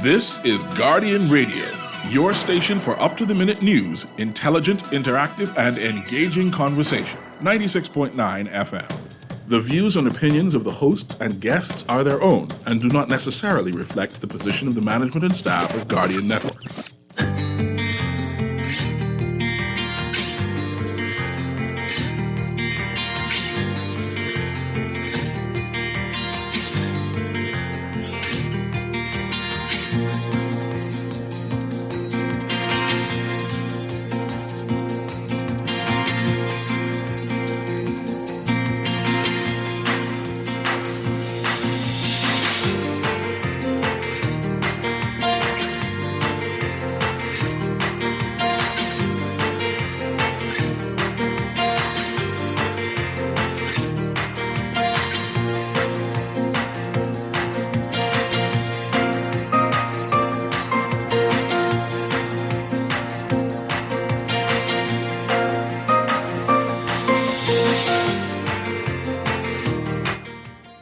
This is Guardian Radio, your station for up-to-the-minute news, intelligent, interactive, and engaging conversation. 96.9 FM. The views and opinions of the hosts and guests are their own and do not necessarily reflect the position of the management and staff of Guardian Network.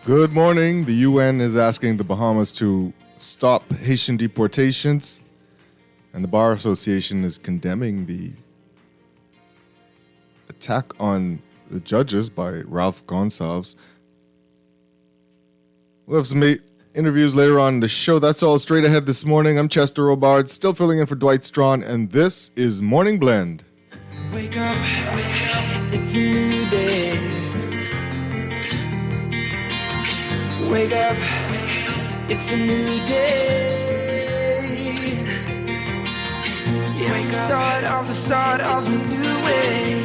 Good morning. The UN is asking the Bahamas to stop Haitian deportations, and the Bar Association is condemning the attack on the judges by Ralph Gonsalves. We'll have some interviews later on in the show. That's all straight ahead this morning. I'm Chester Robard, still filling in for Dwight Strachan, and this is Morning Blend. Wake up, it's a new day. Wake up, it's a new day. It's the start of a new way.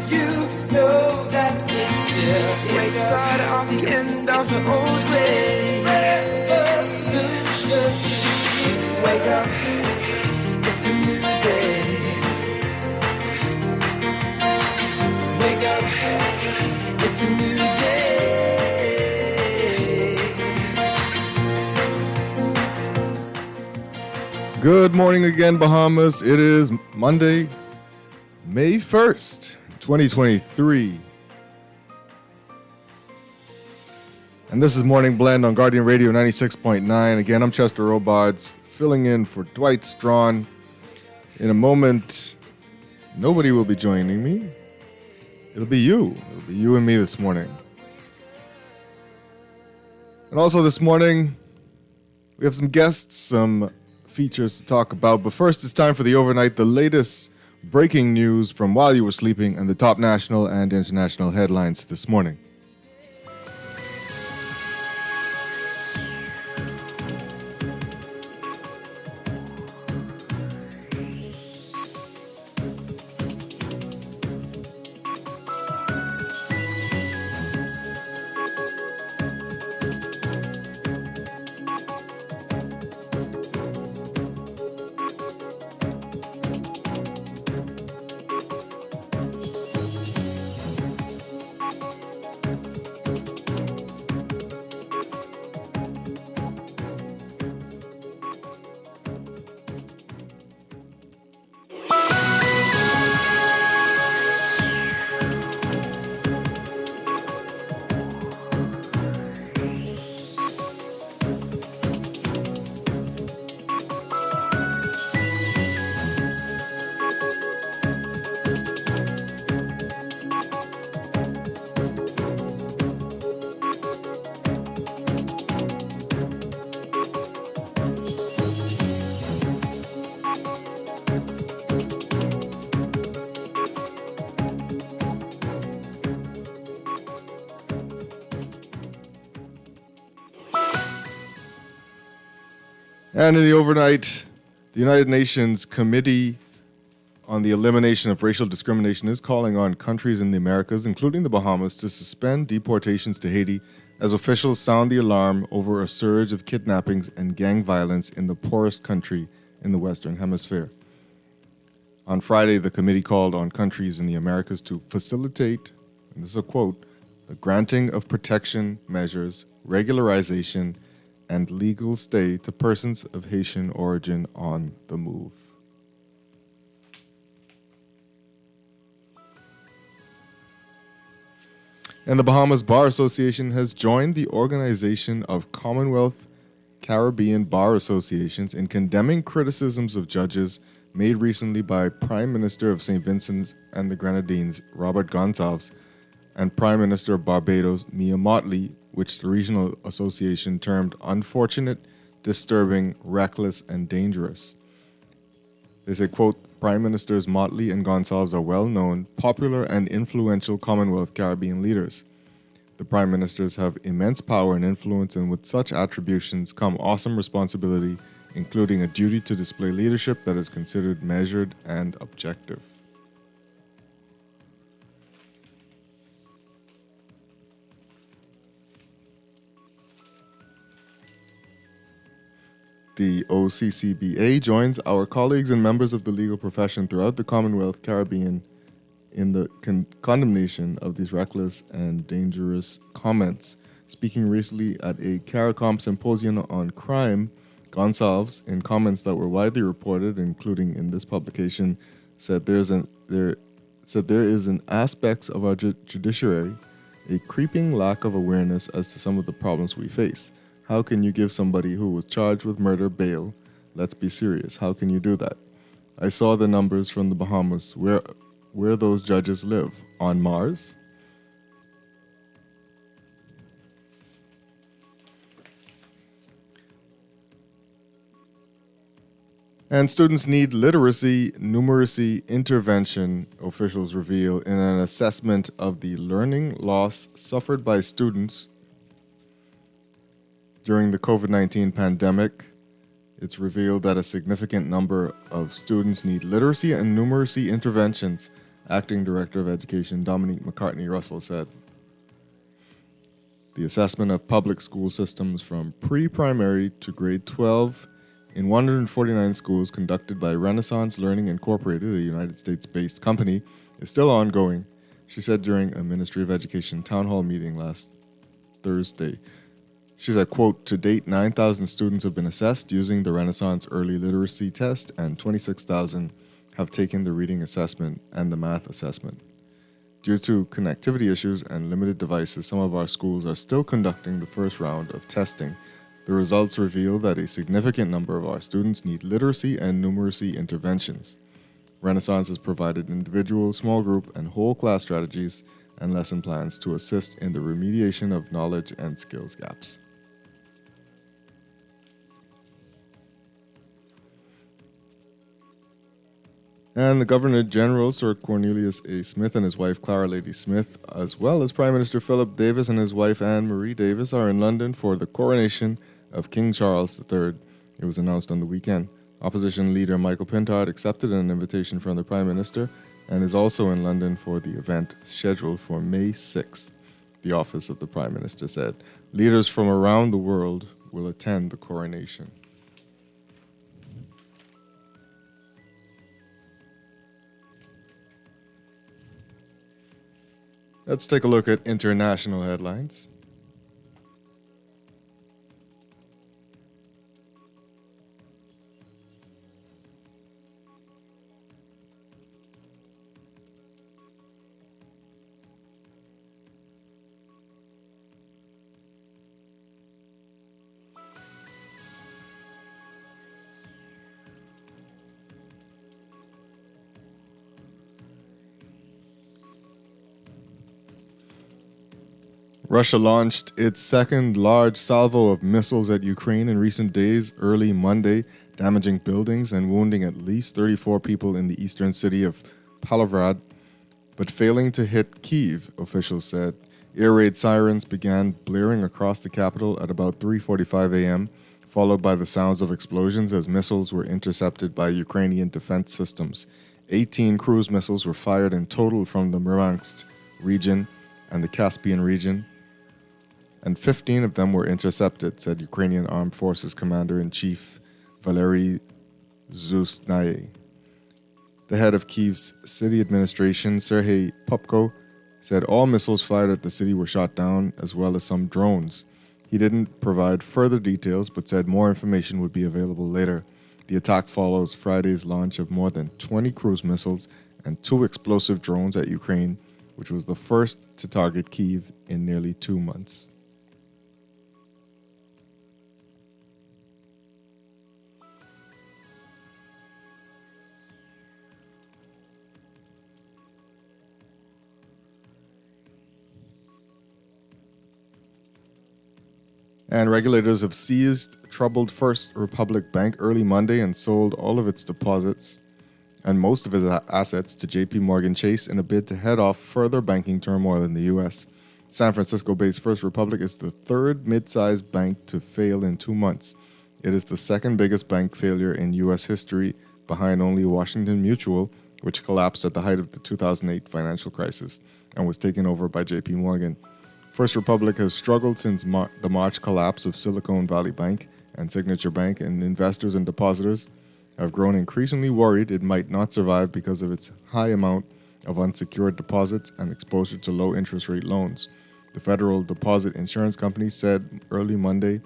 You know that it's there. It's the start of the end of the old way. Revolution. Wake up, it's a new day. Wake up, it's a new day. Good morning again, Bahamas. It is Monday, May 1st, 2023. And this is Morning Blend on Guardian Radio 96.9. Again, I'm Chester Robards, filling in for Dwight Strachan. In a moment, nobody will be joining me. It'll be you. It'll be you and me this morning. And also this morning, we have some guests, some features to talk about. But first, it's time for the overnight, the latest breaking news from while you were sleeping and the top national and international headlines this morning. And in the overnight, the United Nations Committee on the Elimination of Racial Discrimination is calling on countries in the Americas, including the Bahamas, to suspend deportations to Haiti as officials sound the alarm over a surge of kidnappings and gang violence in the poorest country in the Western Hemisphere. On Friday, the committee called on countries in the Americas to facilitate, and this is a quote, the granting of protection measures, regularization, and legal stay to persons of Haitian origin on the move. And the Bahamas Bar Association has joined the Organization of Commonwealth Caribbean bar associations in condemning criticisms of judges made recently by Prime Minister of St. Vincent and the Grenadines, Robert Gonsalves, and Prime Minister of Barbados, Mia Mottley, which the regional association termed unfortunate, disturbing, reckless, and dangerous. They say, quote, Prime Ministers Mottley and Gonsalves are well-known, popular, and influential Commonwealth Caribbean leaders. The Prime Ministers have immense power and influence, and with such attributions come awesome responsibility, including a duty to display leadership that is considered measured and objective. The OCCBA joins our colleagues and members of the legal profession throughout the Commonwealth Caribbean in the condemnation of these reckless and dangerous comments. Speaking recently at a CARICOM symposium on crime, Gonsalves, in comments that were widely reported, including in this publication, said there is an aspects of our judiciary, a creeping lack of awareness as to some of the problems we face. How can you give somebody who was charged with murder bail? Let's be serious. How can you do that? I saw the numbers from the Bahamas. Where those judges live? On Mars? And students need literacy, numeracy intervention, officials reveal in an assessment of the learning loss suffered by students during the COVID-19 pandemic. It's revealed that a significant number of students need literacy and numeracy interventions, Acting Director of Education Dominique McCartney-Russell said. The assessment of public school systems from pre-primary to grade 12 in 149 schools conducted by Renaissance Learning Incorporated, a United States-based company, is still ongoing, she said during a Ministry of Education town hall meeting last Thursday. She said, quote, to date, 9,000 students have been assessed using the Renaissance Early Literacy Test, and 26,000 have taken the reading assessment and the math assessment. Due to connectivity issues and limited devices, some of our schools are still conducting the first round of testing. The results reveal that a significant number of our students need literacy and numeracy interventions. Renaissance has provided individual, small group, and whole class strategies and lesson plans to assist in the remediation of knowledge and skills gaps. And the Governor General, Sir Cornelius A. Smith, and his wife, Clara Lady Smith, as well as Prime Minister Philip Davis and his wife, Anne Marie Davis, are in London for the coronation of King Charles III. It was announced on the weekend. Opposition leader Michael Pintard accepted an invitation from the Prime Minister and is also in London for the event scheduled for May 6th, the office of the Prime Minister said. Leaders from around the world will attend the coronation. Let's take a look at international headlines. Russia launched its second large salvo of missiles at Ukraine in recent days, early Monday, damaging buildings and wounding at least 34 people in the eastern city of Pavlohrad, but failing to hit Kyiv, officials said. Air raid sirens began blaring across the capital at about 3:45 a.m., followed by the sounds of explosions as missiles were intercepted by Ukrainian defense systems. 18 cruise missiles were fired in total from the Murmansk region and the Caspian region, and 15 of them were intercepted, said Ukrainian Armed Forces Commander-in-Chief Valery Zusnaye. The head of Kyiv's city administration, Serhiy Popko, said all missiles fired at the city were shot down, as well as some drones. He didn't provide further details, but said more information would be available later. The attack follows Friday's launch of more than 20 cruise missiles and 2 explosive drones at Ukraine, which was the first to target Kyiv in nearly 2 months. And regulators have seized troubled First Republic Bank early Monday and sold all of its deposits and most of its assets to JP Morgan Chase in a bid to head off further banking turmoil in the U.S. San Francisco-based First Republic is the third mid-sized bank to fail in 2 months. It is the second biggest bank failure in U.S. history, behind only Washington Mutual, which collapsed at the height of the 2008 financial crisis and was taken over by JP Morgan. First Republic has struggled since the March collapse of Silicon Valley Bank and Signature Bank, and investors and depositors have grown increasingly worried it might not survive because of its high amount of unsecured deposits and exposure to low interest rate loans. The Federal Deposit Insurance Company said early Monday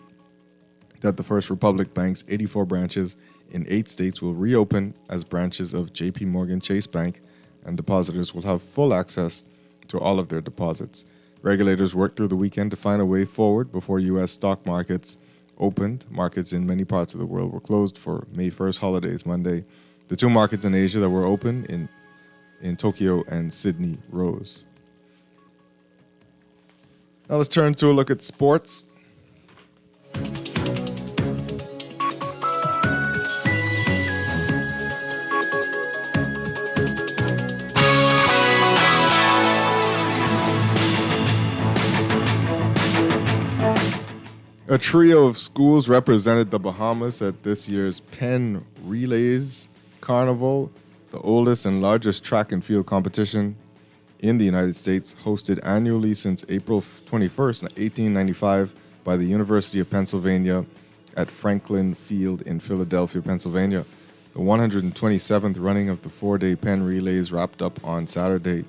that the First Republic Bank's 84 branches in 8 states will reopen as branches of JP Morgan Chase Bank, and depositors will have full access to all of their deposits. Regulators worked through the weekend to find a way forward before U.S. stock markets opened. Markets in many parts of the world were closed for May 1st holidays Monday. The 2 markets in Asia that were open in Tokyo and Sydney rose. Now let's turn to a look at sports. A trio of schools represented the Bahamas at this year's Penn Relays Carnival, the oldest and largest track and field competition in the United States, hosted annually since April 21st, 1895 by the University of Pennsylvania at Franklin Field in Philadelphia, Pennsylvania. The 127th running of the 4-day Penn Relays wrapped up on Saturday.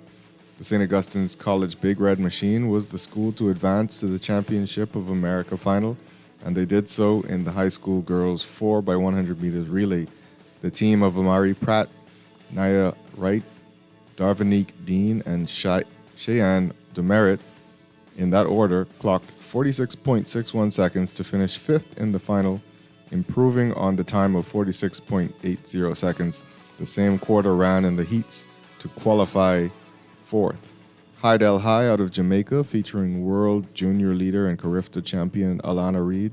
The St. Augustine's College Big Red Machine was the school to advance to the Championship of America final, and they did so in the high school girls 4x100 meters relay. The team of Amari Pratt, Naya Wright, Darvanique Dean, and Cheyenne Demerit, in that order, clocked 46.61 seconds to finish 5th in the final, improving on the time of 46.80 seconds the same quarter ran in the heats to qualify 4th. Hydel High out of Jamaica, featuring world junior leader and Carifta champion Alana Reed,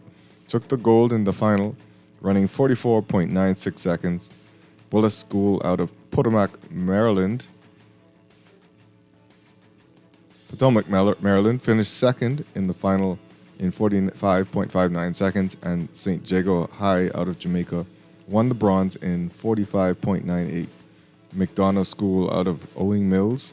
took the gold in the final, running 44.96 seconds. Bullis School out of Potomac, Maryland, finished second in the final in 45.59 seconds, and St. Jago High out of Jamaica won the bronze in 45.98. McDonough School out of Owing Mills,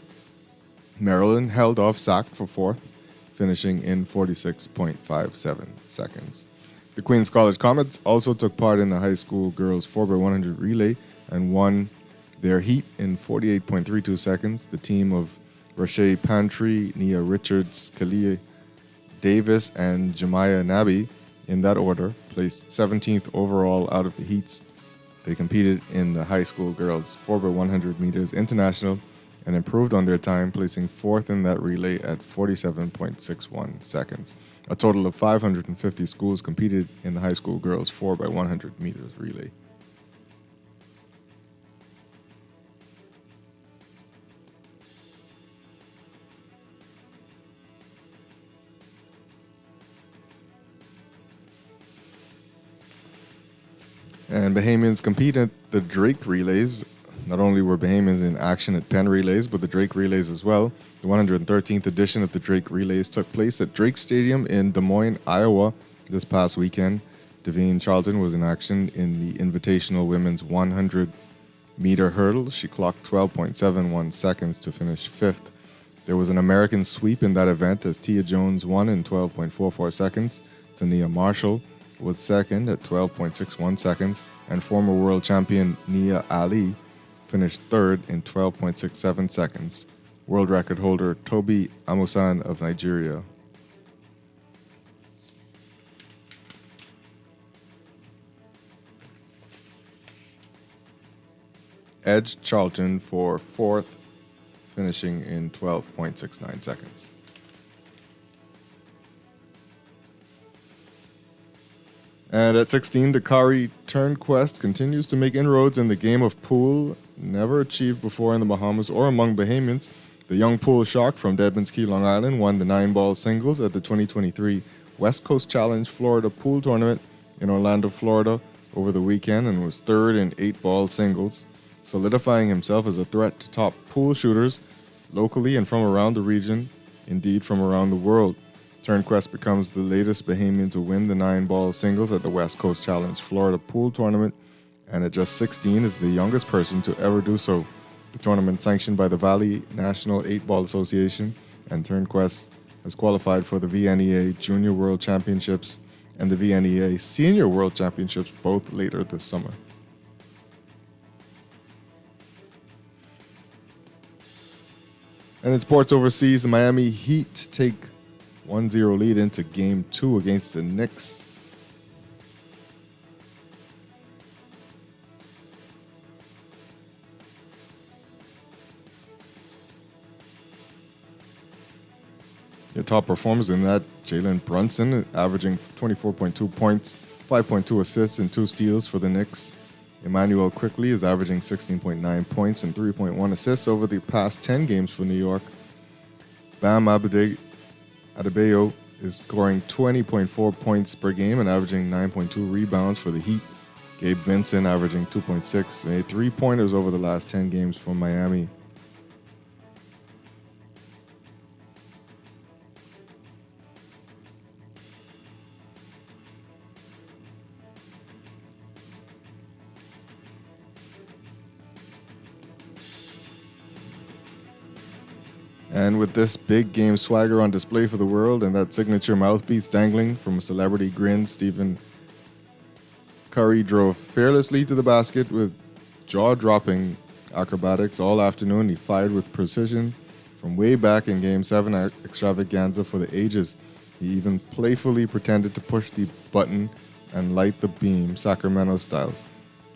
Maryland, held off Sac for 4th, finishing in 46.57 seconds. The Queens College Comets also took part in the high school girls 4x100 relay and won their heat in 48.32 seconds. The team of Rashay Pantry, Nia Richards, Kalia Davis, and Jemiah Nabi, in that order, placed 17th overall out of the heats. They competed in the high school girls 4x100 meters international and improved on their time, placing 4th in that relay at 47.61 seconds. A total of 550 schools competed in the high school girls 4x100 meters relay. And Bahamians compete at the Drake Relays. Not only were Bahamians in action at Penn Relays, but the Drake Relays as well. The 113th edition of the Drake Relays took place at Drake Stadium in Des Moines, Iowa this past weekend. Devine Charlton was in action in the Invitational Women's 100-meter hurdle. She clocked 12.71 seconds to finish 5th. There was an American sweep in that event as Tia Jones won in 12.44 seconds. Tania Marshall was second at 12.61 seconds, and former world champion Nia Ali finished third in 12.67 seconds. World record holder Toby Amusan of Nigeria. Edged Charlton for 4th, finishing in 12.69 seconds. And at 16, Dakari Turnquest continues to make inroads in the game of pool, never achieved before in the Bahamas or among Bahamians. The young pool shark from Deadman's Key, Long Island, won the 9-ball singles at the 2023 West Coast Challenge Florida Pool Tournament in Orlando, Florida over the weekend and was third in 8-ball singles, solidifying himself as a threat to top pool shooters locally and from around the region, indeed from around the world. Turnquest becomes the latest Bahamian to win the 9-ball singles at the West Coast Challenge Florida Pool Tournament, and at just 16 is the youngest person to ever do so. The tournament sanctioned by the Valley National 8-Ball Association, and Turnquest has qualified for the VNEA Junior World Championships and the VNEA Senior World Championships both later this summer. And in sports overseas, the Miami Heat take 1-0 lead into Game 2 against the Knicks. Their top performers in that, Jalen Brunson, averaging 24.2 points, 5.2 assists, and 2 steals for the Knicks. Emmanuel Quickley is averaging 16.9 points and 3.1 assists over the past 10 games for New York. Bam Adebayo is scoring 20.4 points per game and averaging 9.2 rebounds for the Heat. Gabe Vincent averaging 2.6, made 3-pointers over the last 10 games for Miami. And with this big game swagger on display for the world and that signature mouthpiece dangling from a celebrity grin, Stephen Curry drove fearlessly to the basket with jaw-dropping acrobatics all afternoon. He fired with precision from way back in Game 7 extravaganza for the ages. He even playfully pretended to push the button and light the beam, Sacramento style.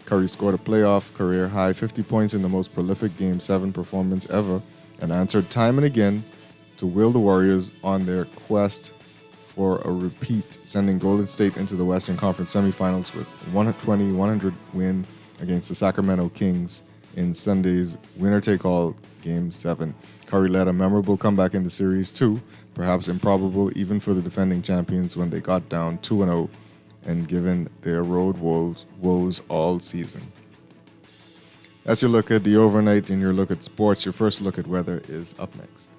Curry scored a playoff career-high 50 points in the most prolific Game 7 performance ever, and answered time and again to will the Warriors on their quest for a repeat, sending Golden State into the Western Conference semifinals with a 120-100 win against the Sacramento Kings in Sunday's winner-take-all Game 7. Curry led a memorable comeback in the series too, perhaps improbable even for the defending champions when they got down 2-0 and given their road woes all season. That's your look at the overnight and your look at sports. Your first look at weather is up next.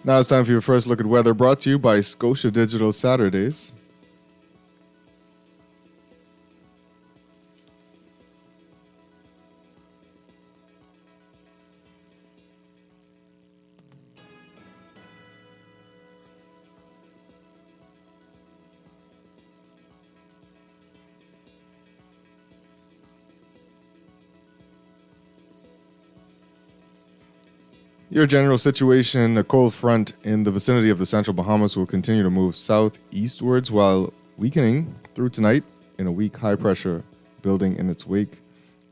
Now it's time for your first look at weather, brought to you by Scotia Digital Saturdays. Your general situation, a cold front in the vicinity of the central Bahamas will continue to move southeastwards while weakening through tonight in a weak high pressure building in its wake.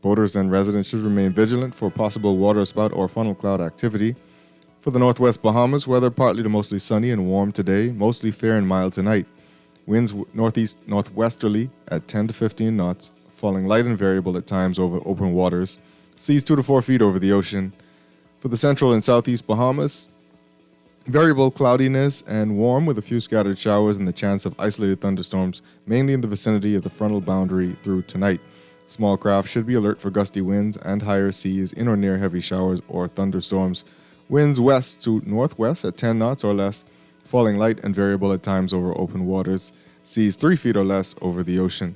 Boaters and residents should remain vigilant for possible waterspout or funnel cloud activity. For the northwest Bahamas, weather partly to mostly sunny and warm today, mostly fair and mild tonight. Winds northeast northwesterly at 10 to 15 knots, falling light and variable at times over open waters. Seas 2 to 4 feet over the ocean. For the central and southeast Bahamas, variable cloudiness and warm with a few scattered showers and the chance of isolated thunderstorms, mainly in the vicinity of the frontal boundary through tonight. Small craft should be alert for gusty winds and higher seas in or near heavy showers or thunderstorms. Winds west to northwest at 10 knots or less, falling light and variable at times over open waters. Seas 3 feet or less over the ocean.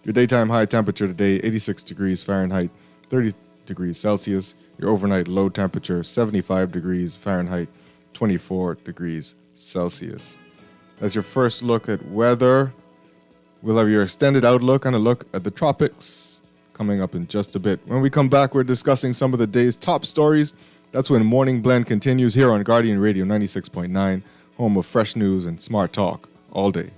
Your daytime high temperature today, 86 degrees Fahrenheit, 30 degrees Celsius. Your overnight low temperature, 75 degrees Fahrenheit, 24 degrees Celsius. That's your first look at weather. We'll have your extended outlook and a look at the tropics coming up in just a bit. When we come back, we're discussing some of the day's top stories. That's when Morning Blend continues here on Guardian Radio 96.9, home of fresh news and smart talk all day.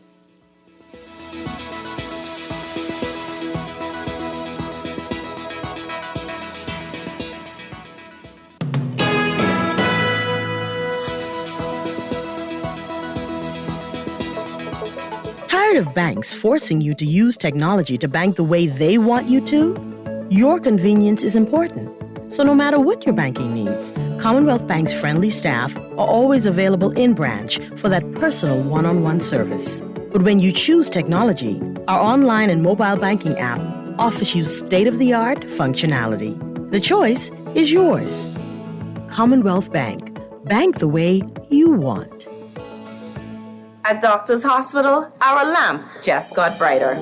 Tired of banks forcing you to use technology to bank the way they want you to? Your convenience is important. So no matter what your banking needs, Commonwealth Bank's friendly staff are always available in branch for that personal one-on-one service. But when you choose technology, our online and mobile banking app offers you state-of-the-art functionality. The choice is yours. Commonwealth Bank. Bank the way you want. At Doctor's Hospital, our lamp just got brighter.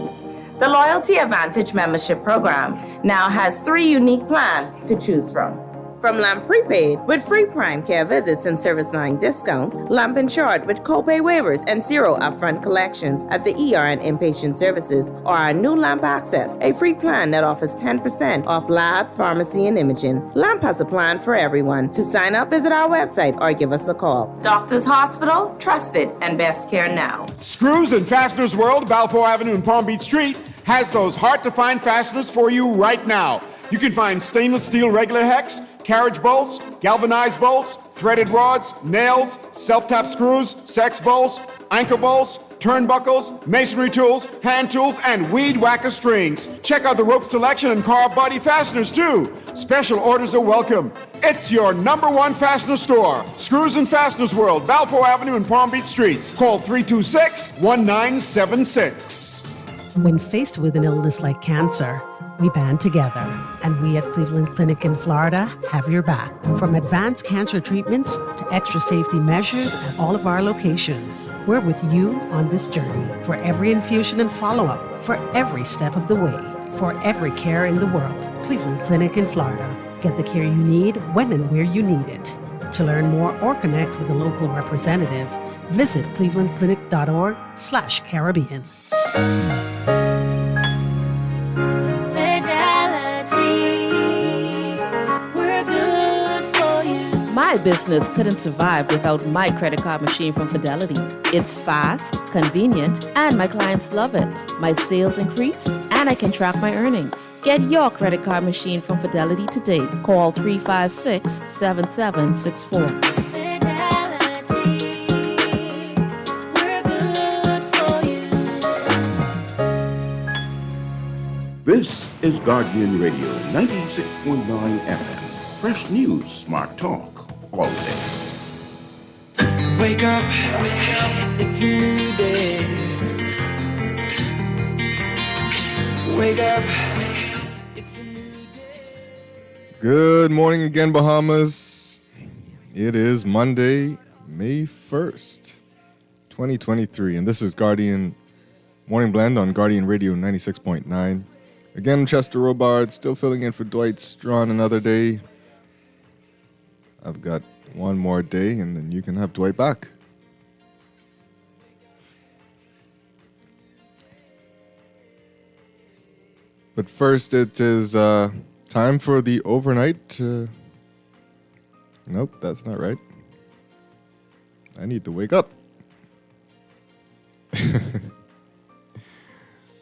The Loyalty Advantage membership program now has 3 unique plans to choose from. From Lamp Prepaid with free prime care visits and service line discounts, Lamp Insured with copay waivers and 0 upfront collections at the ER and inpatient services, or our new Lamp Access, a free plan that offers 10% off labs, pharmacy, and imaging. Lamp has a plan for everyone. To sign up, visit our website or give us a call. Doctor's Hospital, trusted and best care now. Screws and Fasteners World, Balfour Avenue and Palm Beach Street, has those hard-to-find fasteners for you right now. You can find stainless steel regular hex, carriage bolts, galvanized bolts, threaded rods, nails, self-tap screws, sex bolts, anchor bolts, turnbuckles, masonry tools, hand tools, and weed whacker strings. Check out the rope selection and car body fasteners too. Special orders are welcome. It's your #1 fastener store. Screws and Fasteners World, Balfour Avenue and Palm Beach Streets. Call 326-1976. When faced with an illness like cancer, we band together, and we at Cleveland Clinic in Florida have your back. From advanced cancer treatments to extra safety measures at all of our locations, we're with you on this journey for every infusion and follow-up, for every step of the way, for every care in the world. Cleveland Clinic in Florida. Get the care you need when and where you need it. To learn more or connect with a local representative, visit clevelandclinic.org/Caribbean. My business couldn't survive without my credit card machine from Fidelity. It's fast, convenient, and my clients love it. My sales increased, and I can track my earnings. Get your credit card machine from Fidelity today. Call 356-7764. Fidelity, we're good for you. This is Guardian Radio 96.9 FM. Fresh news, smart talk. All day. Wake up, it's a new day. Wake up, it's a new day. Good morning again, Bahamas. It is Monday, May 1st, 2023, and this is Guardian Morning Blend on Guardian Radio 96.9. Again, Chester Robard still filling in for Dwight Strachan another day. I've got one more day, and then you can have Dwight back. But first, it is time for the overnight. Nope, that's not right. I need to wake up.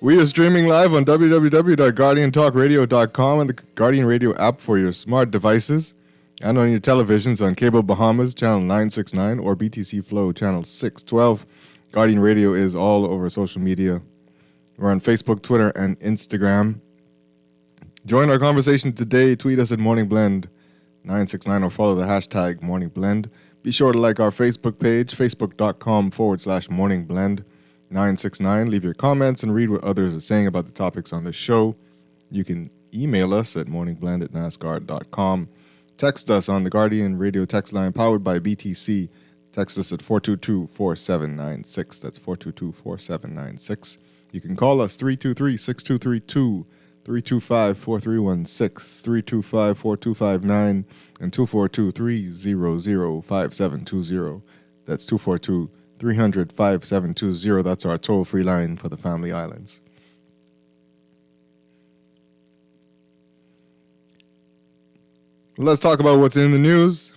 We are streaming live on www.guardiantalkradio.com and the Guardian Radio app for your smart devices, and on your televisions on Cable Bahamas, channel 969, or BTC Flow, channel 612. Guardian Radio is all over social media. We're on Facebook, Twitter, and Instagram. Join our conversation today. Tweet us at Morning Blend 969 or follow the hashtag Morning Blend. Be sure to like our Facebook page, facebook.com/Morning Blend 969. Leave your comments and read what others are saying about the topics on this show. You can email us at morningblend@nascar.com. Text us on the Guardian Radio text line powered by BTC. Text us at 422-4796. That's 422-4796. You can call us 323-6232, 325-4316, 325-4259, and 242-300-5720. That's 242-300-5720. That's our toll-free line for the Family Islands. Let's talk about what's in the news.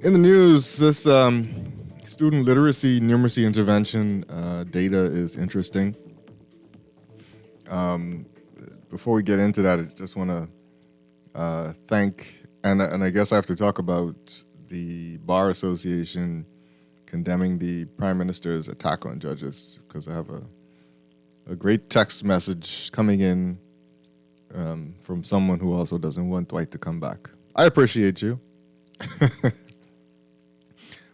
In the news, this student literacy numeracy intervention data is interesting. Before we get into that, I just want to thank, and I guess I have to talk about the Bar Association condemning the Prime Minister's attack on judges, because I have a great text message coming in from someone who also doesn't want Dwight to come back. I appreciate you.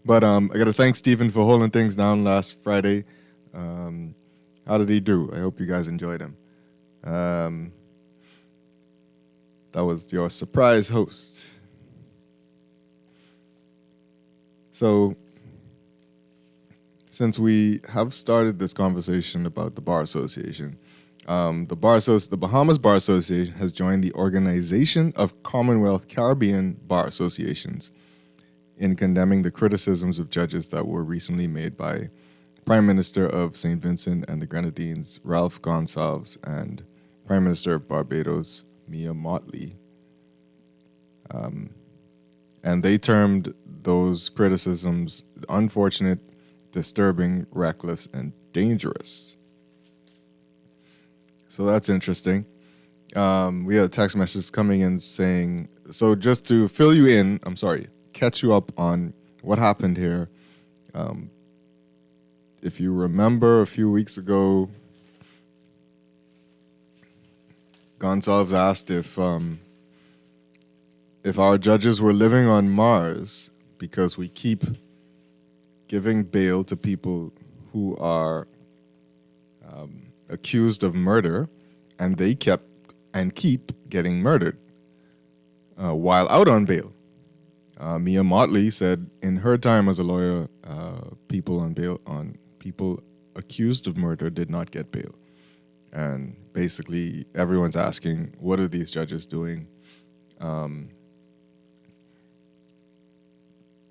But I got to thank Stephen for holding things down last Friday. How did he do? I hope you guys enjoyed him. That was your surprise host. So, since we have started this conversation about the Bar Association, the Bahamas Bar Association has joined the Organization of Commonwealth Caribbean Bar Associations in condemning the criticisms of judges that were recently made by Prime Minister of St. Vincent and the Grenadines, Ralph Gonsalves, and Prime Minister of Barbados, Mia Mottley. And they termed those criticisms unfortunate, disturbing, reckless, and dangerous. So that's interesting. We had a text message coming in saying, so just to fill you in, catch you up on what happened here. If you remember a few weeks ago, Gonsalves asked if our judges were living on Mars because we keep giving bail to people who are accused of murder, and they keep getting murdered while out on bail. Mia Mottley said in her time as a lawyer, people accused of murder did not get bail. And basically everyone's asking, what are these judges doing?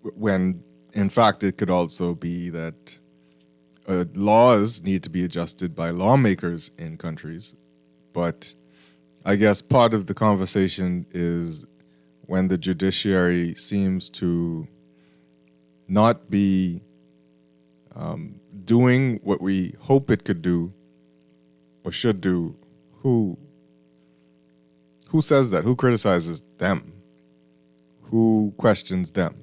When in fact it could also be that laws need to be adjusted by lawmakers in countries. But I guess part of the conversation is when the judiciary seems to not be doing what we hope it could do or should do, who says that? Who criticizes them? Who questions them?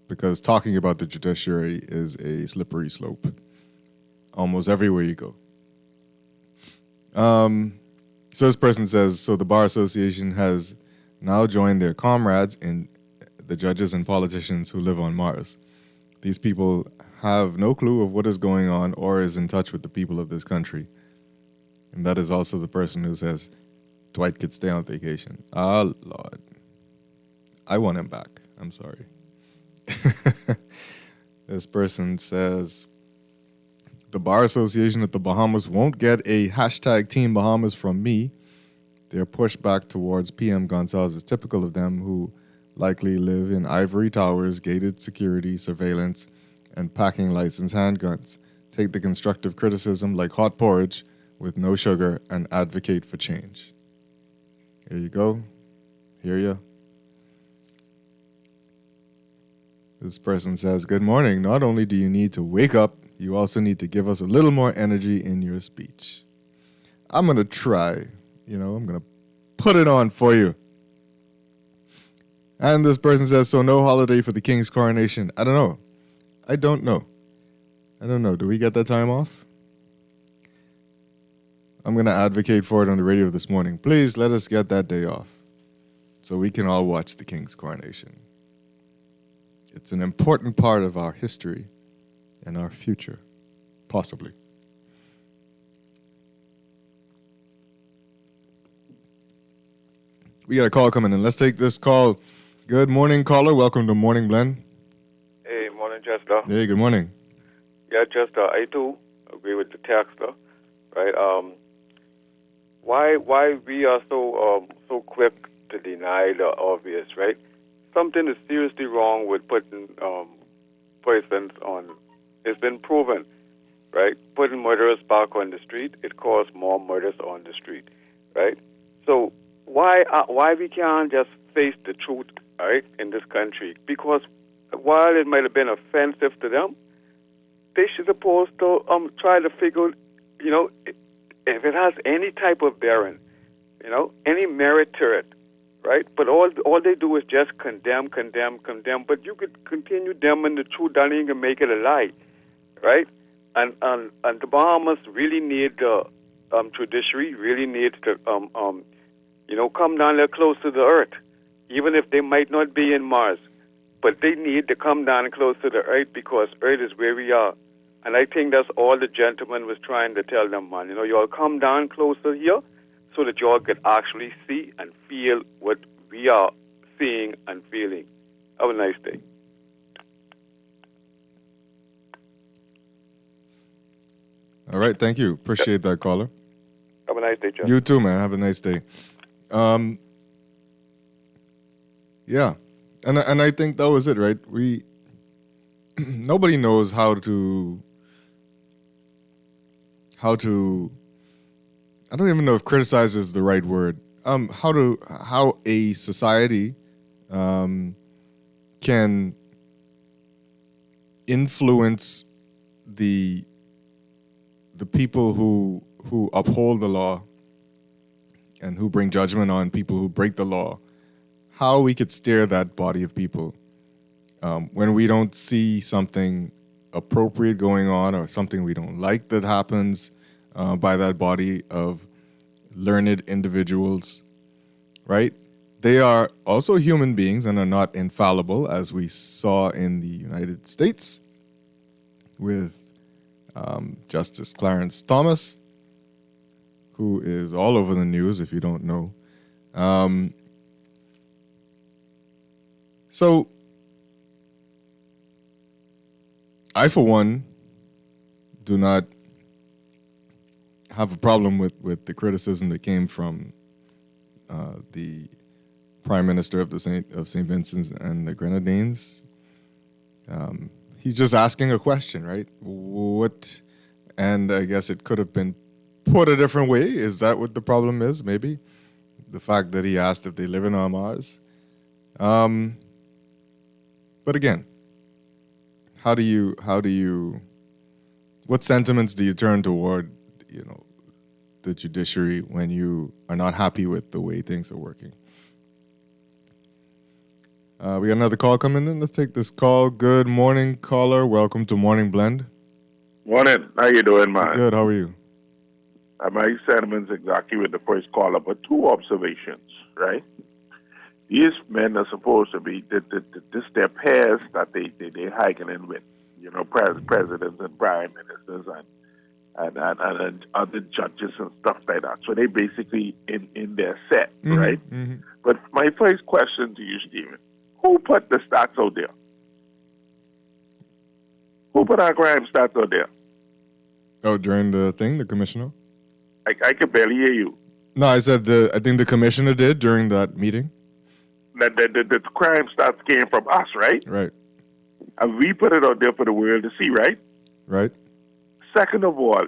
Because talking about the judiciary is a slippery slope almost everywhere you go. So this person says, so the Bar Association has now joined their comrades in the judges and politicians who live on Mars. These people have no clue of what is going on or is in touch with the people of this country. And that is also the person who says Dwight could stay on vacation. Ah, Lord. I want him back. I'm sorry. This person says, the Bar Association of the Bahamas won't get a hashtag Team Bahamas from me. Their pushback towards PM Gonsalves is typical of them, who likely live in ivory towers, gated security, surveillance, and packing licensed handguns. Take the constructive criticism like hot porridge with no sugar and advocate for change. Here you go. Hear ya. This person says, good morning. Not only do you need to wake up, you also need to give us a little more energy in your speech. I'm going to try. I'm going to put it on for you. And this person says, so no holiday for the king's coronation. I don't know. I don't know. Do we get that time off? I'm going to advocate for it on the radio this morning. Please let us get that day off so we can all watch the king's coronation. It's an important part of our history and our future, possibly. We got a call coming in. Let's take this call. Good morning, caller. Welcome to Morning Blend. Hey, morning, Chester. Hey, good morning. Yeah, Chester, I too agree with the texter, right? Why we are so quick to deny the obvious, right? Something is seriously wrong with putting persons on. It's been proven, right? Putting murderers back on the street, it causes more murders on the street, right? So why we can't just face the truth all right, in this country. Because while it might have been offensive to them, they should supposed to try to figure, if it has any type of bearing, any merit to it, right? But all they do is just condemn. But you could continue damning the truth, that ain't gonna make it a lie, right? And the Bahamas really need the judiciary, really needs to come down there close to the earth, even if they might not be in Mars. But they need to come down close to the earth because earth is where we are. And I think that's all the gentleman was trying to tell them, man. You all come down closer here so that you all could actually see and feel what we are seeing and feeling. Have a nice day. All right, thank you. Appreciate that, caller. Have a nice day, Jeff. You too, man. Have a nice day. Yeah, and I think that was it, right? Nobody knows how to. I don't even know if criticize is the right word. How a society can influence the people who uphold the law and who bring judgment on people who break the law. How we could steer that body of people when we don't see something appropriate going on or something we don't like that happens by that body of learned individuals, right? They are also human beings and are not infallible, as we saw in the United States with Justice Clarence Thomas, who is all over the news if you don't know. So I, for one, do not have a problem with the criticism that came from the Prime Minister of St. Vincent and the Grenadines. He's just asking a question, right? And I guess it could have been put a different way. Is that what the problem is? Maybe the fact that he asked if they live in Mars. But again, how do you what sentiments do you turn toward, the judiciary when you are not happy with the way things are working? We got another call coming in. Let's take this call. Good morning, caller. Welcome to Morning Blend. Morning. How you doing, man? Good. How are you? My sentiments exactly with the first caller, but two observations, right? These men are supposed to be this their pairs that they're hiking in with, presidents and prime ministers and other judges and stuff like that. So they basically in their set, right? Mm-hmm. But my first question to you, Stephen, who put the stats out there? Who put our crime stats out there? Oh, during the thing, the commissioner? I could barely hear you. No, I said I think the commissioner did during that meeting. The crime stats came from us, right? Right. And we put it out there for the world to see, right? Right. Second of all,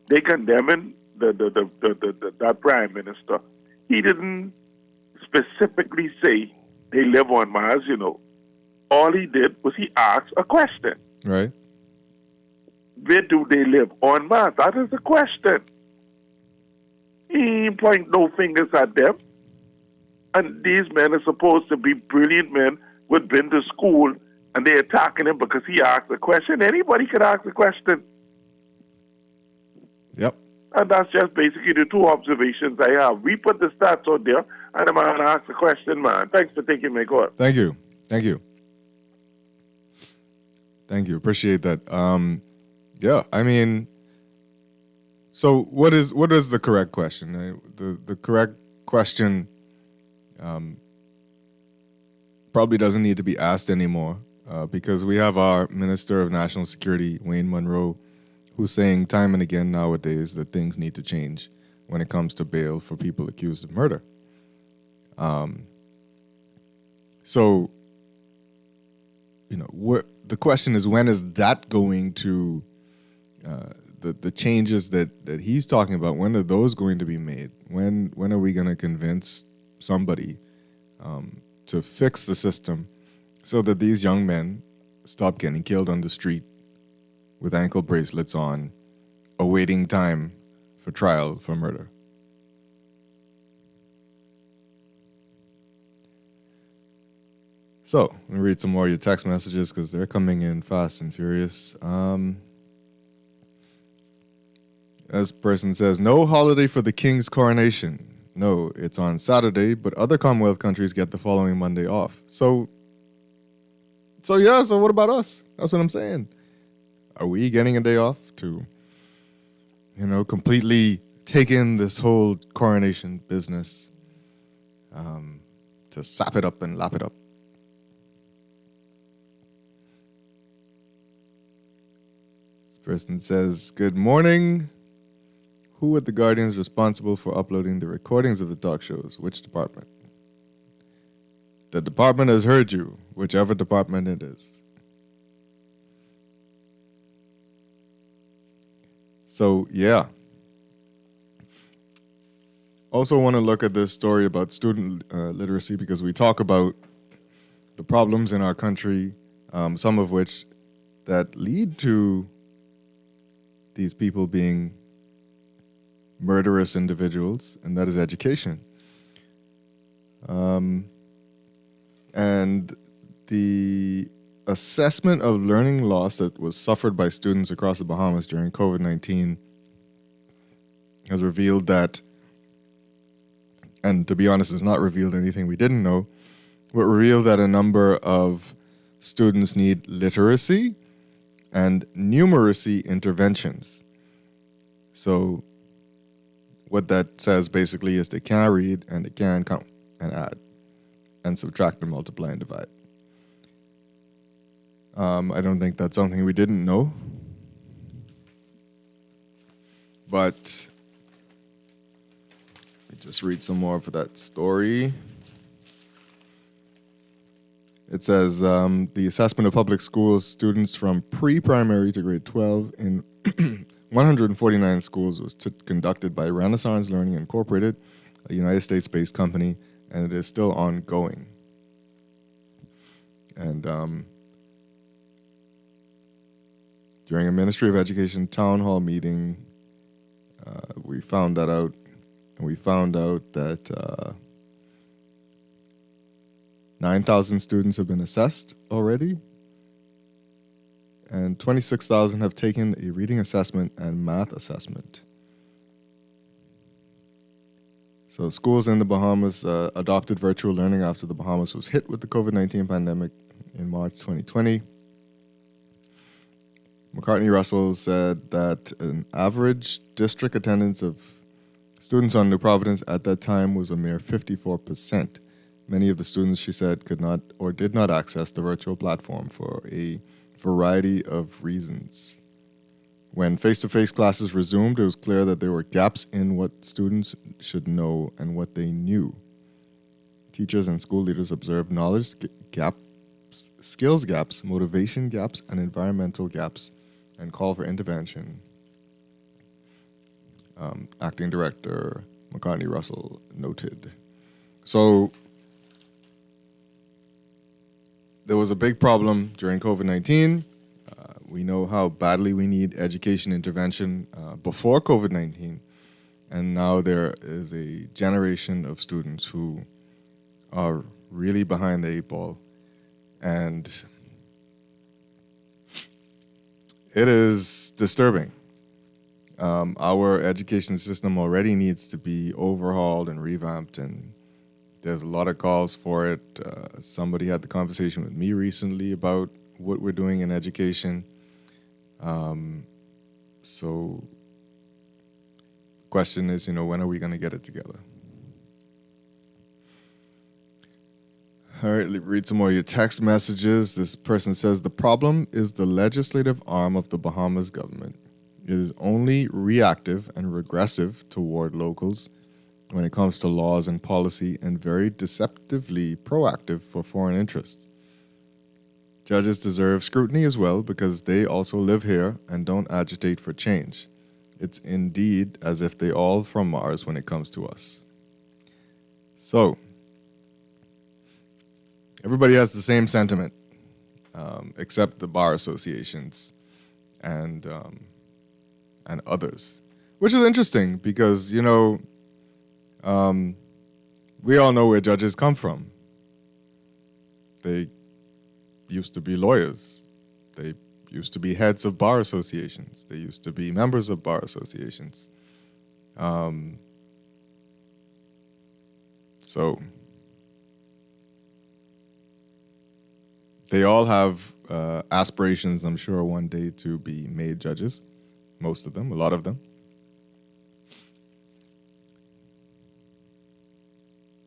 they condemning that prime minister. He didn't specifically say they live on Mars, All he did was he asked a question. Right. Where do they live on Mars? That is the question. He ain't point no fingers at them. And these men are supposed to be brilliant men who had been to school, and they're attacking him because he asked a question. Anybody could ask a question. Yep. And that's just basically the two observations I have. We put the stats out there, and the man asked a question, man. Thanks for taking my call. Thank you. Appreciate that. Yeah, I mean, so what is the correct question? The correct question probably doesn't need to be asked anymore because we have our Minister of National Security, Wayne Monroe, who's saying time and again nowadays that things need to change when it comes to bail for people accused of murder. So, the question is, when is that going to, the changes that he's talking about, when are those going to be made? When are we going to convince somebody to fix the system so that these young men stop getting killed on the street with ankle bracelets on, awaiting time for trial for murder. So, let me read some more of your text messages because they're coming in fast and furious. This person says, no holiday for the king's coronation. No, it's on Saturday, but other Commonwealth countries get the following Monday off. So what about us? That's what I'm saying. Are we getting a day off to, completely take in this whole coronation business, to sap it up and lap it up? This person says, good morning. Who at the Guardian is responsible for uploading the recordings of the talk shows? Which department? The department has heard you, whichever department it is. So, yeah. Also want to look at this story about student literacy because we talk about the problems in our country, some of which that lead to these people being murderous individuals, and that is education. And the assessment of learning loss that was suffered by students across the Bahamas during COVID-19 has revealed that, and to be honest, it's not revealed anything we didn't know, but revealed that a number of students need literacy and numeracy interventions. So what that says basically is they can't read and they can't count and add and subtract and multiply and divide. I don't think that's something we didn't know. But let me just read some more of that story. It says, the assessment of public schools students from pre-primary to grade 12 in 149 schools was conducted by Renaissance Learning Incorporated, a United States-based company, and it is still ongoing. And during a Ministry of Education town hall meeting, we found that out, and we found out that 9,000 students have been assessed already, and 26,000 have taken a reading assessment and math assessment. So schools in the Bahamas adopted virtual learning after the Bahamas was hit with the COVID-19 pandemic in March 2020. McCartney Russell said that an average district attendance of students on New Providence at that time was a mere 54%. Many of the students, she said, could not or did not access the virtual platform for a variety of reasons. When face-to-face classes resumed, it was clear that there were gaps in what students should know and what they knew. Teachers and school leaders observed knowledge gaps, skills gaps, motivation gaps, and environmental gaps, and call for intervention. Acting Director McCartney Russell noted. So there was a big problem during COVID-19. We know how badly we need education intervention before COVID-19. And now there is a generation of students who are really behind the eight ball. And it is disturbing. Our education system already needs to be overhauled and revamped, and there's a lot of calls for it. Somebody had the conversation with me recently about what we're doing in education. So the question is, when are we going to get it together? All right, read some more of your text messages. This person says, the problem is the legislative arm of the Bahamas government. It is only reactive and regressive toward locals when it comes to laws and policy, and very deceptively proactive for foreign interests. Judges deserve scrutiny as well because they also live here and don't agitate for change. It's indeed as if they all from Mars when it comes to us. So, everybody has the same sentiment, except the bar associations and others, which is interesting because, we all know where judges come from. They used to be lawyers. They used to be heads of bar associations. They used to be members of bar associations. So they all have aspirations, I'm sure, one day to be made judges. Most of them, a lot of them.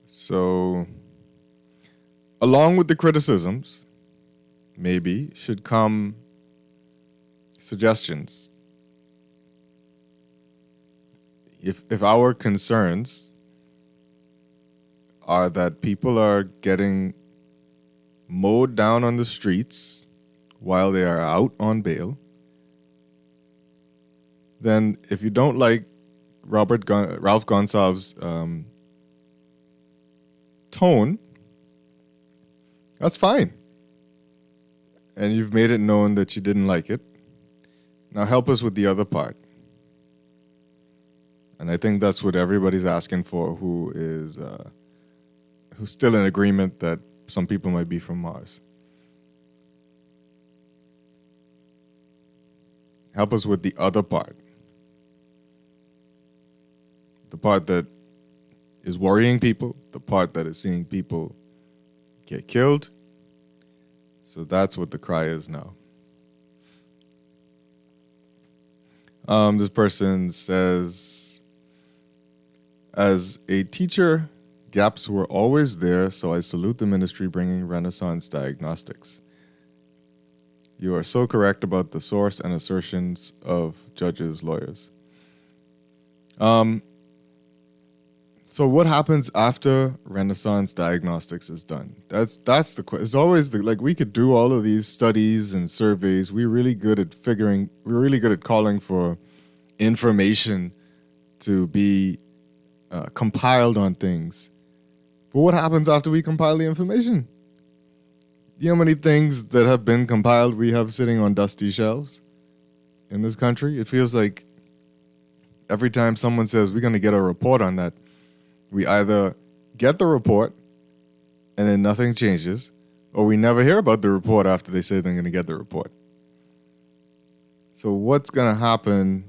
So, along with the criticisms, maybe should come suggestions. If our concerns are that people are getting mowed down on the streets while they are out on bail, then if you don't like Ralph Gonsalves' tone, that's fine. And you've made it known that you didn't like it. Now help us with the other part. And I think that's what everybody's asking for who's still in agreement that some people might be from Mars. Help us with the other part. The part that is worrying people, the part that is seeing people get killed. So that's what the cry is now. This person says, as a teacher, gaps were always there, so I salute the ministry bringing Renaissance diagnostics. You are so correct about the source and assertions of judges, lawyers. So what happens after Renaissance diagnostics is done? That's the question. It's always we could do all of these studies and surveys. We're really good at calling for information to be compiled on things. But what happens after we compile the information? You know how many things that have been compiled we have sitting on dusty shelves in this country? It feels like every time someone says we're going to get a report on that, we either get the report and then nothing changes, or we never hear about the report after they say they're going to get the report. So what's going to happen?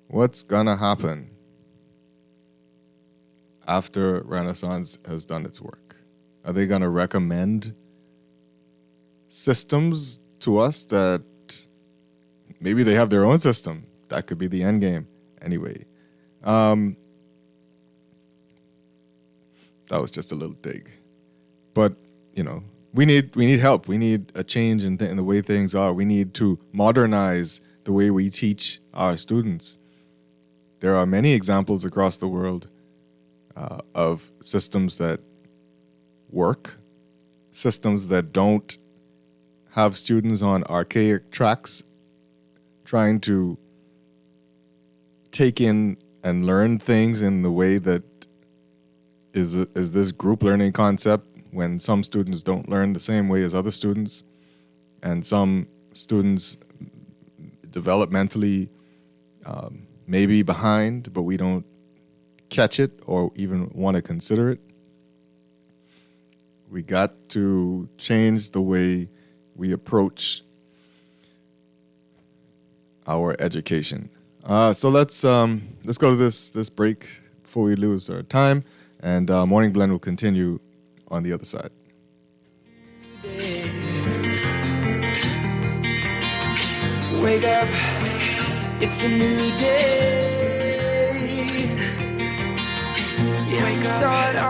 What's going to happen after Renaissance has done its work? Are they going to recommend systems to us that maybe they have their own system? That could be the end game. Anyway, that was just a little dig. But, we need help. We need a change in the way things are. We need to modernize the way we teach our students. There are many examples across the world of systems that work, systems that don't have students on archaic tracks trying to take in and learn things in the way that is this group learning concept, when some students don't learn the same way as other students, and some students developmentally may be behind, but we don't catch it or even want to consider it. We got to change the way we approach our education. So let's go to this break before we lose our time, and Morning Blend will continue on the other side. Wake up, it's a new day. It's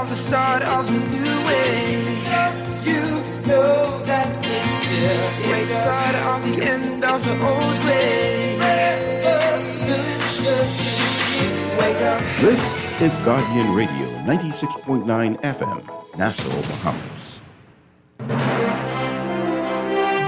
the start of a new way. You know that it's the start of the end of the old way. Wake up. This is Guardian Radio, 96.9 FM, Nassau, Bahamas.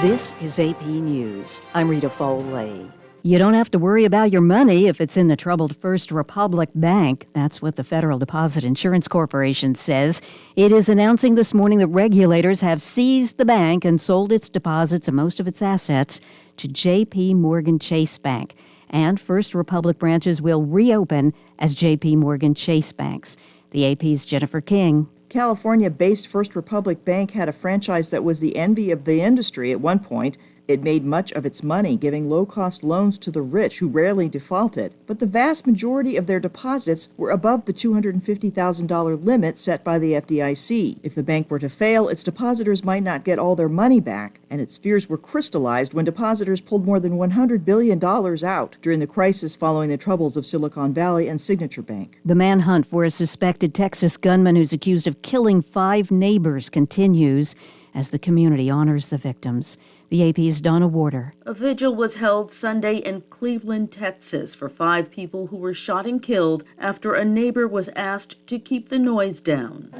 This is AP News. I'm Rita Foley. You don't have to worry about your money if it's in the troubled First Republic Bank. That's what the Federal Deposit Insurance Corporation says. It is announcing this morning that regulators have seized the bank and sold its deposits and most of its assets to J.P. Morgan Chase Bank. And First Republic branches will reopen as J.P. Morgan Chase banks. The AP's Jennifer King. California-based First Republic Bank had a franchise that was the envy of the industry at one point. It made much of its money giving low-cost loans to the rich who rarely defaulted, but the vast majority of their deposits were above the $250,000 limit set by the FDIC. If the bank were to fail, its depositors might not get all their money back, and its fears were crystallized when depositors pulled more than $100 billion out during the crisis following the troubles of Silicon Valley and Signature Bank. The manhunt for a suspected Texas gunman who's accused of killing 5 neighbors continues as the community honors the victims. The AP's Donna Warder. A vigil was held Sunday in Cleveland, Texas, for 5 people who were shot and killed after a neighbor was asked to keep the noise down.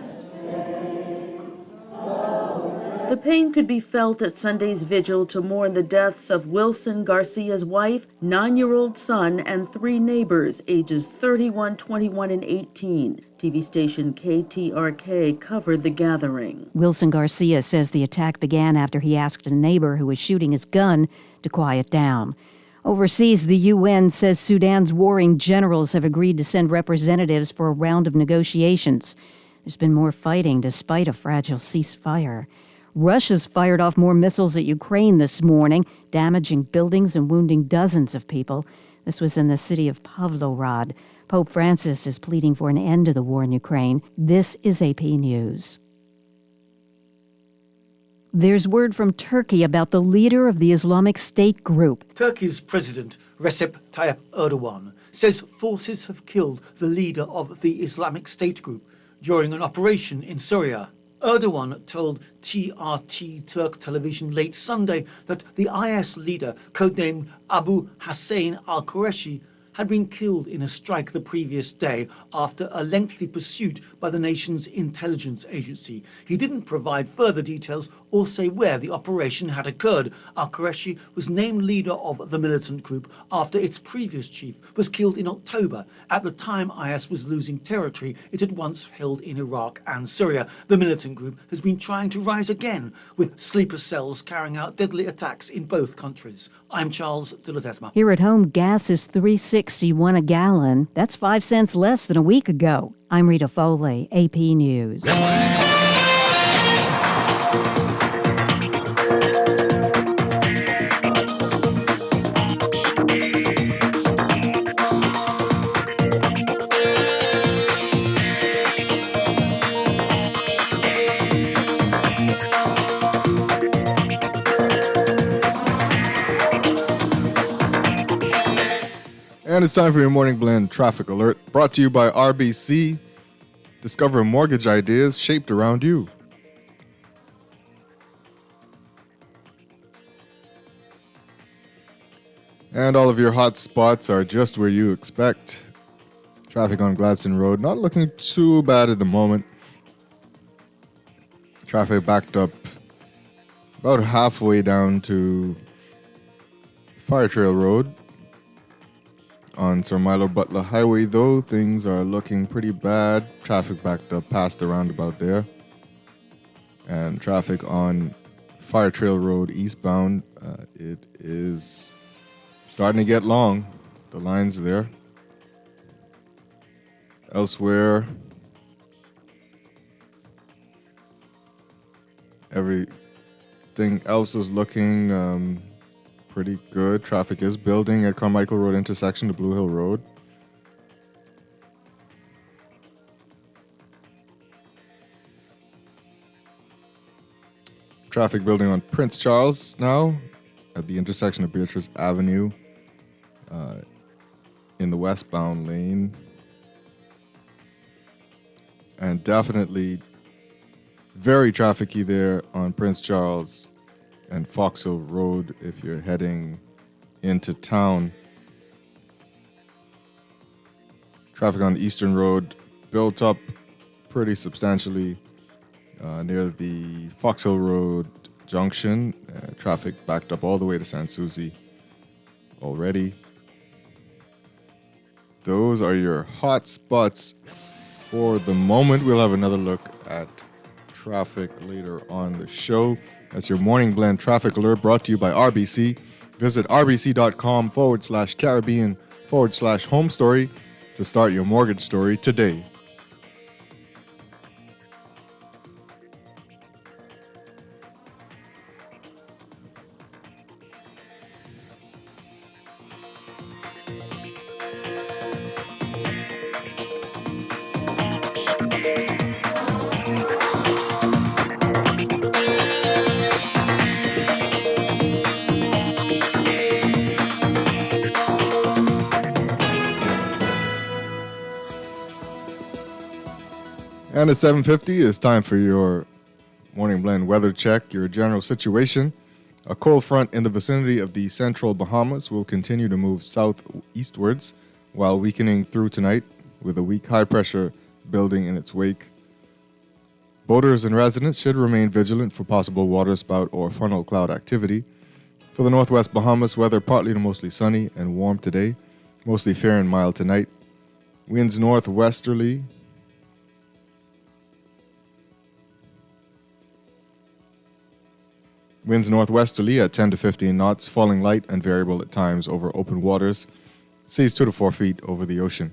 The pain could be felt at Sunday's vigil to mourn the deaths of Wilson Garcia's wife, 9-year-old son, and 3 neighbors, ages 31, 21, and 18. TV station KTRK covered the gathering. Wilson Garcia says the attack began after he asked a neighbor who was shooting his gun to quiet down. Overseas, the UN says Sudan's warring generals have agreed to send representatives for a round of negotiations. There's been more fighting despite a fragile ceasefire. Russia's fired off more missiles at Ukraine this morning, damaging buildings and wounding dozens of people. This was in the city of Pavlograd. Pope Francis is pleading for an end to the war in Ukraine. This is AP News. There's word from Turkey about the leader of the Islamic State group. Turkey's President Recep Tayyip Erdogan says forces have killed the leader of the Islamic State group during an operation in Syria. Erdogan told TRT Turk television late Sunday that the IS leader, codenamed Abu Hussein al-Qureshi, had been killed in a strike the previous day after a lengthy pursuit by the nation's intelligence agency. He didn't provide further details or say where the operation had occurred. Al-Qureshi was named leader of the militant group after its previous chief was killed in October. At the time, IS was losing territory it had once held in Iraq and Syria. The militant group has been trying to rise again, with sleeper cells carrying out deadly attacks in both countries. I'm Charles de Ledesma. Here at home, gas is $3.61 a gallon. That's 5 cents less than a week ago. I'm Rita Foley, AP News. And it's time for your Morning Blend Traffic Alert, brought to you by RBC. Discover mortgage ideas shaped around you. And all of your hot spots are just where you expect. Traffic on Gladstone Road, not looking too bad at the moment. Traffic backed up about halfway down to Fire Trail Road. On Sir Milo Butler Highway, though, things are looking pretty bad. Traffic backed up past the roundabout there. And traffic on Fire Trail Road eastbound, it is starting to get long. The line's there. Elsewhere, everything else is looking pretty good. Traffic is building at Carmichael Road intersection to Blue Hill Road. Traffic building on Prince Charles now at the intersection of Beatrice Avenue in the westbound lane. And definitely very trafficy there on Prince Charles and Fox Hill Road if you're heading into town. Traffic on Eastern Road built up pretty substantially near the Fox Hill Road junction. Traffic backed up all the way to San Souci already. Those are your hot spots for the moment. We'll have another look at traffic later on the show. That's your Morning Blend traffic alert brought to you by RBC. Visit rbc.com/Caribbean/home story to start your mortgage story today. And at 7:50, it's time for your Morning Blend weather check, your general situation. A cold front in the vicinity of the central Bahamas will continue to move southeastwards while weakening through tonight with a weak high pressure building in its wake. Boaters and residents should remain vigilant for possible waterspout or funnel cloud activity. For the northwest Bahamas, weather partly to mostly sunny and warm today, mostly fair and mild tonight. Winds northwesterly at 10 to 15 knots, falling light and variable at times over open waters. Seas 2 to 4 feet over the ocean.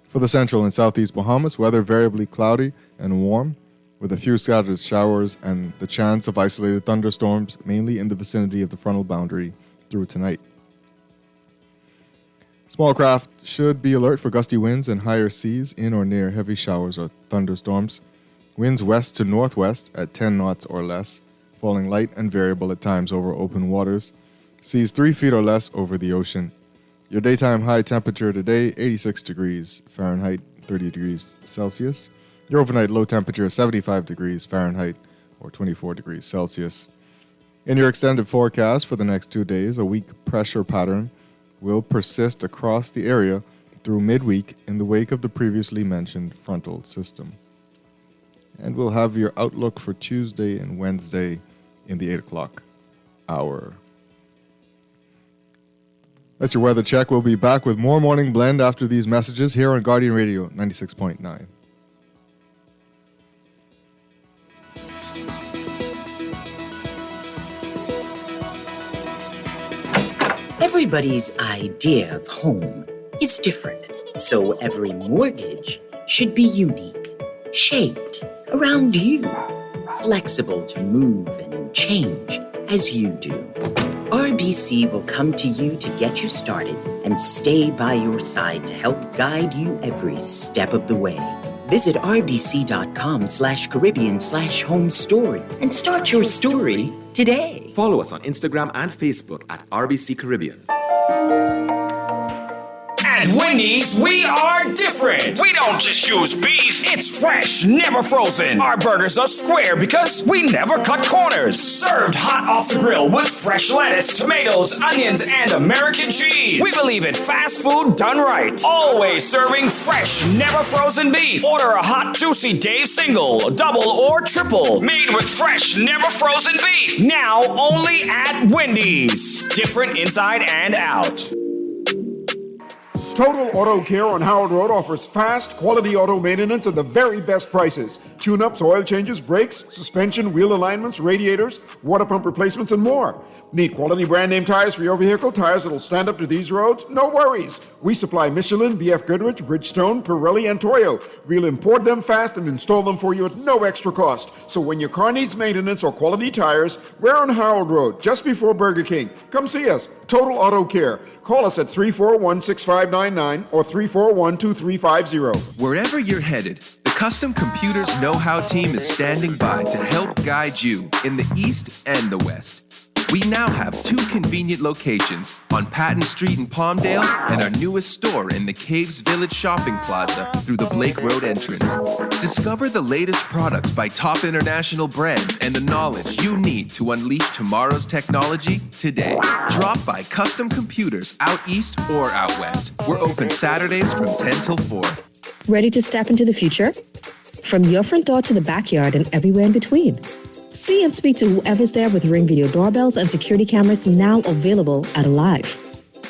For the central and southeast Bahamas, weather variably cloudy and warm, with a few scattered showers and the chance of isolated thunderstorms, mainly in the vicinity of the frontal boundary through tonight. Small craft should be alert for gusty winds and higher seas in or near heavy showers or thunderstorms. Winds west to northwest at 10 knots or less, falling light and variable at times over open waters. Seas 3 feet or less over the ocean. Your daytime high temperature today, 86 degrees Fahrenheit, 30 degrees Celsius. Your overnight low temperature, 75 degrees Fahrenheit, or 24 degrees Celsius. In your extended forecast for the next 2 days, a weak pressure pattern will persist across the area through midweek in the wake of the previously mentioned frontal system. And we'll have your outlook for Tuesday and Wednesday in the 8 o'clock hour. That's your weather check. We'll be back with more Morning Blend after these messages here on Guardian Radio 96.9. Everybody's idea of home is different, so every mortgage should be unique, shaped around you, flexible to move and change as you do. RBC will come to you to get you started and stay by your side to help guide you every step of the way. Visit rbc.com/Caribbean/home story and start your story today. Follow us on Instagram and Facebook at RBC Caribbean. At Wendy's, we are different. We don't just use beef. It's fresh, never frozen. Our burgers are square because we never cut corners. Served hot off the grill with fresh lettuce, tomatoes, onions, and American cheese. We believe in fast food done right. Always serving fresh, never frozen beef. Order a hot, juicy Dave single, double, or triple. Made with fresh, never frozen beef. Now only at Wendy's. Different inside and out. Total Auto Care on Howard Road offers fast, quality auto maintenance at the very best prices. Tune-ups, oil changes, brakes, suspension, wheel alignments, radiators, water pump replacements, and more. Need quality brand name tires for your vehicle? Tires that'll stand up to these roads? No worries. We supply Michelin, BF Goodrich, Bridgestone, Pirelli, and Toyo. We'll import them fast and install them for you at no extra cost. So when your car needs maintenance or quality tires, we're on Howard Road, just before Burger King. Come see us. Total Auto Care. Call us at 341-6599 or 341-2350. Wherever you're headed, the Custom Computers Know-How team is standing by to help guide you in the East and the West. We now have 2 convenient locations on Patton Street in Palmdale and our newest store in the Caves Village Shopping Plaza through the Blake Road entrance. Discover the latest products by top international brands and the knowledge you need to unleash tomorrow's technology today. Drop by Custom Computers out east or out west. We're open Saturdays from 10 till 4. Ready to step into the future? From your front door to the backyard and everywhere in between. See and speak to whoever's there with Ring Video doorbells and security cameras now available at Alive.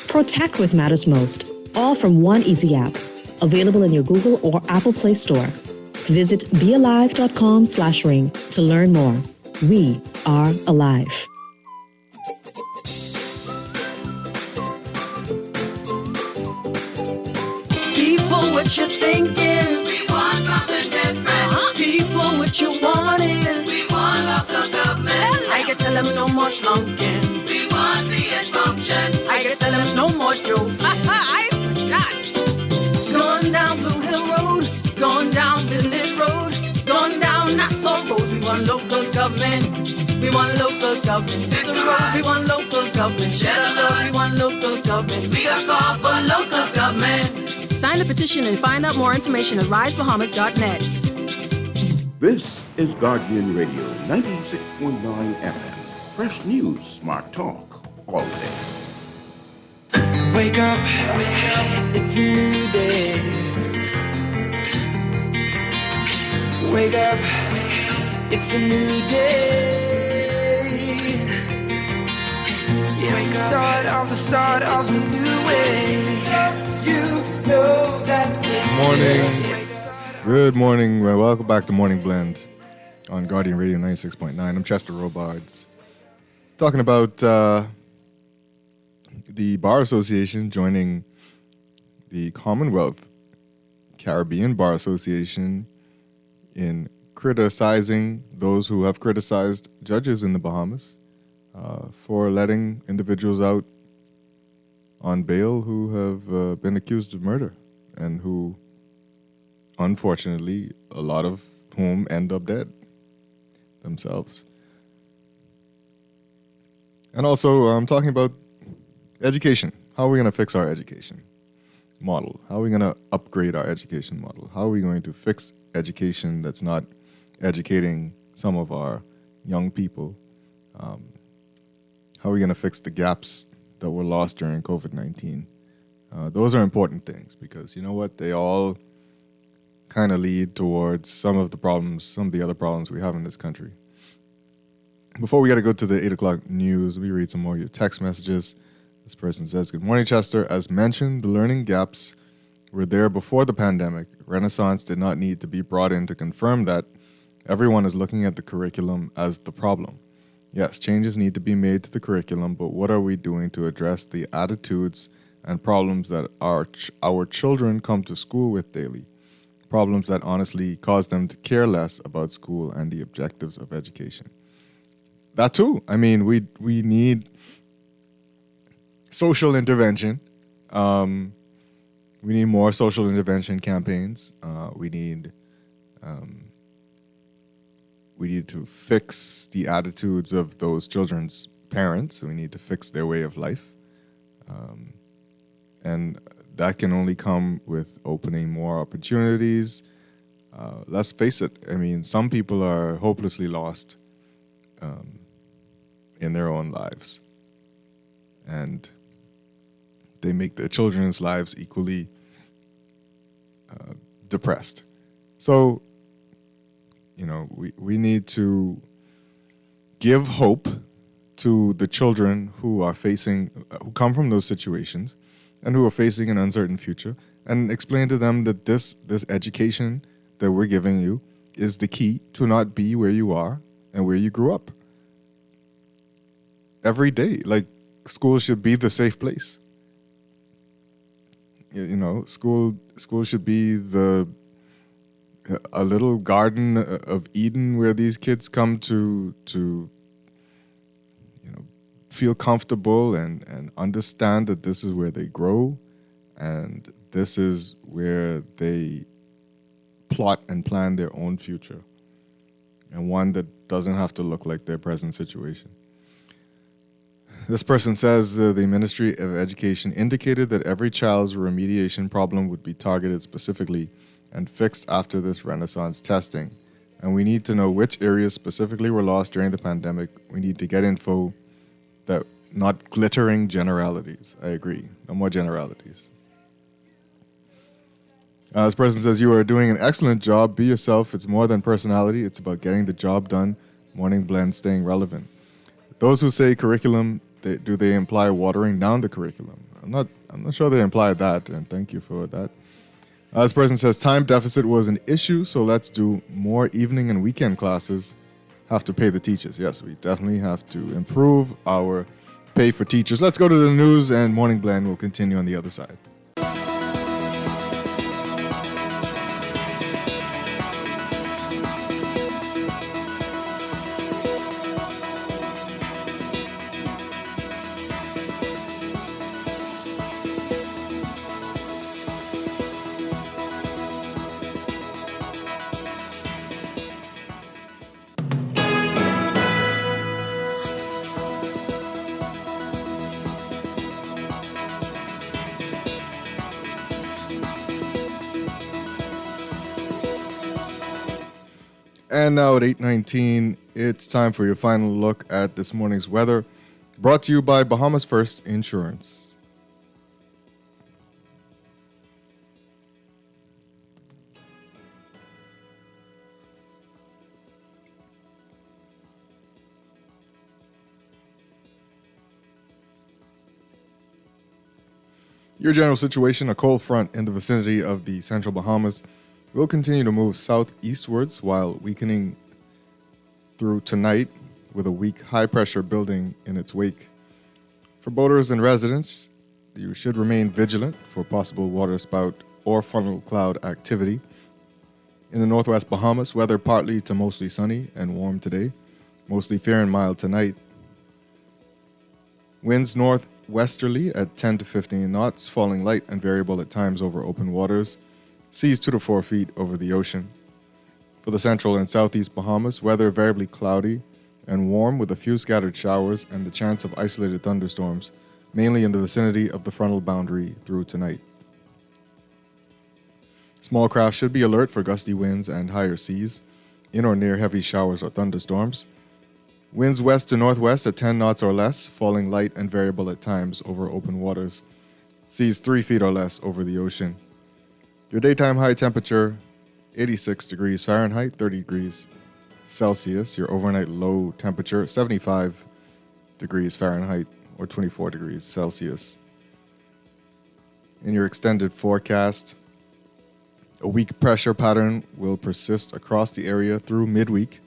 Protect what matters most, all from one easy app. Available in your Google or Apple Play Store. Visit bealive.com/ring to learn more. We are alive. People, what you thinking? We want something different. People, what you wanting? We want local government. I can tell them no more slunking. We want to see it function. I can tell them no more joking. I forgot. Going down Blue Hill Road, going down Village Road, going down Nassau Road. We want local government. We want local government. It's the road. We want local government. Shed a load. We want local government. We got call for local government. Sign the petition and find out more information at risebahamas.net. This is Guardian Radio 96.9 FM. Fresh news, smart talk, all day. Wake up, it's a new day. Wake up, it's a new day. It's the start of a new way. You know that Good morning. Welcome back to Morning Blend on Guardian Radio 96.9. I'm Chester Robards. Talking about the Bar Association joining the Commonwealth Caribbean Bar Association in criticizing those who have criticized judges in the Bahamas for letting individuals out on bail who have been accused of murder and who, unfortunately, a lot of whom end up dead themselves. And also, I'm talking about education. How are we going to fix our education model? How are we going to upgrade our education model? How are we going to fix education that's not educating some of our young people? How are we going to fix the gaps that were lost during COVID-19? Those are important things because, you know what, they all kind of lead towards some of the other problems we have in this country. Before we got to go to the 8 o'clock news, let me read some more of your text messages. This person says, good morning, Chester. As mentioned, the learning gaps were there before the pandemic. Renaissance did not need to be brought in to confirm that everyone is looking at the curriculum as the problem. Yes, changes need to be made to the curriculum, but what are we doing to address the attitudes and problems that our children come to school with daily? Problems that honestly cause them to care less about school and the objectives of education. That too. I mean, we need social intervention. We need more social intervention campaigns. We need to fix the attitudes of those children's parents. We need to fix their way of life. And that can only come with opening more opportunities. Let's face it. I mean, some people are hopelessly lost in their own lives. And they make their children's lives equally depressed. So, you know, we need to give hope to the children who come from those situations and who are facing an uncertain future, and explain to them that this education that we're giving you is the key to not be where you are and where you grew up. Every day, like, school should be the safe place. You know, school should be a little garden of Eden where these kids come to feel comfortable and understand that this is where they grow and this is where they plot and plan their own future, and one that doesn't have to look like their present situation. This person says the Ministry of Education indicated that every child's remediation problem would be targeted specifically and fixed after this Renaissance testing. And we need to know which areas specifically were lost during the pandemic. We need to get info, that not glittering generalities. I agree. No more generalities. This person says, you are doing an excellent job. Be yourself. It's more than personality. It's about getting the job done. Morning Blend, staying relevant. Those who say curriculum do they imply watering down the curriculum? I'm not sure they implied that, and thank you for that. This person says time deficit was an issue, so let's do more evening and weekend classes. Have to pay the teachers. Yes, we definitely have to improve our pay for teachers. Let's go to the news, and Morning Blend will continue on the other side. And now at 8:19, it's time for your final look at this morning's weather, brought to you by Bahamas First Insurance. Your general situation, a cold front in the vicinity of the central Bahamas will continue to move southeastwards while weakening through tonight with a weak high pressure building in its wake. For boaters and residents, you should remain vigilant for possible waterspout or funnel cloud activity. In the northwest Bahamas, weather partly to mostly sunny and warm today, mostly fair and mild tonight. Winds northwesterly at 10 to 15 knots, falling light and variable at times over open waters. Seas 2 to 4 feet over the ocean. For the central and southeast Bahamas, weather variably cloudy and warm with a few scattered showers and the chance of isolated thunderstorms, mainly in the vicinity of the frontal boundary through tonight. Small craft should be alert for gusty winds and higher seas, in or near heavy showers or thunderstorms. Winds west to northwest at 10 knots or less, falling light and variable at times over open waters. Seas 3 feet or less over the ocean. Your daytime high temperature, 86 degrees Fahrenheit, 30 degrees Celsius. Your overnight low temperature, 75 degrees Fahrenheit, or 24 degrees Celsius. In your extended forecast, a weak pressure pattern will persist across the area through midweek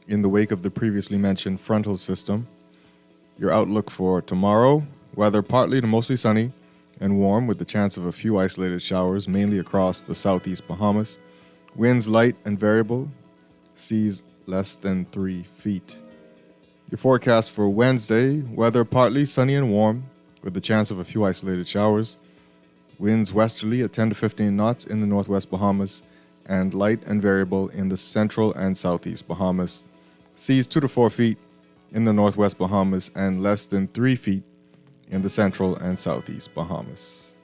in the wake of the previously mentioned frontal system. Your outlook for tomorrow, weather partly to mostly sunny and warm with the chance of a few isolated showers, mainly across the southeast Bahamas. Winds light and variable, seas less than 3 feet. Your forecast for Wednesday, weather partly sunny and warm with the chance of a few isolated showers. Winds westerly at 10 to 15 knots in the northwest Bahamas and light and variable in the central and southeast Bahamas. Seas 2 to 4 feet in the northwest Bahamas and less than 3 feet in the central and southeast Bahamas.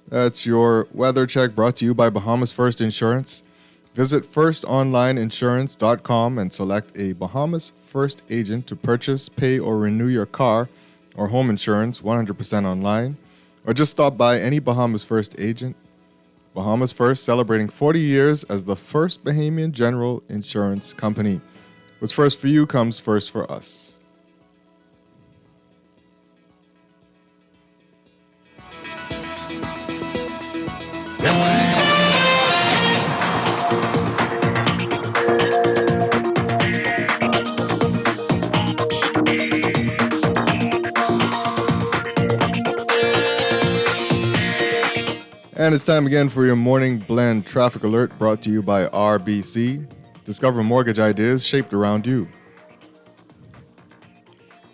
That's your weather check brought to you by Bahamas First Insurance. Visit firstonlineinsurance.com and select a Bahamas First agent to purchase, pay, or renew your car or home insurance 100% online, or just stop by any Bahamas First agent. Bahamas First, celebrating 40 years as the first Bahamian general insurance company. What's first for you comes first for us. And it's time again for your Morning Blend Traffic Alert, brought to you by RBC. Discover mortgage ideas shaped around you.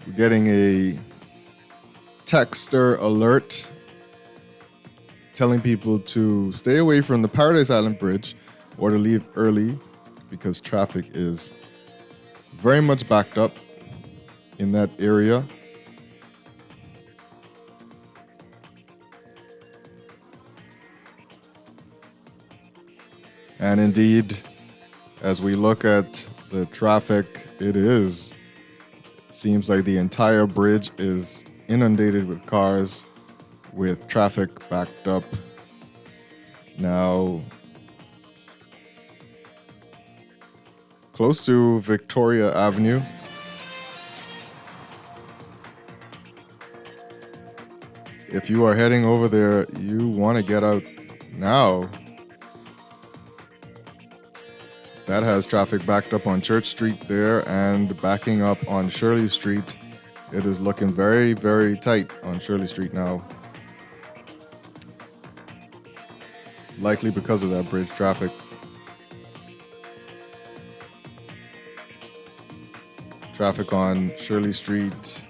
We're getting a texter alert telling people to stay away from the Paradise Island Bridge or to leave early because traffic is very much backed up in that area. And indeed, as we look at the traffic, seems like the entire bridge is inundated with cars, with traffic backed up. Now, close to Victoria Avenue, if you are heading over there, you want to get out now. That has traffic backed up on Church Street there and backing up on Shirley Street. It is looking very, very tight on Shirley Street now. Likely because of that bridge traffic. Traffic on Shirley Street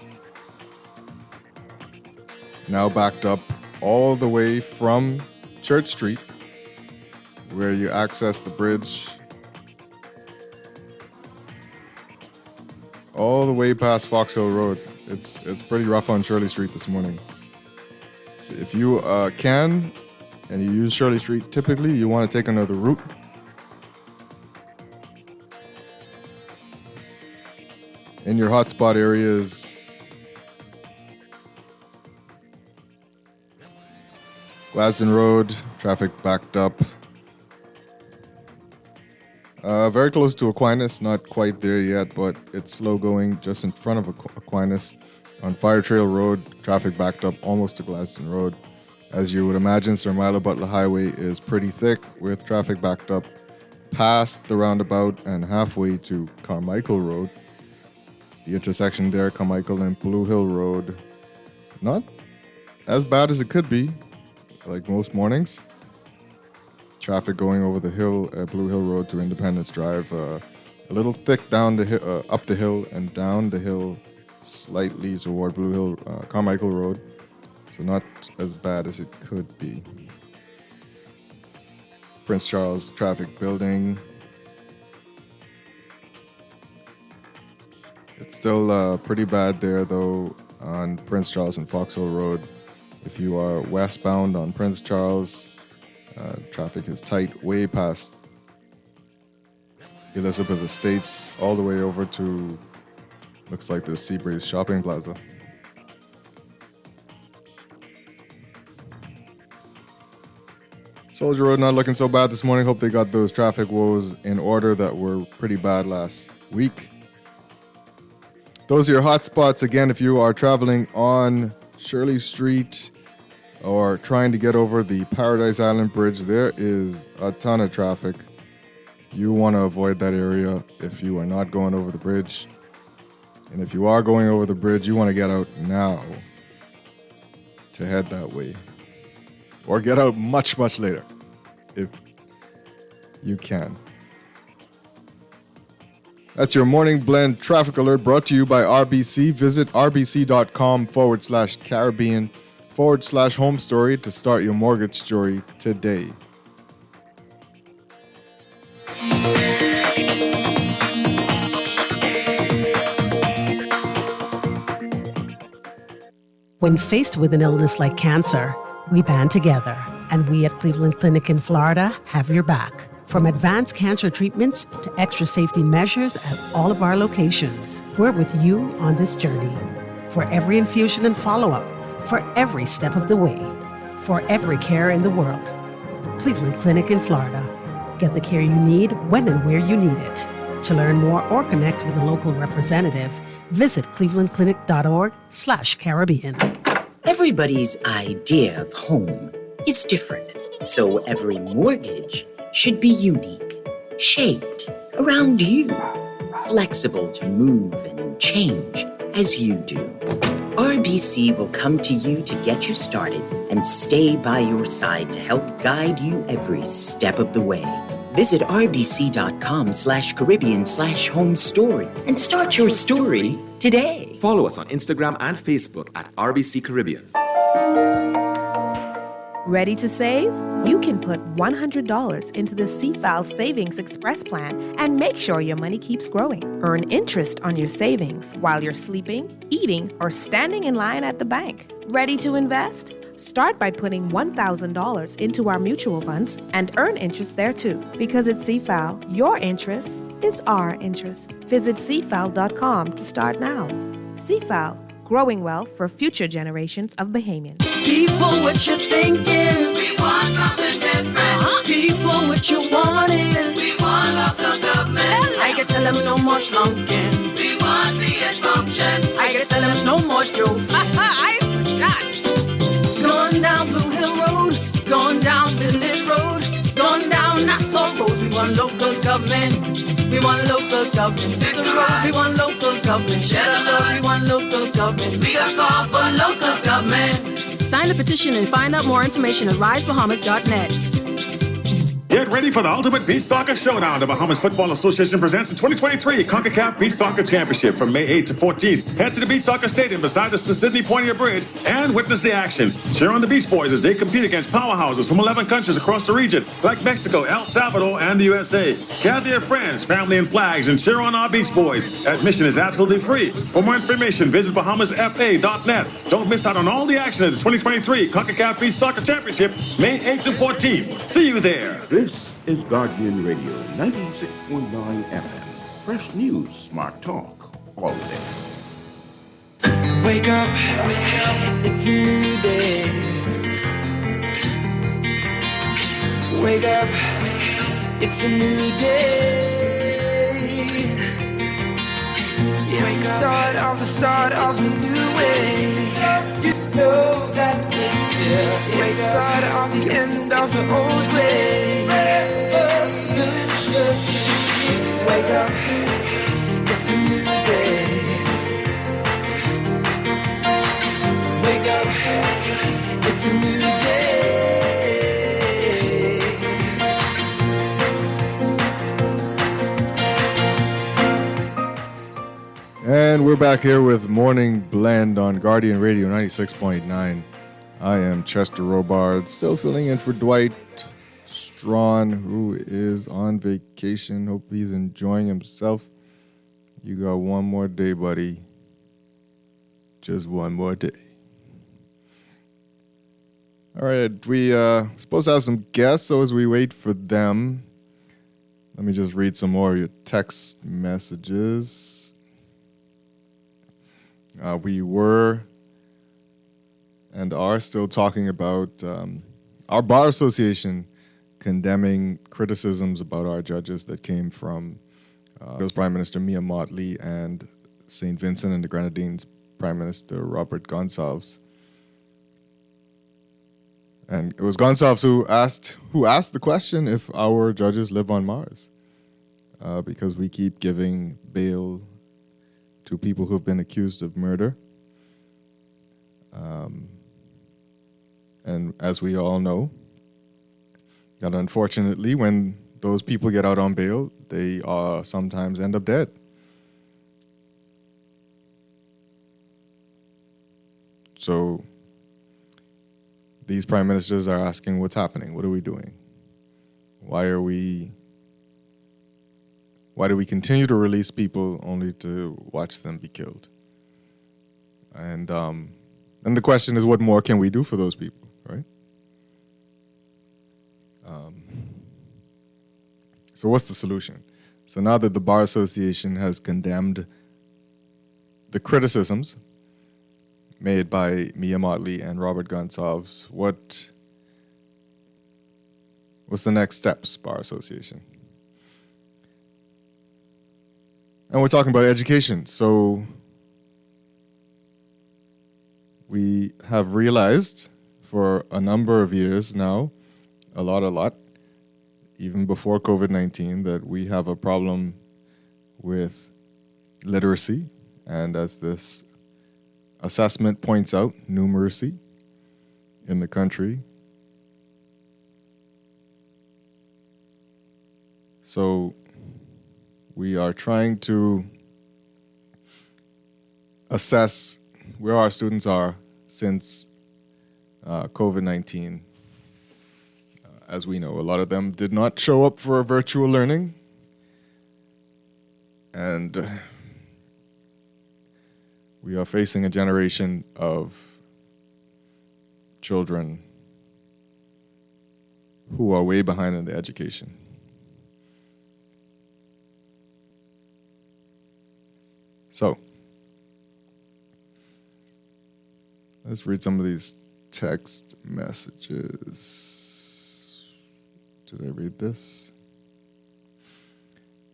now backed up all the way from Church Street, where you access the bridge, all the way past Fox Hill Road. It's pretty rough on Shirley Street this morning. So if you can, and you use Shirley Street typically, you want to take another route. In your hotspot areas, Gladstone Road, traffic backed up. Very close to Aquinas, not quite there yet, but it's slow going just in front of Aquinas. On Fire Trail Road, traffic backed up almost to Gladstone Road. As you would imagine, Sir Milo Butler Highway is pretty thick with traffic backed up past the roundabout and halfway to Carmichael Road. The intersection there, Carmichael and Blue Hill Road, not as bad as it could be, like most mornings. Traffic going over the hill at Blue Hill Road to Independence Drive, a little thick down the up the hill and down the hill slightly toward Blue Hill, Carmichael Road. So not as bad as it could be. Prince Charles traffic building. It's still pretty bad there though on Prince Charles and Fox Hill Road. If you are westbound on Prince Charles, traffic is tight way past Elizabeth Estates all the way over to, looks like the Seabreeze Shopping Plaza. Soldier Road not looking so bad this morning. Hope they got those traffic woes in order that were pretty bad last week. Those are your hot spots. Again, if you are traveling on Shirley Street or trying to get over the Paradise Island Bridge, there is a ton of traffic. You want to avoid that area if you are not going over the bridge. And if you are going over the bridge, you want to get out now to head that way. Or get out much, much later if you can. That's your Morning Blend Traffic Alert brought to you by RBC. Visit rbc.com/Caribbean/home story to start your mortgage story today. When faced with an illness like cancer, we band together, and we at Cleveland Clinic in Florida have your back. From advanced cancer treatments to extra safety measures at all of our locations, we're with you on this journey. For every infusion and follow-up, for every step of the way, for every care in the world. Cleveland Clinic in Florida. Get the care you need when and where you need it. To learn more or connect with a local representative, visit clevelandclinic.org/Caribbean. Everybody's idea of home is different, so every mortgage should be unique, shaped around you, flexible to move and change as you do. RBC will come to you to get you started and stay by your side to help guide you every step of the way. Visit rbc.com/Caribbean/home story and start your story today. Follow us on Instagram and Facebook at RBC Caribbean. Ready to save? You can put $100 into the CFAL Savings Express Plan and make sure your money keeps growing. Earn interest on your savings while you're sleeping, eating, or standing in line at the bank. Ready to invest? Start by putting $1,000 into our mutual funds and earn interest there too. Because at CFAL, your interest is our interest. Visit CFAL.com to start now. CFAL, growing wealth for future generations of Bahamians. People, what you thinking? We want something different. People, what you wanting? We want local government. I can tell them no more slunking. We want see it function. I can tell them no more joke. I forgot. Going down Village Road, going down Nassau Road. We want local government. We want local government. Pick the road. We want local government. Share the love. We want local government. We got call for local government. Sign the petition and find out more information at risebahamas.net. Get ready for the ultimate beach soccer showdown. The Bahamas Football Association presents the 2023 CONCACAF Beach Soccer Championship from May 8th to 14th. Head to the Beach Soccer Stadium beside the Sydney Poitier Bridge and witness the action. Cheer on the Beach Boys as they compete against powerhouses from 11 countries across the region, like Mexico, El Salvador, and the USA. Gather your friends, family, and flags and cheer on our Beach Boys. Admission is absolutely free. For more information, visit bahamasfa.net. Don't miss out on all the action at the 2023 CONCACAF Beach Soccer Championship, May 8th to 14th. See you there. This is Guardian Radio 96.9 FM. Fresh news, smart talk, all day. Wake up, it's a new day. Wake up, it's a new day. It's the start of a new way. You know that it's here. It's the start of the end of the old way. Wake up, it's a new day. Wake up, it's a new day. And we're back here with Morning Blend on Guardian Radio 96.9. I am Chester Robard, still filling in for Dwight Strachan, who is on vacation. Hope he's enjoying himself. You got one more day, buddy. Just one more day. All right, we supposed to have some guests, so as we wait for them, let me just read some more of your text messages. We were and are still talking about our Bar Association condemning criticisms about our judges that came from Prime Minister Mia Mottley and St. Vincent and the Grenadines Prime Minister Robert Gonsalves. And it was Gonsalves who asked the question if our judges live on Mars, because we keep giving bail to people who've been accused of murder. And as we all know, that unfortunately, when those people get out on bail, they sometimes end up dead. So these prime ministers are asking, what's happening? What are we doing? Why do we continue to release people only to watch them be killed? And the question is, what more can we do for those people, right? So what's the solution? So now that the Bar Association has condemned the criticisms made by Mia Mottley and Robert Gonsalves, what's the next steps, Bar Association? And we're talking about education. So we have realized for a number of years now, a lot, even before COVID-19, that we have a problem with literacy, and as this assessment points out, numeracy in the country. So we are trying to assess where our students are since COVID-19. As we know, a lot of them did not show up for virtual learning. And we are facing a generation of children who are way behind in their education. So, let's read some of these text messages. Did I read this?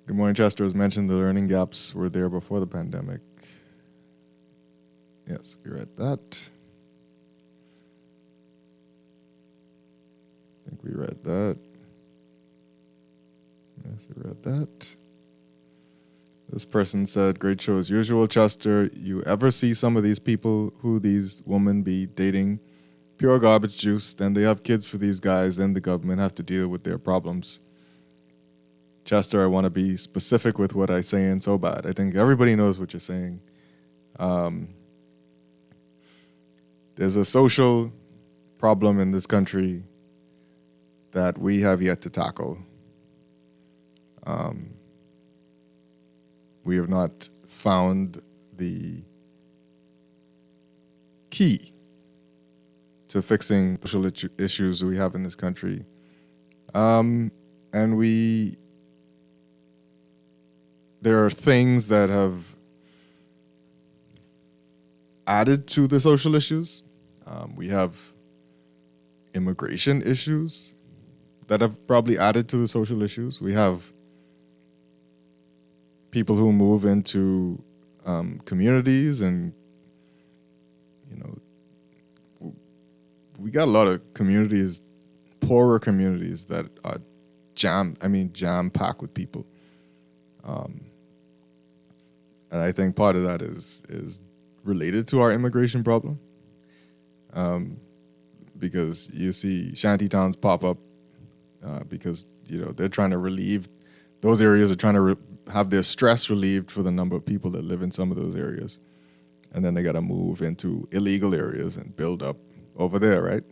Good morning, Chester. As mentioned, the learning gaps were there before the pandemic. Yes, we read that. I think we read that. Yes, I read that. This person said, great show as usual, Chester. You ever see some of these people who these women be dating? Pure garbage juice. Then they have kids for these guys. Then the government have to deal with their problems. Chester, I want to be specific with what I'm saying so bad. I think everybody knows what you're saying. There's a social problem in this country that we have yet to tackle. We have not found the key to fixing social issues we have in this country. And there are things that have added to the social issues. We have immigration issues that have probably added to the social issues. We have people who move into communities, and we got a lot of communities, poorer communities that are jam-packed with people. And I think part of that is related to our immigration problem, because you see shanty towns pop up because they're trying to relieve those areas, are trying to have their stress relieved for the number of people that live in some of those areas, and then they got to move into illegal areas and build up over there, right?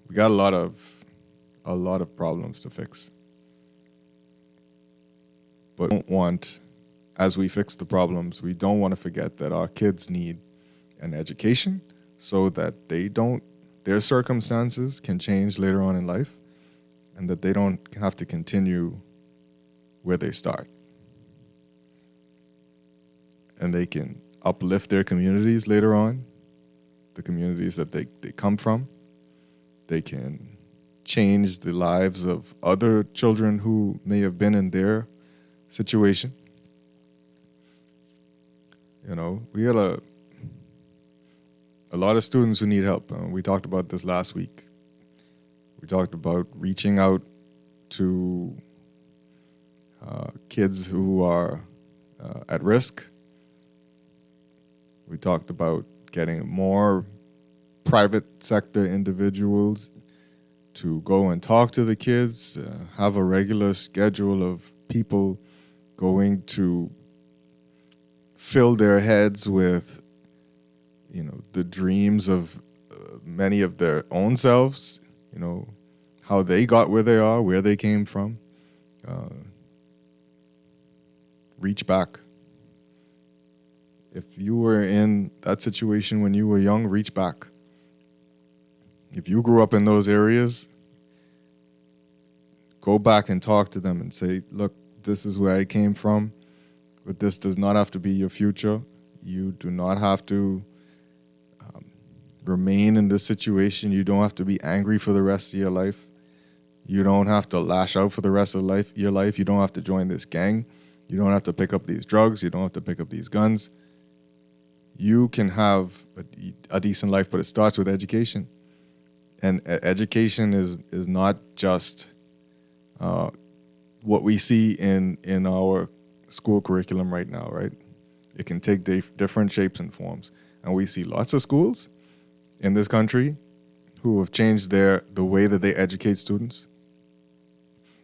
We got a lot of problems to fix. But we don't want, as we fix the problems, we don't want to forget that our kids need an education so that their circumstances can change later on in life, and that they don't have to continue where they start. And they can uplift their communities later on, the communities that they come from. They can change the lives of other children who may have been in their situation. We had a lot of students who need help. We talked about this last week. We talked about reaching out to kids who are at risk. We talked about getting more private sector individuals to go and talk to the kids, have a regular schedule of people going to fill their heads with, the dreams of many of their own selves, how they got where they are, where they came from. Reach back. If you were in that situation when you were young, reach back. If you grew up in those areas, go back and talk to them and say, look, this is where I came from, but this does not have to be your future. You do not have to remain in this situation. You don't have to be angry for the rest of your life. You don't have to lash out for the rest of your life. You don't have to join this gang. You don't have to pick up these drugs. You don't have to pick up these guns. You can have a decent life, but it starts with education. And education is not just what we see in our school curriculum right now, right? It can take different shapes and forms. And we see lots of schools in this country who have changed the way that they educate students.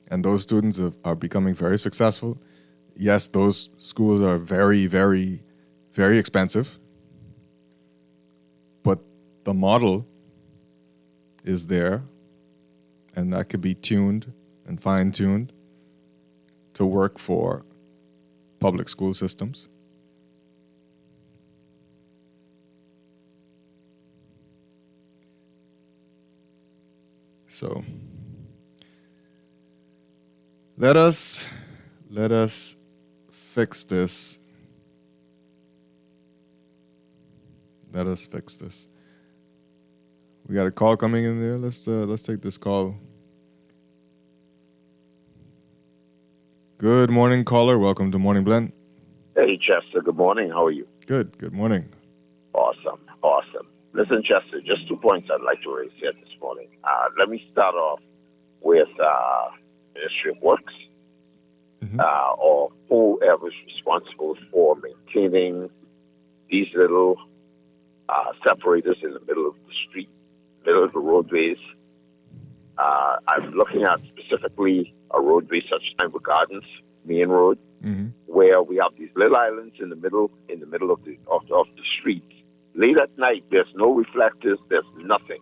And those students are becoming very successful. Yes, those schools are very, very, very expensive. But the model is there, and that could be tuned and fine-tuned to work for public school systems. So let us fix this. Let us fix this. We got a call coming in there. Let's take this call. Good morning, caller. Welcome to Morning Blend. Hey, Chester. Good morning. How are you? Good. Good morning. Awesome. Listen, Chester, just 2 points I'd like to raise here this morning. Let me start off with Ministry of Works, or whoever's responsible for maintaining these little separators in the middle of the street, middle of the roadways. I'm looking at specifically a roadway such as Timber Gardens, Main Road, where we have these little islands in the middle of the street. Late at night, there's no reflectors, there's nothing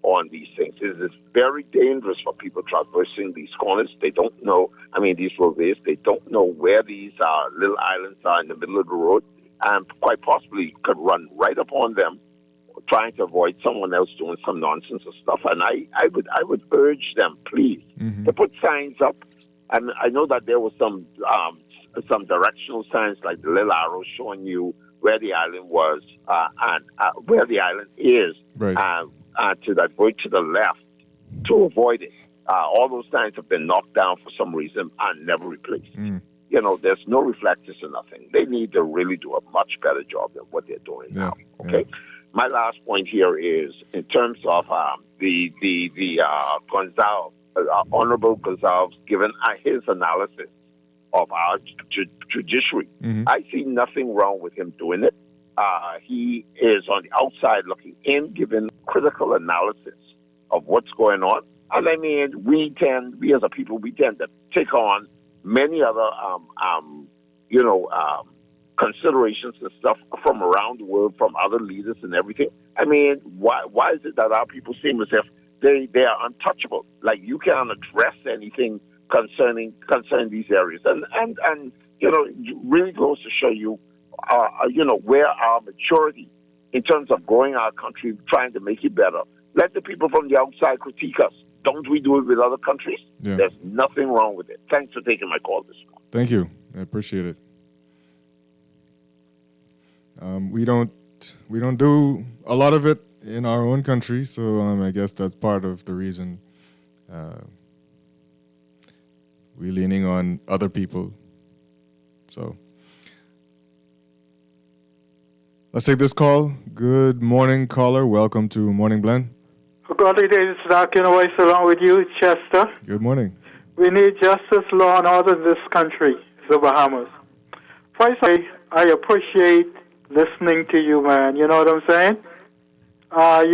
on these things. It is very dangerous for people traversing these corners. They don't know, these roadways, they don't know where these little islands are in the middle of the road, and quite possibly could run right upon them, trying to avoid someone else doing some nonsense or stuff. And I would urge them, please, to put signs up. And I know that there was some directional signs, like the little arrow showing you where the island was and where the island is, to divert to the left to avoid it. All those signs have been knocked down for some reason and never replaced. There's no reflectors or nothing. They need to really do a much better job than what they're doing now. Okay. My last point here is in terms of the Gonzalez, Honorable Gonzalez, given his analysis of our judiciary. I see nothing wrong with him doing it. He is on the outside looking in, giving critical analysis of what's going on. And we as a people, we tend to take on many other, considerations and stuff from around the world, from other leaders and everything. Why is it that our people seem as if they are untouchable? Like, you can't address anything concerning these areas, and it really goes to show you, where our maturity in terms of growing our country, trying to make it better. Let the people from the outside critique us. Don't we do it with other countries? Yeah. There's nothing wrong with it. Thanks for taking my call this morning. Thank you. I appreciate it. We don't do a lot of it in our own country, so I guess that's part of the reason we're leaning on other people. So let's take this call. Good morning, caller. Welcome to Morning Blend. Godly days, Strachan, always along with you, Chester. Good morning. We need justice, law, and order in this country, the Bahamas. First, I appreciate listening to you, man. You know what I'm saying?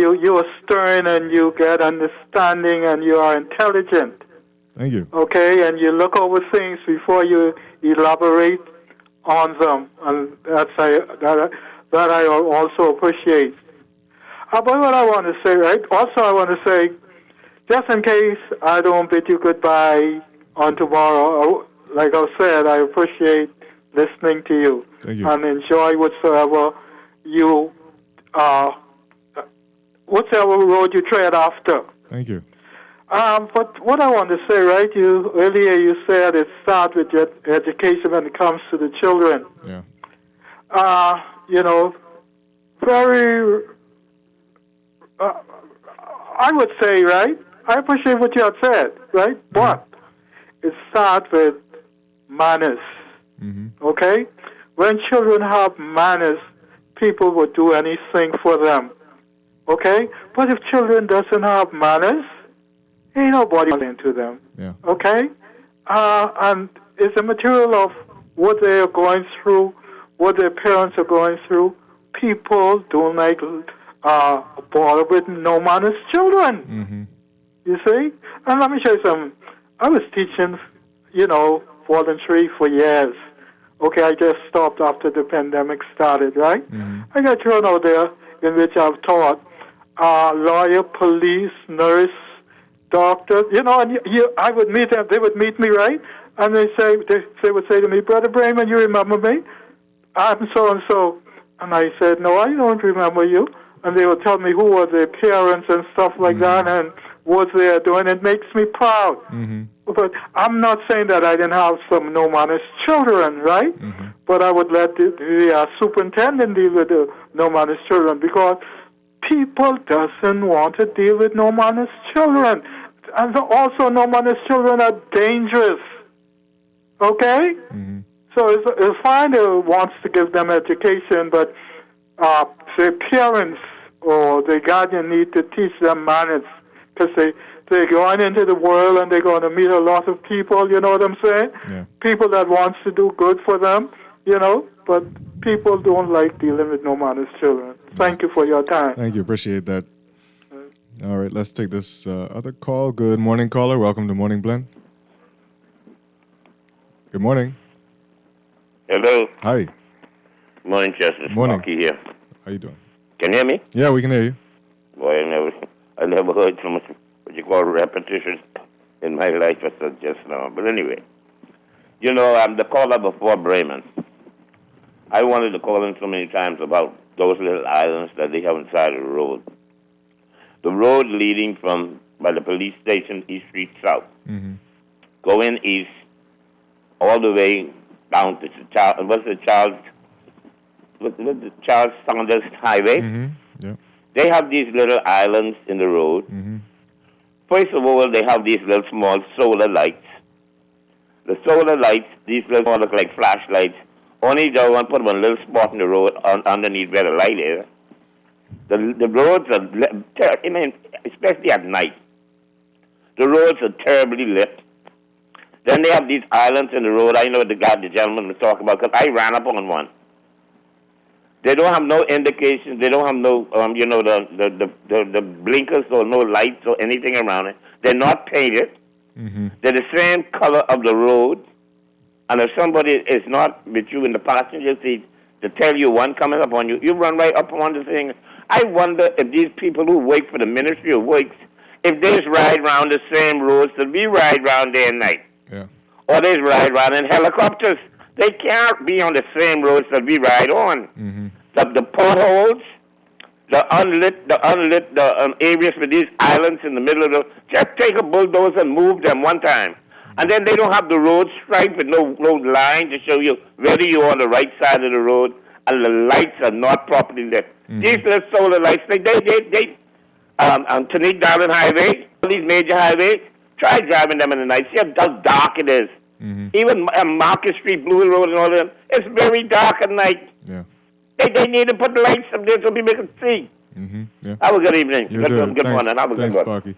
You are stern and you get understanding and you are intelligent. Thank you. Okay, and you look over things before you elaborate on them, and that I also appreciate. But what I want to say, right? Also, I want to say, just in case I don't bid you goodbye on tomorrow, like I said, I appreciate listening to you. Thank you. And enjoy whatsoever road you tread after. Thank you. But what I want to say, right? Earlier you said it starts with your education when it comes to the children. Yeah. Very. I would say, right? I appreciate what you have said, right? But it starts with manners. Okay? When children have manners, people would do anything for them. Okay? But if children doesn't have manners, ain't nobody into them. Yeah. Okay? And it's a material of what they are going through, what their parents are going through. People don't like bother with no manners children. You see? And let me show you something. I was teaching, voluntary for years. Okay, I just stopped after the pandemic started, right? I got thrown out there in which I've taught lawyer, police, nurse, doctor, and I would meet them. They would meet me, right? And they would say to me, Brother Brayman, you remember me? I'm so-and-so. And I said, no, I don't remember you. And they would tell me who were their parents and stuff like that and what they are doing. It makes me proud. But I'm not saying that I didn't have some no-manners children, right? But I would let the superintendent deal with the no-manners children because people doesn't want to deal with no-manners children. And also no-manners children are dangerous. Okay? So it's fine wants to give them education, but their parents, or the guardian need to teach them manners, because they're going into the world and they're going to meet a lot of people, you know what I'm saying? Yeah. People that wants to do good for them, you know, but people don't like dealing with no manners children. Thank you for your time. Thank you. Appreciate that. All right, let's take this other call. Good morning, caller. Welcome to Morning Blend. Good morning. Hello. Hi. Morning, Chester. Morning. Sparky here. How you doing? Can you hear me? Yeah, we can hear you. Boy, I never heard so much what you call repetition in my life as just now. But anyway, you know, I'm the caller before Bremen. I wanted to call in so many times about those little islands that they have inside of the road. The road leading from by the police station, East Street South, going east all the way down to Charles Saunders Highway. Yeah. They have these little islands in the road. First of all, they have these little small solar lights. The solar lights, these little look like flashlights. Only they want to put one little spot in the road underneath where the light is. The roads are, especially at night, the roads are terribly lit. Then they have these islands in the road. I know the gentleman was talking about, because I ran up on one. They don't have no indications. They don't have no, the blinkers or no lights or anything around it. They're not painted. They're the same color of the road. And if somebody is not with you in the passenger seat to tell you one coming up on you, you run right up on the thing. I wonder if these people who work for the Ministry of Works, if they just ride around the same roads that we ride around day and night. Yeah. Or they ride around in helicopters. They can't be on the same roads that we ride on. The potholes, the unlit areas with these islands in the middle of the, just take a bulldozer and move them one time. And then they don't have the road striped with no line to show you whether you're on the right side of the road, and the lights are not properly lit. These little solar lights, on Tanique Darwin Highway, all these major highways, try driving them in the night. See how dark it is. Even Market Street, Blue Hill Road, and all of them, it's very dark at night. Yeah. They need to put the lights up there so people can see. Yeah. Have a good evening. Good morning. Have a Thanks, good one. Sparky.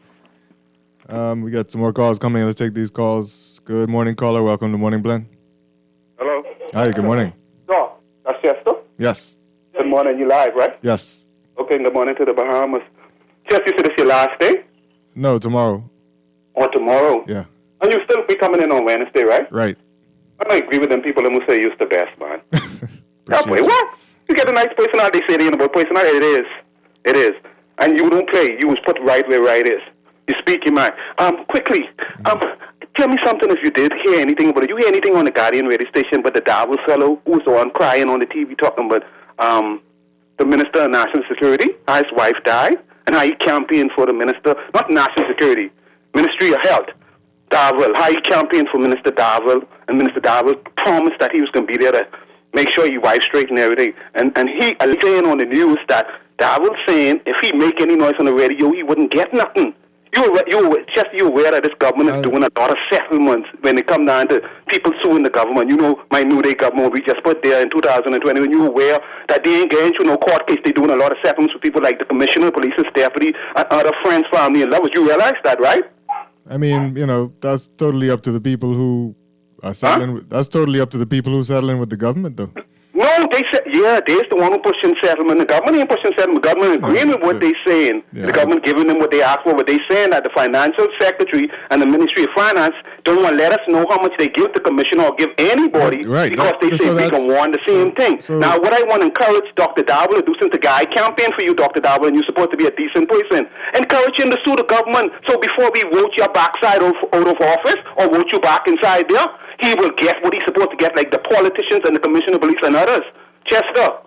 We got some more calls coming in. Let's take these calls. Good morning, caller. Welcome to Morning Blend. Hello. Hi, good morning. No, that's Chester. Yes. Good morning. You live, right? Yes. Okay, good morning to the Bahamas. Chester, you said it's your last day? No, tomorrow. Or tomorrow? Yeah. And you still be coming in on Wednesday, right? Right. I agree with them people who say you're the best, man. Yeah, boy, what? You get a nice personality, they say they ain't about personality. It is. It is. And you don't play. You was put right where right is. You speak your mind. Quickly, tell me something if you did hear anything about it. You hear anything on the Guardian radio station but the Davos fellow who was the one crying on the TV talking about the Minister of National Security, how his wife died, and how he campaigned for the Minister, not National Security, Ministry of Health, Darwell, how he campaigned for Minister Darwell, and Minister Darwell promised that he was going to be there to make sure your wife straight and everything. And he saying on the news that Darwell saying if he make any noise on the radio, he wouldn't get nothing. You aware that this government is doing a lot of settlements when it come down to people suing the government. You know, my New Day government we just put there in 2020. When you aware that they ain't getting no court case, they doing a lot of settlements with people like the commissioner, police's deputy, and other friends, family, and lovers. You realize that, right? I mean, that's totally up to the people who are settling. That's totally up to the people who settling with the government, though. No, they said, they's the one who pushing settlement. The government ain't pushing settlement. The government agreeing with what they saying. Yeah. The government giving them what they asked for. But they saying that the financial secretary and the Ministry of Finance don't want to let us know how much they give the commissioner or give anybody because they say they can want the same thing. Now, what I want to encourage Dr. Darwell to do, since the guy campaigned for you, Dr. Darwell, and you're supposed to be a decent person, encourage him to sue the government. So before we vote your backside out of office or vote you back inside there, he will get what he's supposed to get, like the politicians and the commissioner of police and others. Chester.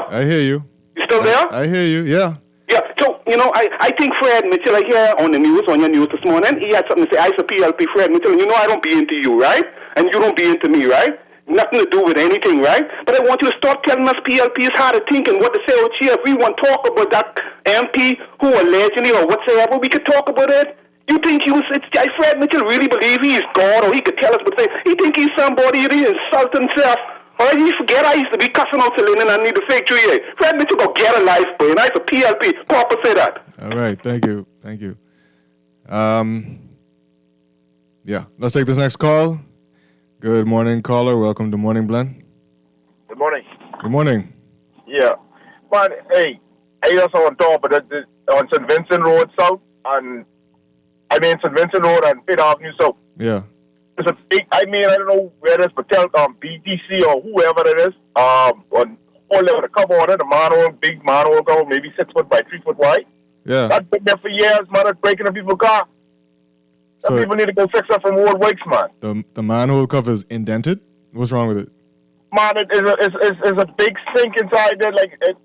I hear you. You still there? I hear you, yeah. Yeah, so, I think Fred Mitchell, I hear on your news this morning, he had something to say. I said PLP, Fred Mitchell, and I don't be into you, right? And you don't be into me, right? Nothing to do with anything, right? But I want you to start telling us PLP is how to think and what to say. If we want to talk about that MP who allegedly or whatsoever, we could talk about it. You think Fred Mitchell really believe he is God, or he could tell us what to say? He think he's somebody, he insult himself Oh, you forget I used to be cussing out Celine and I need to say to you, Fred, let you go get a life, boy. And I used to PLP. Papa say that. All right, thank you. Yeah, let's take this next call. Good morning, caller. Welcome to Morning Blend. Good morning. Good morning. Yeah. But, hey, I just on top of that, on St. Vincent Road South, St. Vincent Road and Fifth Avenue South. Yeah. It's a big, I don't know where it is, but tell BTC or whoever it is, on whole level, the cover on it, the manhole, big manhole go, maybe 6 foot by 3 foot wide. Yeah. That's been there for years, man. It's breaking the people's car. So people need to go fix that from old wakes, man. The manhole cover is indented? What's wrong with it? Man, it's a big sink inside there.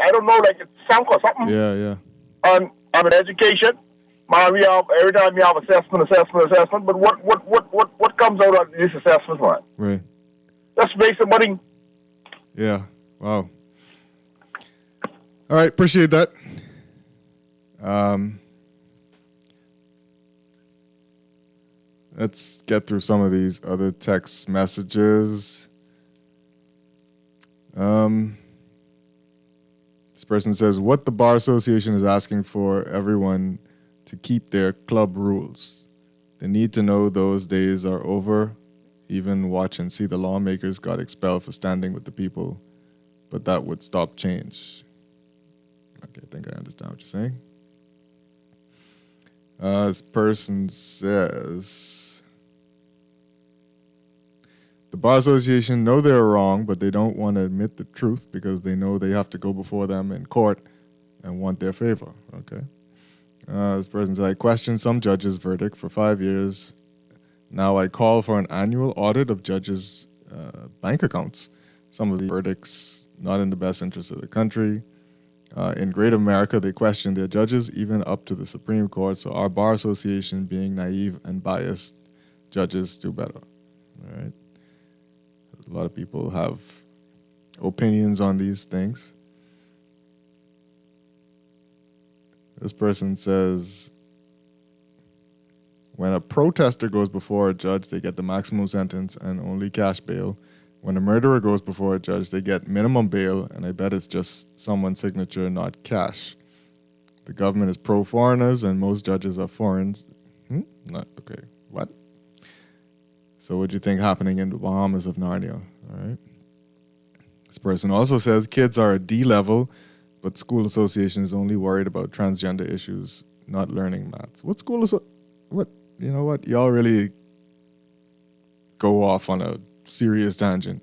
I don't know, like it's sunk or something. Yeah. And I'm in education. Man, we have every time we have assessment. But what comes out of these assessments, man? Right. Just make some money. Yeah. Wow. All right. Appreciate that. Let's get through some of these other text messages. This person says, what the Bar Association is asking for everyone to keep their club rules. They need to know those days are over. Even watch and see the lawmakers got expelled for standing with the people, but that would stop change. Okay, I think I understand what you're saying. This person says, the Bar Association know they're wrong, but they don't want to admit the truth because they know they have to go before them in court and want their favor. Okay. This person says, I questioned some judges' verdict for 5 years. Now I call for an annual audit of judges' bank accounts. Some of the verdicts not in the best interest of the country. In Great America, they question their judges, even up to the Supreme Court. So our Bar Association, being naive and biased, judges do better. All right. A lot of people have opinions on these things. This person says, when a protester goes before a judge, they get the maximum sentence and only cash bail. When a murderer goes before a judge, they get minimum bail, and I bet it's just someone's signature, not cash. The government is pro-foreigners, and most judges are foreigners. Not okay. What? So what do you think happening in the Bahamas of Narnia? All right. This person also says kids are a D level, but school association is only worried about transgender issues, not learning maths. What school is what? You know what? Y'all really go off on a serious tangent.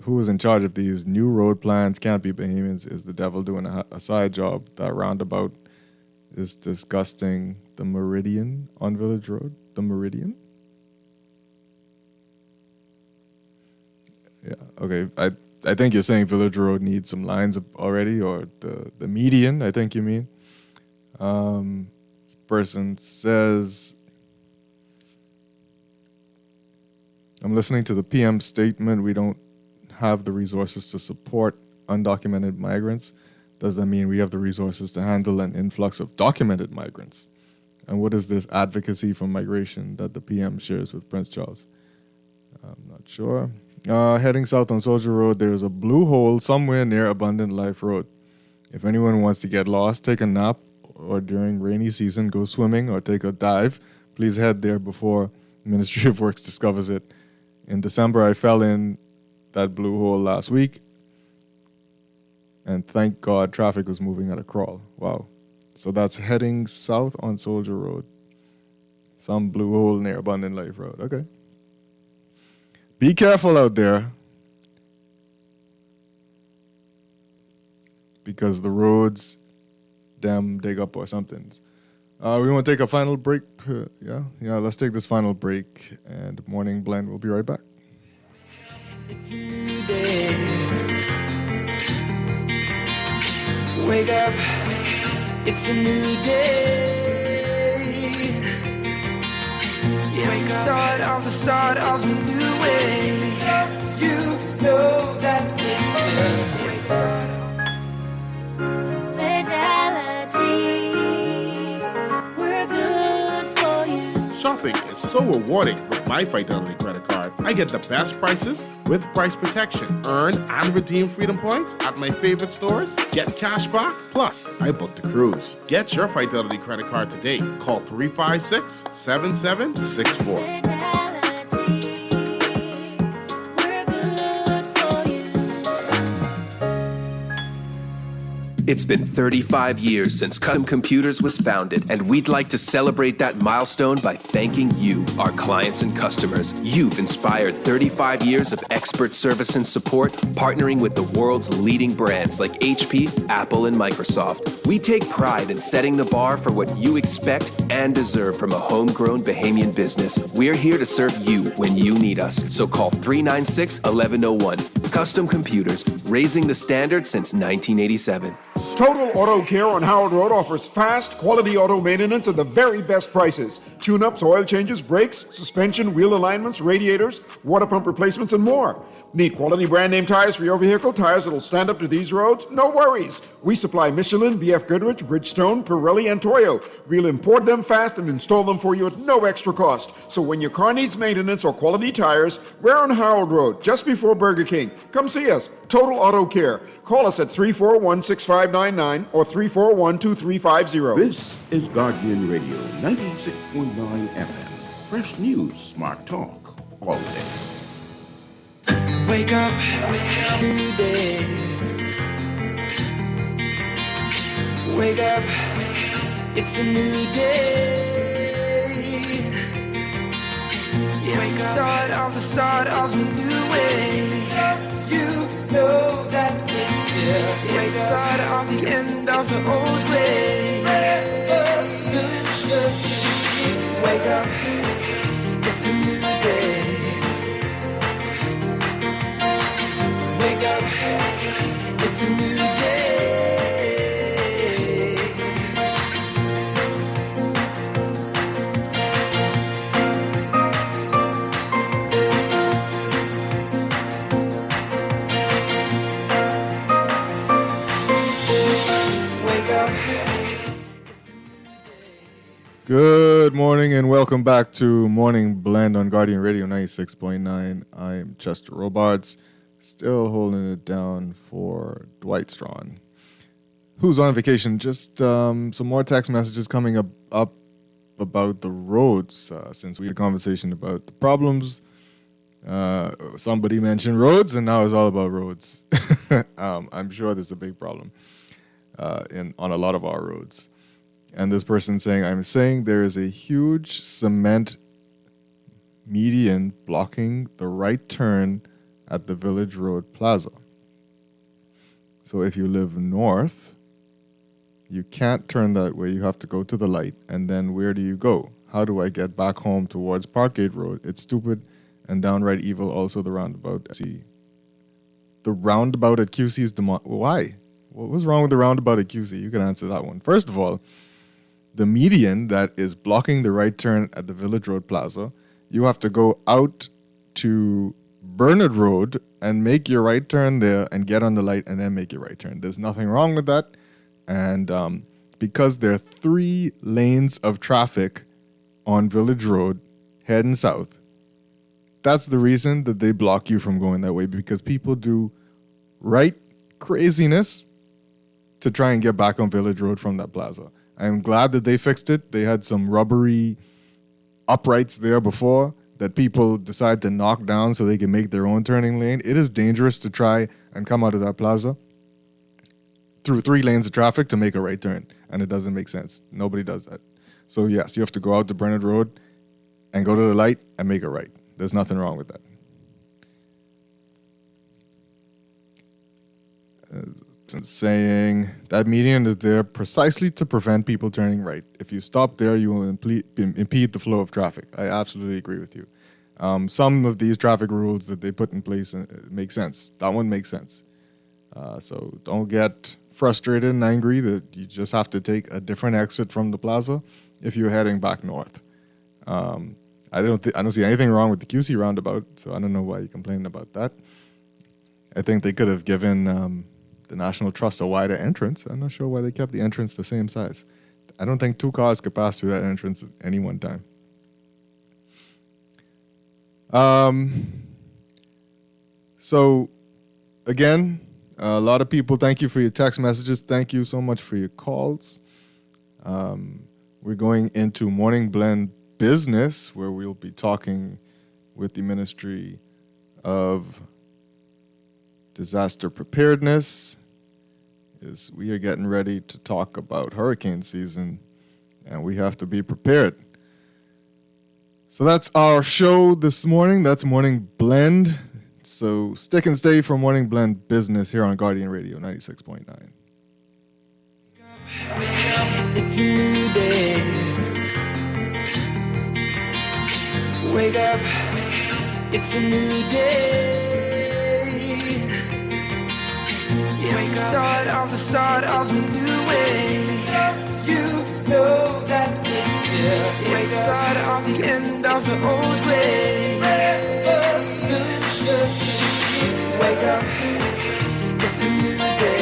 Who is in charge of these new road plans? Can't be Bahamians. Is the devil doing a side job? That roundabout is disgusting. The Meridian on Village Road. The Meridian? Yeah, okay. I think you're saying Village Road needs some lines already, or the median, I think you mean. This person says, I'm listening to the PM statement. We don't have the resources to support undocumented migrants. Does that mean we have the resources to handle an influx of documented migrants? And what is this advocacy for migration that the PM shares with Prince Charles? I'm not sure. Heading south on Soldier Road, there's a blue hole somewhere near Abundant Life Road. If anyone wants to get lost, take a nap, or during rainy season, go swimming or take a dive, please head there before Ministry of Works discovers it. In December, I fell in that blue hole last week, and thank God traffic was moving at a crawl. Wow. So that's heading south on Soldier Road. Some blue hole near Abundant Life Road. Okay. Be careful out there, because the roads, them dig up or something. We want to take a final break. Yeah, let's take this final break, and Morning Blend. We'll be right back. It's a new day. Wake up, it's a new day. It's the start of a new way. You know that this is Fidelity. We're good for you. Shopping is so rewarding with my Fidelity credit card, I get the best prices with price protection. Earn and redeem Freedom Points at my favorite stores. Get cash back. Plus, I booked a cruise. Get your Fidelity credit card today. Call 356-7764. It's been 35 years since Custom Computers was founded, and we'd like to celebrate that milestone by thanking you, our clients and customers. You've inspired 35 years of expert service and support, partnering with the world's leading brands like HP, Apple, and Microsoft. We take pride in setting the bar for what you expect and deserve from a homegrown Bahamian business. We're here to serve you when you need us, so call 396-1101. Custom Computers, raising the standard since 1987. Total Auto Care on Howard Road offers fast, quality auto maintenance at the very best prices. Tune-ups, oil changes, brakes, suspension, wheel alignments, radiators, water pump replacements, and more. Need quality brand name tires for your vehicle? Tires that'll stand up to these roads? No worries. We supply Michelin, BF Goodrich, Bridgestone, Pirelli, and Toyo. We'll import them fast and install them for you at no extra cost. So when your car needs maintenance or quality tires, we're on Howard Road, just before Burger King. Come see us. Total Auto Care. Call us at 341-6599 or 341-2350. This is Guardian Radio 96.9 FM. Fresh news, smart talk, all day. Wake up, new day. Wake up, it's a new day. It's the start of a new way. You know that it's here. It's the start of the end of the old way. Wake up, it's a new day. Wake up, it's a new day. Wake up. Good morning and welcome back to Morning Blend on Guardian Radio 96.9. I'm Chester Robards, still holding it down for Dwight Strachan, who's on vacation. Just some more text messages coming up about the roads since we had a conversation about the problems. Somebody mentioned roads, and now it's all about roads. I'm sure there's a big problem on a lot of our roads. And this person saying, I'm saying there is a huge cement median blocking the right turn at the Village Road Plaza. So if you live north, you can't turn that way. You have to go to the light. And then where do you go? How do I get back home towards Parkgate Road? It's stupid and downright evil. Also the roundabout. See, the roundabout at QC is why? What was wrong with the roundabout at QC? You can answer that one. First of all, the median that is blocking the right turn at the Village Road Plaza, you have to go out to Bernard Road and make your right turn there and get on the light and then make your right turn. There's nothing wrong with that. And because there are 3 lanes of traffic on Village Road heading south, that's the reason that they block you from going that way, because people do right craziness to try and get back on Village Road from that plaza. I'm glad that they fixed it. They had some rubbery uprights there before that people decide to knock down so they can make their own turning lane. It is dangerous to try and come out of that plaza through 3 lanes of traffic to make a right turn, and it doesn't make sense. Nobody does that. So yes, you have to go out to Bernard Road and go to the light and make a right. There's nothing wrong with that. Saying that median is there precisely to prevent people turning right. If you stop there, you will impede the flow of traffic. I absolutely agree with you. Some of these traffic rules that they put in place make sense. That one makes sense. So don't get frustrated and angry that you just have to take a different exit from the plaza if you're heading back north. I don't see anything wrong with the QC roundabout, so I don't know why you complain about that. I think they could have given the National Trust a wider entrance. I'm not sure why they kept the entrance the same size. I don't think 2 cars could pass through that entrance at any one time. So, again, a lot of people, thank you for your text messages. Thank you so much for your calls. We're going into Morning Blend Business, where we'll be talking with the Ministry of Disaster Preparedness. We are getting ready to talk about hurricane season, and we have to be prepared. So that's our show this morning. That's Morning Blend. So stick and stay for Morning Blend Business here on Guardian Radio 96.9. It's a new day. Wake up, it's a new day. It's the start of a new way. You know that it's here. It's the start of the end of the old way. Wake up, it's a new day.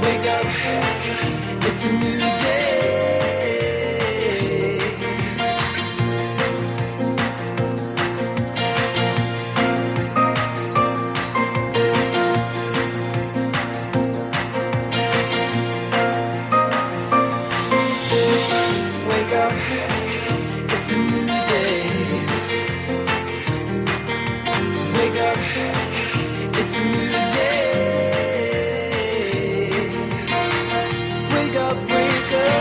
Wake up, it's a new day. Wake up, it's a new day. Wake up, it's a new day. Wake up, wake up.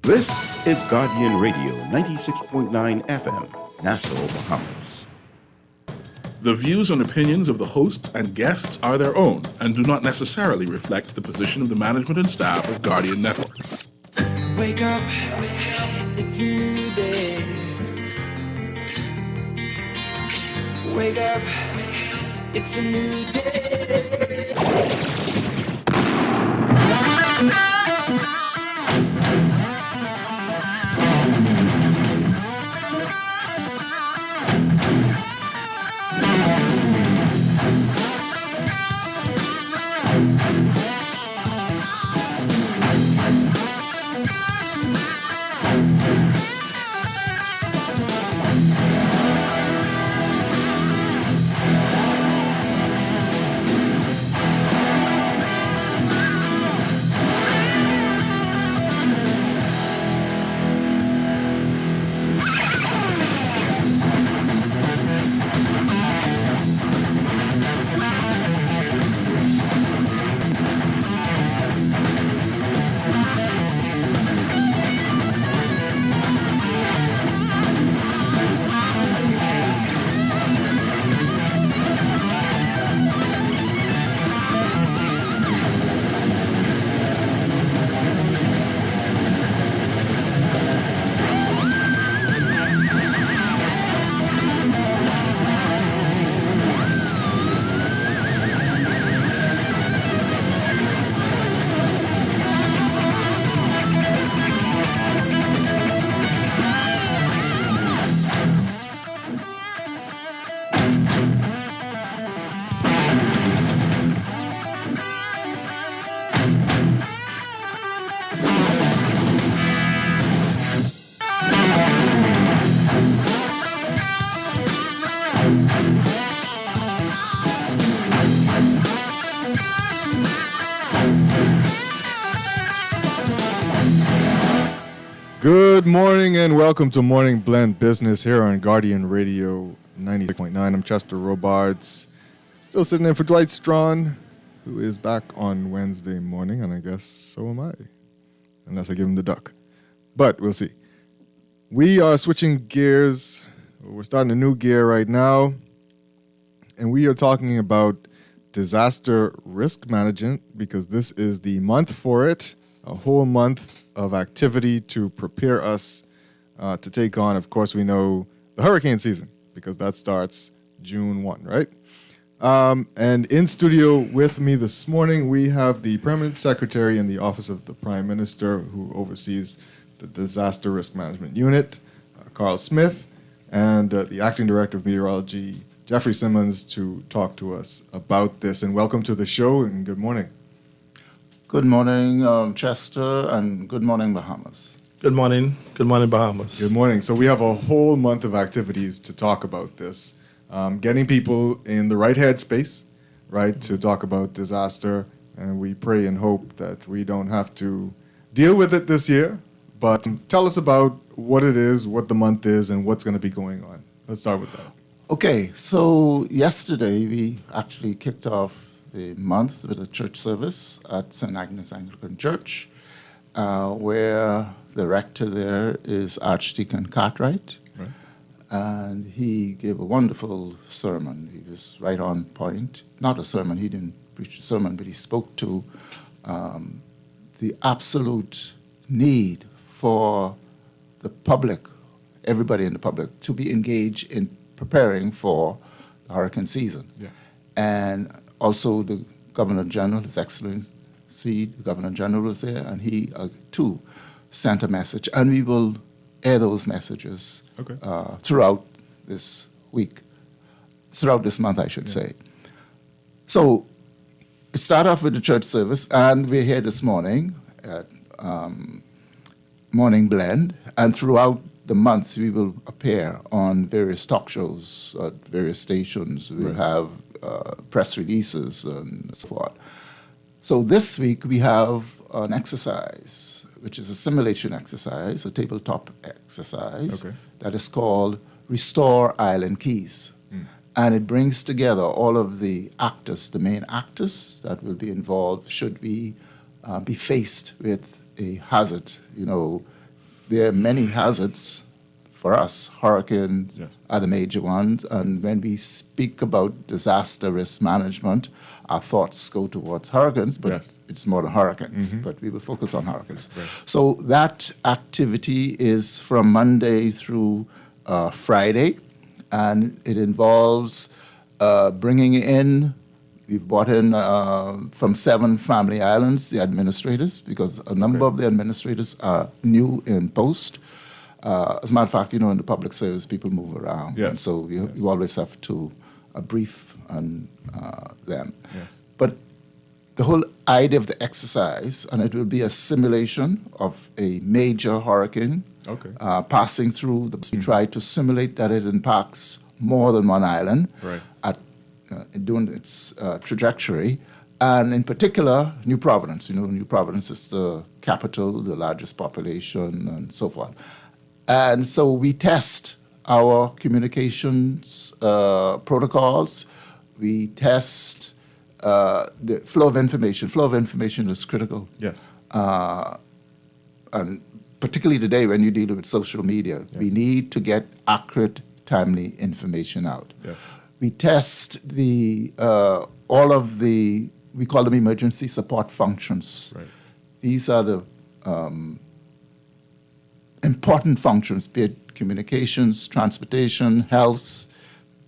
This is Guardian Radio 96.9 FM, Nassau, Bahamas. The views and opinions of the hosts and guests are their own and do not necessarily reflect the position of the management and staff of Guardian Network. Wake up, it's a new day. Wake up, it's a new day. Good morning and welcome to Morning Blend Business here on Guardian Radio 96.9. I'm Chester Robards, still sitting in for Dwight Strachan, who is back on Wednesday morning, and I guess so am I, unless I give him the duck. But we'll see. We are switching gears. We're starting a new gear right now, and we are talking about disaster risk management because this is the month for it, a whole month of activity to prepare us to take on, of course, we know the hurricane season because that starts June 1, right? And in studio with me this morning, we have the Permanent Secretary in the Office of the Prime Minister who oversees the Disaster Risk Management Unit, Carl Smith, and the Acting Director of Meteorology, Jeffrey Simmons, to talk to us about this. And welcome to the show and good morning. Good morning, Chester, and good morning, Bahamas. Good morning. Good morning, Bahamas. Good morning. So we have a whole month of activities to talk about this. Getting people in the right headspace, right, to talk about disaster. And we pray and hope that we don't have to deal with it this year. But tell us about what it is, what the month is, and what's going to be going on. Let's start with that. Okay, so yesterday we actually kicked off the month with a church service at St. Agnes Anglican Church, where the rector there is Archdeacon Cartwright. Right. And he gave a wonderful sermon. He was right on point. Not a sermon, he didn't preach a sermon, but he spoke to the absolute need for the public, everybody in the public, to be engaged in preparing for the hurricane season. Yeah. And also the Governor General, His Excellency, the Governor General was there, and he too sent a message. And we will air those messages throughout this week, throughout this month, I should say. So it started off with the church service, and we're here this morning at Morning Blend, and throughout the months we will appear on various talk shows at various stations. We'll have press releases and so forth. So this week we have an exercise, which is a simulation exercise, a tabletop exercise that is called Restore Island Keys. And it brings together all of the actors, the main actors that will be involved should we be faced with a hazard. You know, there are many hazards for us. Hurricanes are the major ones. And when we speak about disaster risk management, our thoughts go towards hurricanes, but it's more than hurricanes. But we will focus on hurricanes. So that activity is from Monday through Friday. And it involves bringing in, we've brought in from 7 family islands, the administrators, because a number of the administrators are new in post. As a matter of fact, you know, in the public service, people move around. And so you always have to brief on them. But the whole idea of the exercise, and it will be a simulation of a major hurricane passing through. We try to simulate that it impacts more than one island during its trajectory. And in particular, New Providence. You know, New Providence is the capital, the largest population, and so forth. And so we test our communications protocols. We test the flow of information. Flow of information is critical. Yes. And particularly today when you're dealing with social media, we need to get accurate, timely information out. We test the all of the, we call them emergency support functions. These are the important functions, be it communications, transportation, health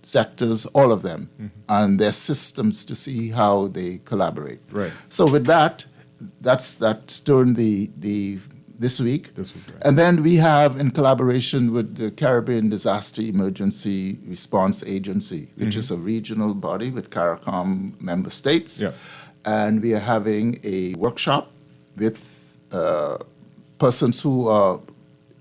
sectors, all of them, and their systems to see how they collaborate. So with that, that's during this week. And then we have, in collaboration with the Caribbean Disaster Emergency Response Agency, which is a regional body with CARICOM member states. And we are having a workshop with persons who are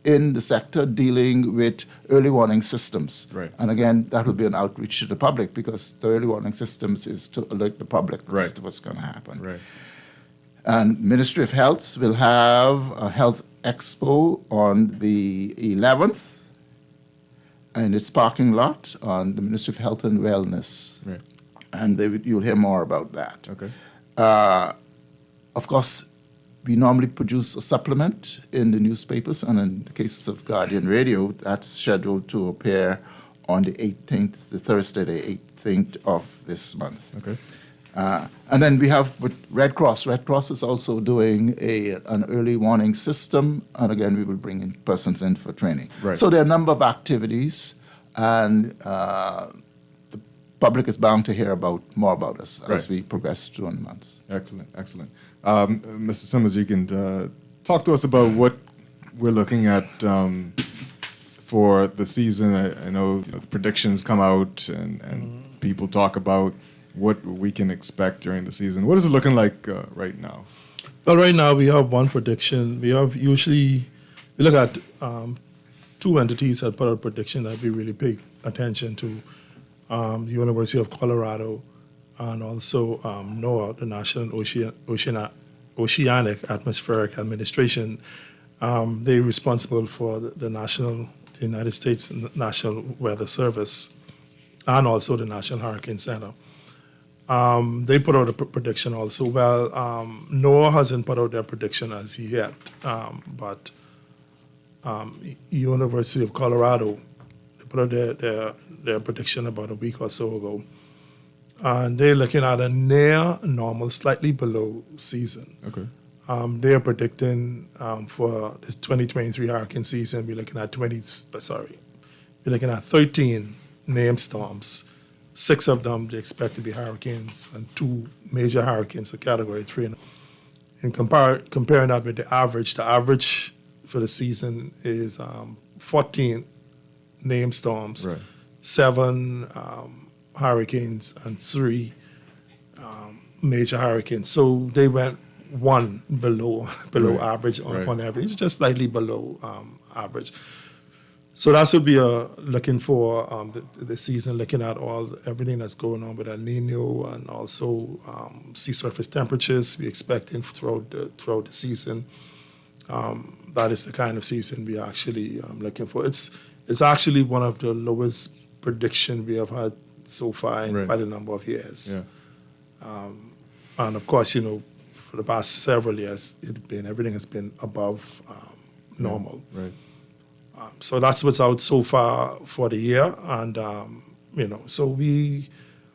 in the sector dealing with early warning systems. And again, that will be an outreach to the public because the early warning systems is to alert the public as to what's going to happen. And Ministry of Health will have a health expo on the 11th in its parking lot on the Ministry of Health and Wellness. And you'll hear more about that. Of course, we normally produce a supplement in the newspapers, and in the cases of Guardian Radio, that's scheduled to appear on the 18th, the Thursday, the 18th of this month. And then we have with Red Cross. Red Cross is also doing an early warning system, and again, we will bring in persons in for training. So there are a number of activities, and the public is bound to hear more about us as we progress through the months. Excellent. Mr. Simmons, you can talk to us about what we're looking at for the season. I know, the predictions come out and people talk about what we can expect during the season. What is it looking like right now? Well, right now we have one prediction. We look at two entities that put out prediction that we really pay attention to. The University of Colorado and also NOAA, the National Oceanic Atmospheric Administration. They're responsible for the United States National Weather Service and also the National Hurricane Center. They put out a prediction also. Well, NOAA hasn't put out their prediction as yet, but University of Colorado, they put out their prediction about a week or so ago. And they're looking at a near normal, slightly below season. Okay. They are predicting for this 2023 hurricane season, we're looking at 13 named storms. 6 of them they expect to be hurricanes, and 2 major hurricanes of Category 3. And comparing that with the average for the season is 14 named storms, right. 7 hurricanes, and 3 major hurricanes. So they went 1 below Right. average Right. on average, just slightly below average. So that's what we are looking for the season, looking at everything that's going on with El Nino and also sea surface temperatures we expecting throughout the season. That is the kind of season we are actually looking for. It's actually one of the lowest prediction we have had so far in Right. quite a number of years. Yeah. And of course, for the past several years, everything has been above normal. Right. So that's what's out so far for the year, and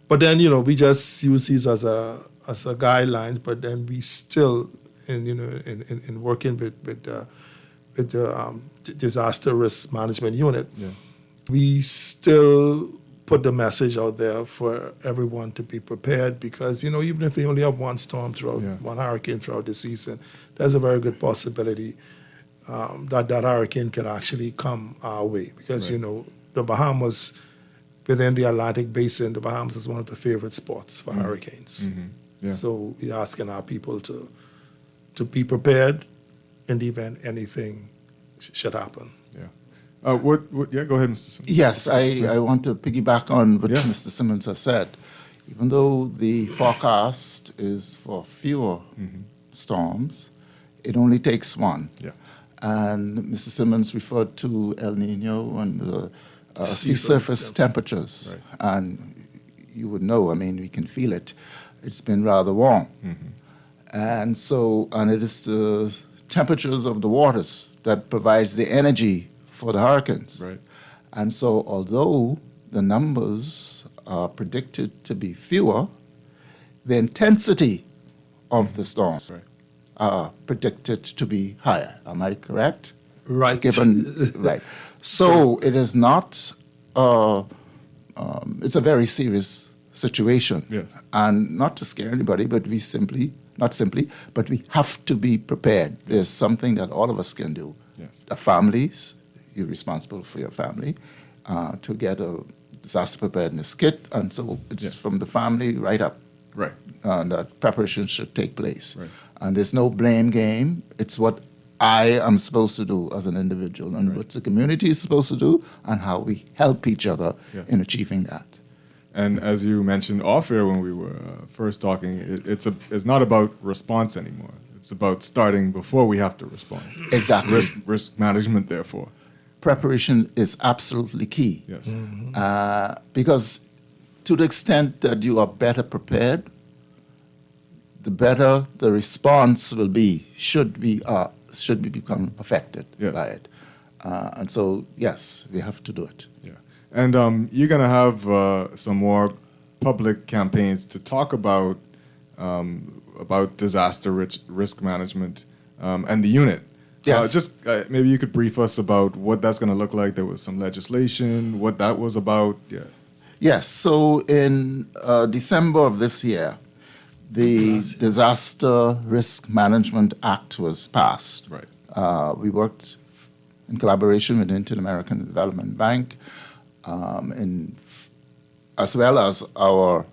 but then we just use these as a guidelines, but then we still in working with the disaster risk management unit, we still put the message out there for everyone to be prepared, because even if we only have one storm one hurricane throughout the season, there's a very good possibility that hurricane can actually come our way, because Right. The Bahamas, within the Atlantic Basin, the Bahamas is one of the favorite spots for hurricanes. Mm-hmm. Yeah. So we're asking our people to be prepared in the event anything should happen. Yeah. Yeah, go ahead, Mr. Simmons. Yes, I want to piggyback on what Mr. Simmons has said. Even though the forecast is for fewer storms, it only takes one. Yeah. And Mr. Simmons referred to El Nino and sea surface temperatures. Right. And you would know, we can feel it. It's been rather warm. And it is the temperatures of the waters that provides the energy for the hurricanes. Right. And so although the numbers are predicted to be fewer, the intensity of the storms are predicted to be higher. Am I correct? Right. Right. So it is not, it's a very serious situation. Yes. And not to scare anybody, but we have to be prepared. There's something that all of us can do. Yes. The families, you're responsible for your family, to get a disaster preparedness kit. And so it's from the family right up. Right. That preparation should take place. Right. And there's no blame game. It's what I am supposed to do as an individual, and what the community is supposed to do, and how we help each other in achieving that. And as you mentioned off air when we were first talking, it's not about response anymore. It's about starting before we have to respond. Exactly. Risk management, therefore. Preparation is absolutely key. Yes. Because to the extent that you are better prepared, the better the response will be, should we become affected by it. And so, yes, we have to do it. Yeah. And you're going to have some more public campaigns to talk about disaster risk management and the unit. Yes. Maybe you could brief us about what that's going to look like. There was some legislation, what that was about. Yeah. Yes. So in December of this year, the Disaster Risk Management Act was passed. Right. We worked in collaboration with the Inter-American Development Bank, as well as our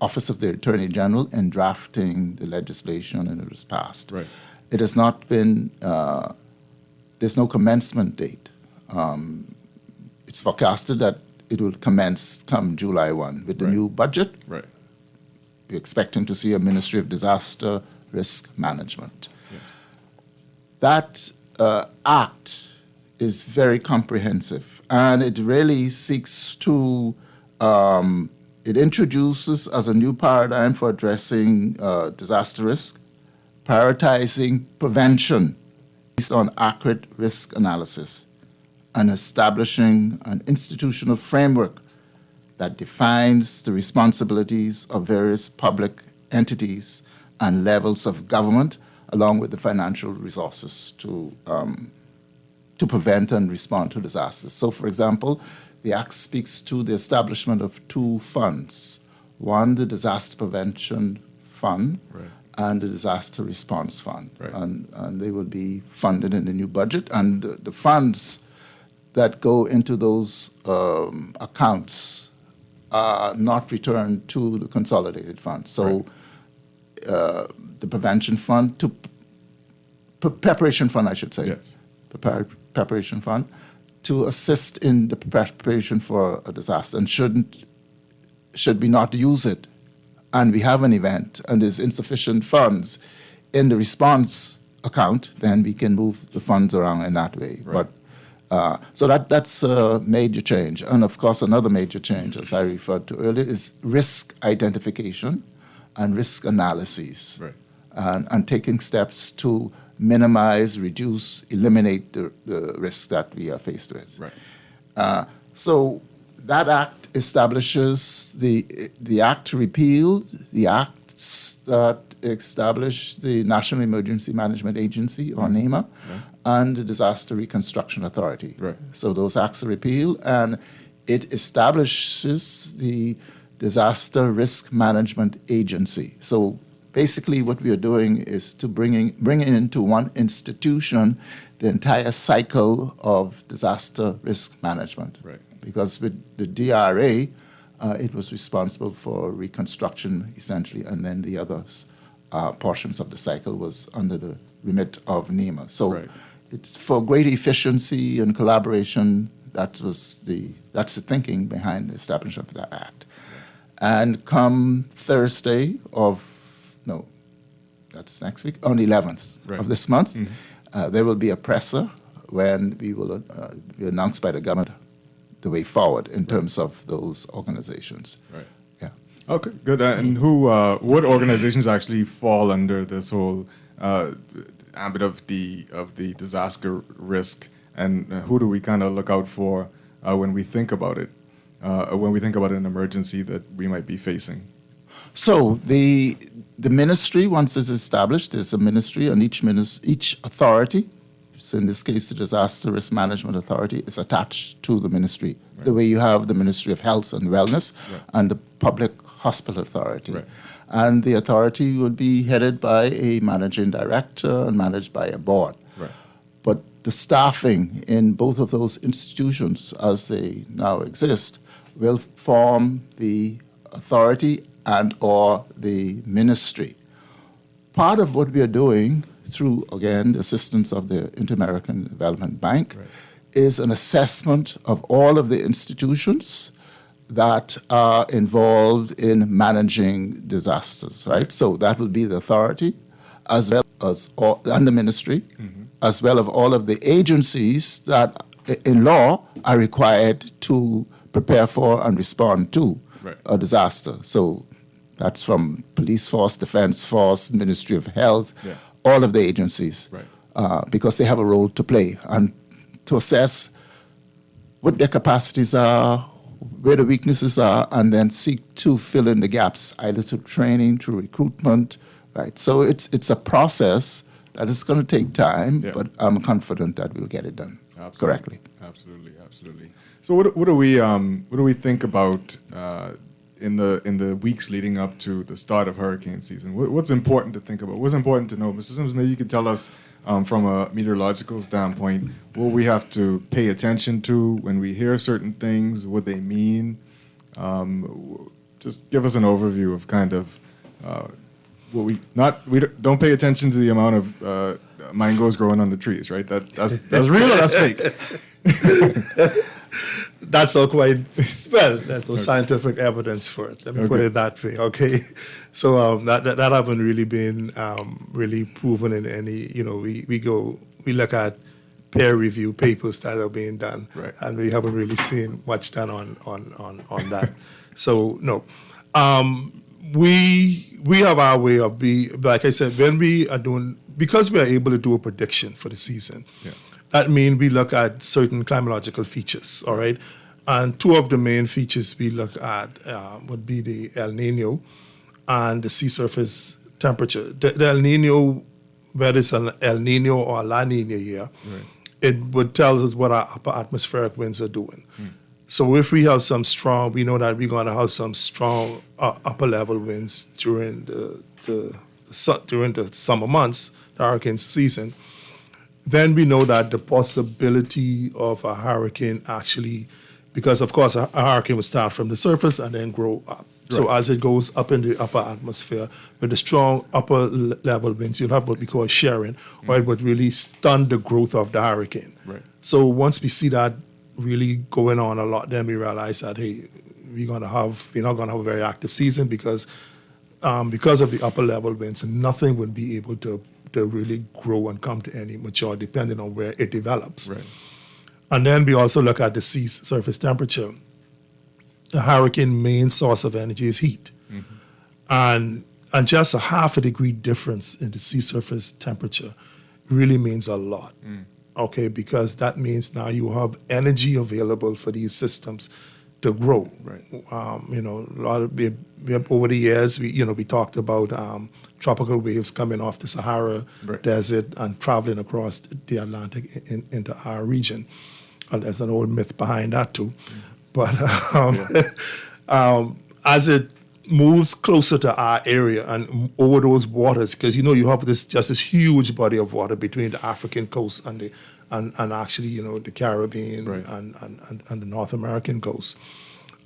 Office of the Attorney General in drafting the legislation, and it was passed. Right. It has not been, there's no commencement date. It's forecasted that it will commence come July 1. With the new budget, Right. we're expecting to see a Ministry of Disaster Risk Management. That act is very comprehensive, and it really seeks to, it introduces as a new paradigm for addressing disaster risk, prioritizing prevention based on accurate risk analysis, and establishing an institutional framework that defines the responsibilities of various public entities and levels of government, along with the financial resources to prevent and respond to disasters. So, for example, the Act speaks to the establishment of two funds. One, the Disaster Prevention Fund, and the Disaster Response Fund. And they will be funded in the new budget. And the funds that go into those accounts are not returned to the consolidated fund. So the prevention fund, preparation fund, I should say, preparation fund, to assist in the preparation for a disaster, and should we not use it, and we have an event and there's insufficient funds in the response account, then we can move the funds around in that way. But so that's a major change. And of course, another major change, as I referred to earlier, is risk identification and risk analyses, and taking steps to minimize, reduce, eliminate the risks that we are faced with. So that act establishes the act to repeal the acts that establish the National Emergency Management Agency, or NEMA, and the Disaster Reconstruction Authority. So those acts are repealed, and it establishes the Disaster Risk Management Agency. So basically what we are doing is to bring into one institution the entire cycle of disaster risk management. Because with the DRA, it was responsible for reconstruction, essentially, and then the others portions of the cycle was under the remit of NEMA. So it's for great efficiency and collaboration. That's the thinking behind the establishment of that act. And come Thursday that's next week, on the 11th of this month, there will be a presser when we will be announced by the government the way forward in terms of those organizations. Okay, good. And what organizations actually fall under this whole ambit of the disaster risk, and who do we kind of look out for when we think about it, when we think about an emergency that we might be facing? So the ministry, once it's established, there's a ministry, and each authority, so in this case the Disaster Risk Management Authority, is attached to the ministry, the way you have the Ministry of Health and Wellness and the Public Hospital Authority. And the authority would be headed by a managing director and managed by a board. But the staffing in both of those institutions, as they now exist, will form the authority and or the ministry. Part of what we are doing through, again, the assistance of the Inter-American Development Bank is an assessment of all of the institutions that are involved in managing disasters, So that will be the authority, as well as and the ministry, as well as all of the agencies that in law are required to prepare for and respond to a disaster. So that's from police force, defense force, Ministry of Health, all of the agencies, because they have a role to play and to assess what their capacities are, where the weaknesses are, and then seek to fill in the gaps, either through training, through recruitment, So it's a process that is going to take time, but I'm confident that we'll get it done correctly. Absolutely. So what do we think about in the weeks leading up to the start of hurricane season? What's important to think about? What's important to know? Mr. Sims, maybe you could tell us from a meteorological standpoint what we have to pay attention to when we hear certain things, what they mean. just give us an overview of kind of don't pay attention to the amount of mangoes growing on the trees, right? That's real or that's fake? That's not quite well. There's no scientific evidence for it. Let me put it that way. Okay, so that haven't really been really proven in any. We look at peer review papers that are being done, and we haven't really seen much done on that. So no, we have our way of like I said, when we are doing, because we are able to do a prediction for the season. Yeah. That means we look at certain climatological features, all right? And two of the main features we look at would be the El Nino and the sea surface temperature. The El Nino, whether it's an El Nino or a La Nina year, it would tell us what our upper atmospheric winds are doing. So if we have we know that we're going to have some strong upper level winds during the summer months, the hurricane season. Then we know that the possibility of a hurricane actually, because of course a hurricane will start from the surface and then grow up. Right. So as it goes up in the upper atmosphere, with the strong upper level winds, you'll have what we call shearing, or it would really stun the growth of the hurricane. Right. So once we see that really going on a lot, then we realize that, hey, we're not going to have a very active season because of the upper level winds, nothing would be able to really grow and come to any maturity, depending on where it develops. Right. And then we also look at the sea surface temperature. The hurricane main source of energy is heat. And just a half a degree difference in the sea surface temperature really means a lot. Okay, because that means now you have energy available for these systems to grow. Right. A lot of over the years, we talked about tropical waves coming off the Sahara Desert and traveling across the Atlantic into our region. And there's an old myth behind that too. But as it moves closer to our area and over those waters, because you have this huge body of water between the African coast and actually the Caribbean and the North American coast.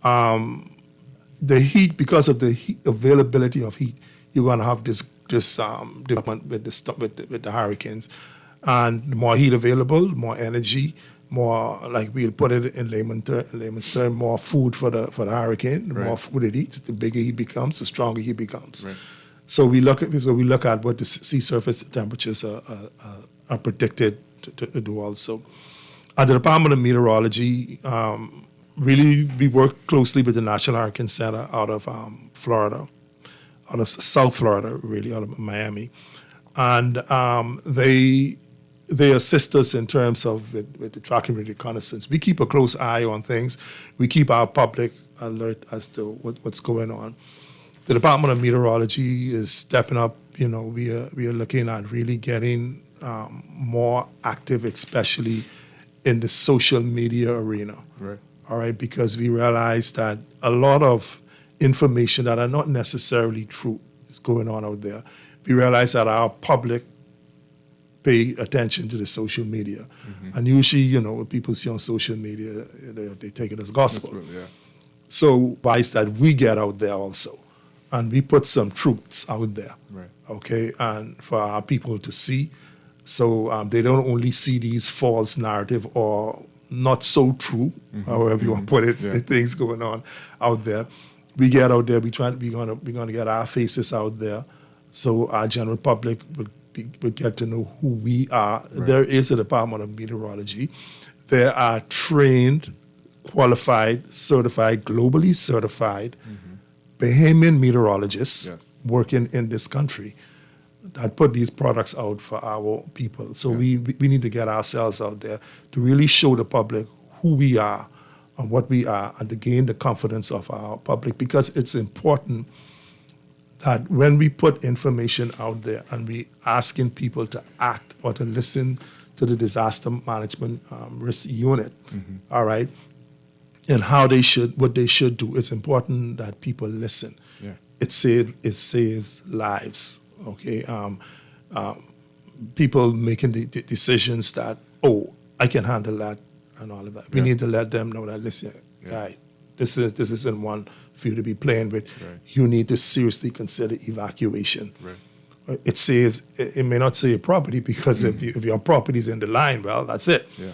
The heat, because of the availability of heat, you're going to have this development with the hurricanes, and the more heat available, more energy, more, like we'll put it in layman's term, more food for the hurricane. The more food it eats, the bigger he becomes, the stronger he becomes. Right. So we look at what the sea surface temperatures are predicted to do also. At the Department of Meteorology, really we work closely with the National Hurricane Center out of Florida, out of South Florida, really, out of Miami. And they assist us in terms of with the tracking and reconnaissance. We keep a close eye on things. We keep our public alert as to what's going on. The Department of Meteorology is stepping up. We are looking at really getting more active, especially in the social media arena. Right. All right, because we realize that a lot of information that are not necessarily true is going on out there. We realize that our public pay attention to the social media. And usually, what people see on social media, they take it as gospel. So advice that we get out there also. And we put some truths out there, okay, and for our people to see. So they don't only see these false narrative or not so true, however you want to put it, the things going on out there. We get out there, we're gonna get our faces out there, so our general public would get to know who we are. Right. There is a Department of Meteorology. There are trained, qualified, certified, globally certified Bahamian meteorologists working in this country that put these products out for our people. So we need to get ourselves out there to really show the public who we are and what we are, and to gain the confidence of our public, because it's important that when we put information out there and we asking people to act or to listen to the disaster management risk unit, all right, and what they should do, it's important that people listen. Yeah. It saves lives. Okay, people making the decisions that, I can handle that and all of that. We need to let them know that, listen, guy, This isn't one for you to be playing with. Right. You need to seriously consider evacuation. Right. It may not save property because if your property's in the line, well, that's it. Yeah.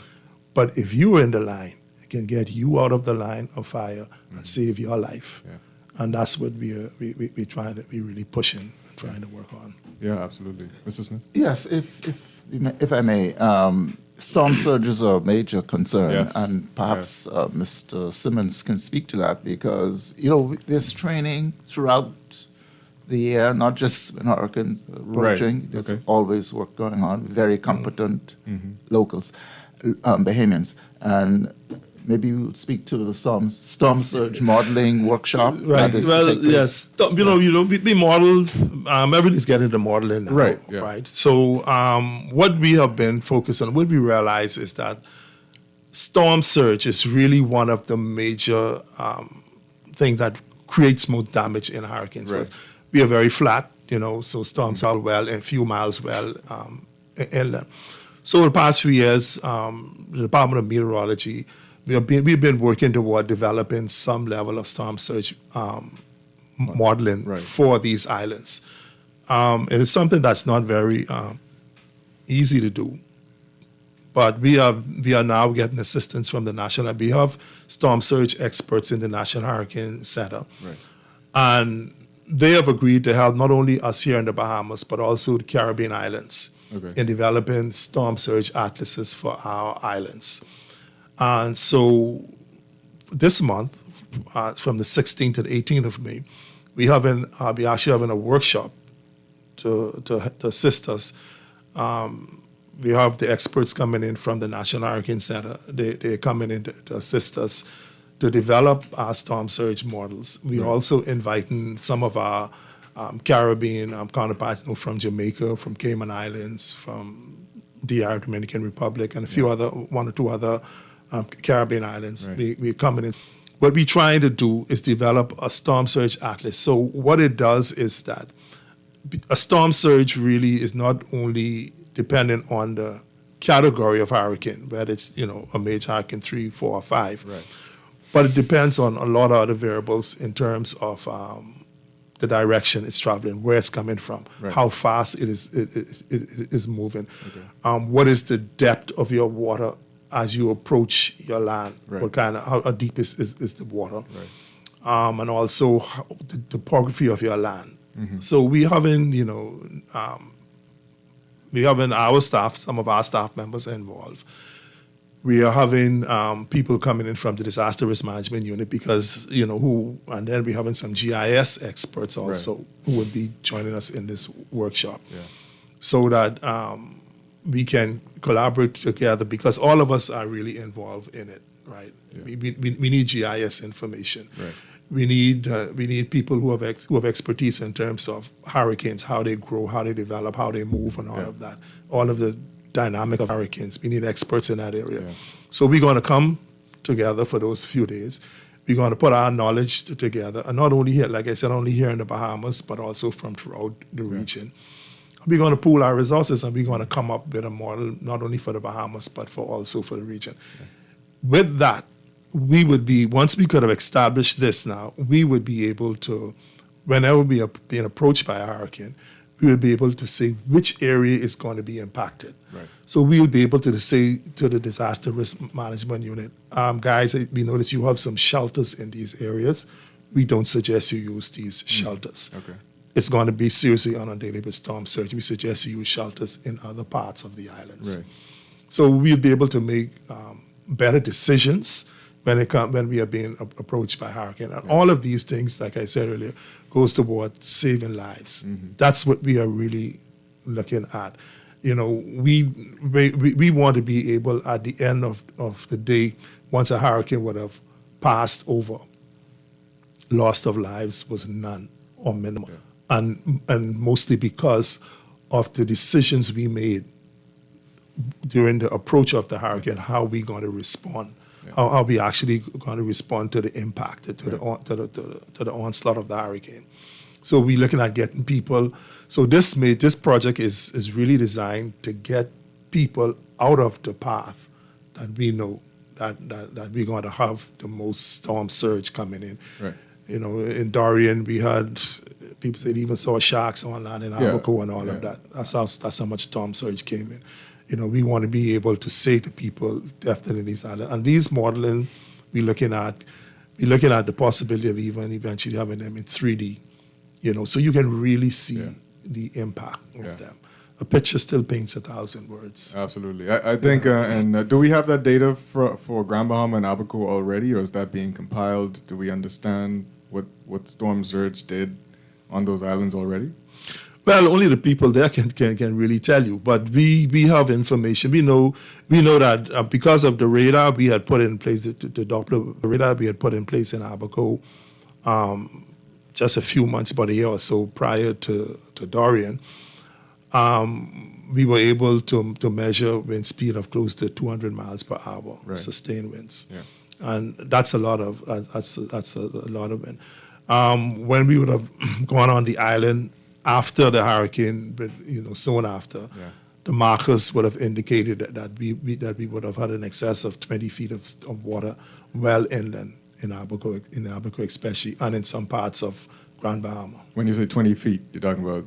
But if you are in the line, it can get you out of the line of fire and save your life. Yeah. And that's what we're trying to be really pushing and trying to work on. Yeah, absolutely. Mr. Smith? Yes, if I may, storm surge is a major concern, Yes. and perhaps Mr. Simmons can speak to that because, there's training throughout the year, not just when hurricanes approaching. Right. There's Okay. always work going on, very competent locals, Bahamians, and maybe we'll speak to the storm surge modeling workshop. Right. that is to Well, take place. yes. We modeled. Everybody's getting the modeling now. Right. Yeah. Right. So what we have been focused on, what we realize is that storm surge is really one of the major things that creates more damage in hurricanes. Right. We are very flat, so storms are well and a few miles well inland. So the past few years, the Department of Meteorology, we've been working toward developing some level of storm surge modeling for these islands. It is something that's not very easy to do, but we are now getting assistance from the national. We have storm surge experts in the National Hurricane Center, and they have agreed to help not only us here in the Bahamas but also the Caribbean islands in developing storm surge atlases for our islands. And so this month, from the 16th to the 18th of May, we actually having a workshop to assist us. We have the experts coming in from the National Hurricane Center. They're coming in to assist us to develop our storm surge models. We're also inviting some of our Caribbean counterparts, from Jamaica, from Cayman Islands, from DR, Dominican Republic, and one or two other Caribbean islands. We're coming in. What we're trying to do is develop a storm surge atlas. So what it does is that a storm surge really is not only dependent on the category of hurricane, whether it's a major hurricane 3, 4, or 5, but it depends on a lot of other variables in terms of the direction it's traveling, where it's coming from, how fast it is moving, what is the depth of your water as you approach your land, how deep is the water, and also the topography of your land. So we having our staff, some of our staff members involved. We are having people coming in from the Disaster Risk Management Unit because, and then we're having some GIS experts also who will be joining us in this workshop so that we can collaborate together because all of us are really involved in it, right? Yeah. We need GIS information. Right. We need people who have expertise in terms of hurricanes, how they grow, how they develop, how they move, and all of that. All of the dynamic of hurricanes. We need experts in that area. Yeah. So we're going to come together for those few days. We're going to put our knowledge together, and not only here, like I said, only here in the Bahamas, but also from throughout the region. We're going to pool our resources, and we're going to come up with a model not only for the Bahamas, but also for the region. Yeah. With that, we would be, once we could have established this now, we would be able to, whenever we are being approached by a hurricane, we will be able to say which area is going to be impacted. Right. So we will be able to say to the Disaster Risk Management Unit, guys, we notice you have some shelters in these areas. We don't suggest you use these shelters. Okay. It's going to be seriously inundated with storm surge. We suggest you use shelters in other parts of the islands. Right. So we'll be able to make better decisions when we are being approached by hurricane. And all of these things, like I said earlier, goes toward saving lives. Mm-hmm. That's what we are really looking at. We want to be able at the end of the day, once a hurricane would have passed over, loss of lives was none or minimal. Yeah. And mostly because of the decisions we made during the approach of the hurricane, how we going to respond. Yeah. How we actually going to respond to the impact, to the onslaught of the hurricane. So we're looking at getting people. So this project is really designed to get people out of the path that we know that we're going to have the most storm surge coming in. Right. You know, in Dorian, we had people said even saw sharks on land in Abaco and all of that. That's how much storm surge came in. You know, we want to be able to say to people definitely these islands. And these modeling, we're looking at the possibility of even eventually having them in 3D. You know, so you can really see the impact of them. A picture still paints 1,000 words. Absolutely. I think, and do we have that data for Grand Bahama and Abaco already, or is that being compiled? Do we understand what storm surge did on those islands already? Well, only the people there can really tell you. But we have information. We know that because of the radar we had put in place, the Doppler radar we had put in place in Abaco just a few months, about a year or so prior to Dorian. We were able to measure wind speed of close to 200 miles per hour, sustained winds, and that's a lot of wind. When we would have gone on the island after the hurricane, but soon after, the markers would have indicated that we would have had an excess of 20 feet of water well inland in Abaco especially, and in some parts of Grand Bahama. When you say 20 feet, you're talking about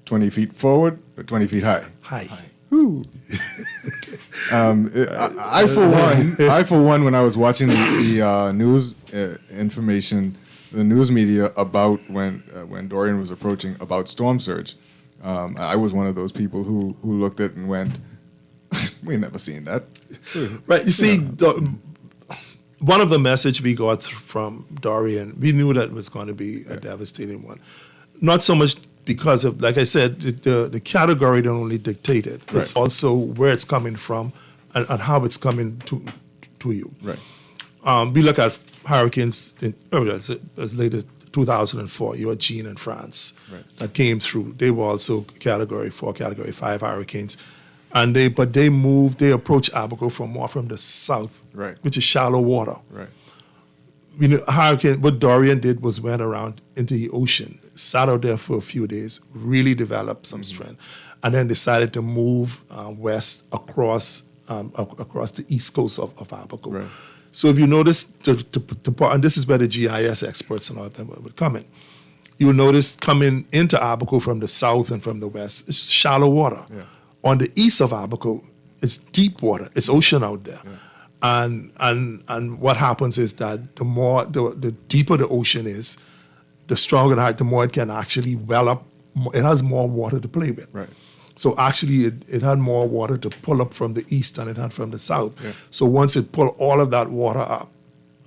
20 feet forward or 20 feet high? High. Ooh. I for one, when I was watching the news information, the news media about when Dorian was approaching about storm surge, I was one of those people who looked at it and went, "We never seen that." Right. You see, one of the message we got from Dorian, we knew that was going to be a devastating one. Not so much because of, like I said, the category don't only dictate it. It's also where it's coming from and how it's coming to you. Right. We look at hurricanes as late as 2004. You had Jean in France that came through. They were also Category 4, Category 5 hurricanes. And they approach Abaco from the south, which is shallow water. Right. What Dorian did was went around into the ocean, sat out there for a few days, really developed some strength, and then decided to move west across the east coast of Abaco. Right. So if you notice, and this is where the GIS experts and all of them would come in, you'll notice coming into Abaco from the south and from the west, it's shallow water. Yeah. On the east of Abaco, it's deep water. It's ocean out there. Yeah. And what happens is that the deeper the ocean is, the stronger the more it can actually well up. It has more water to play with. Right. So actually, it had more water to pull up from the east than it had from the south. Yeah. So once it pulled all of that water up,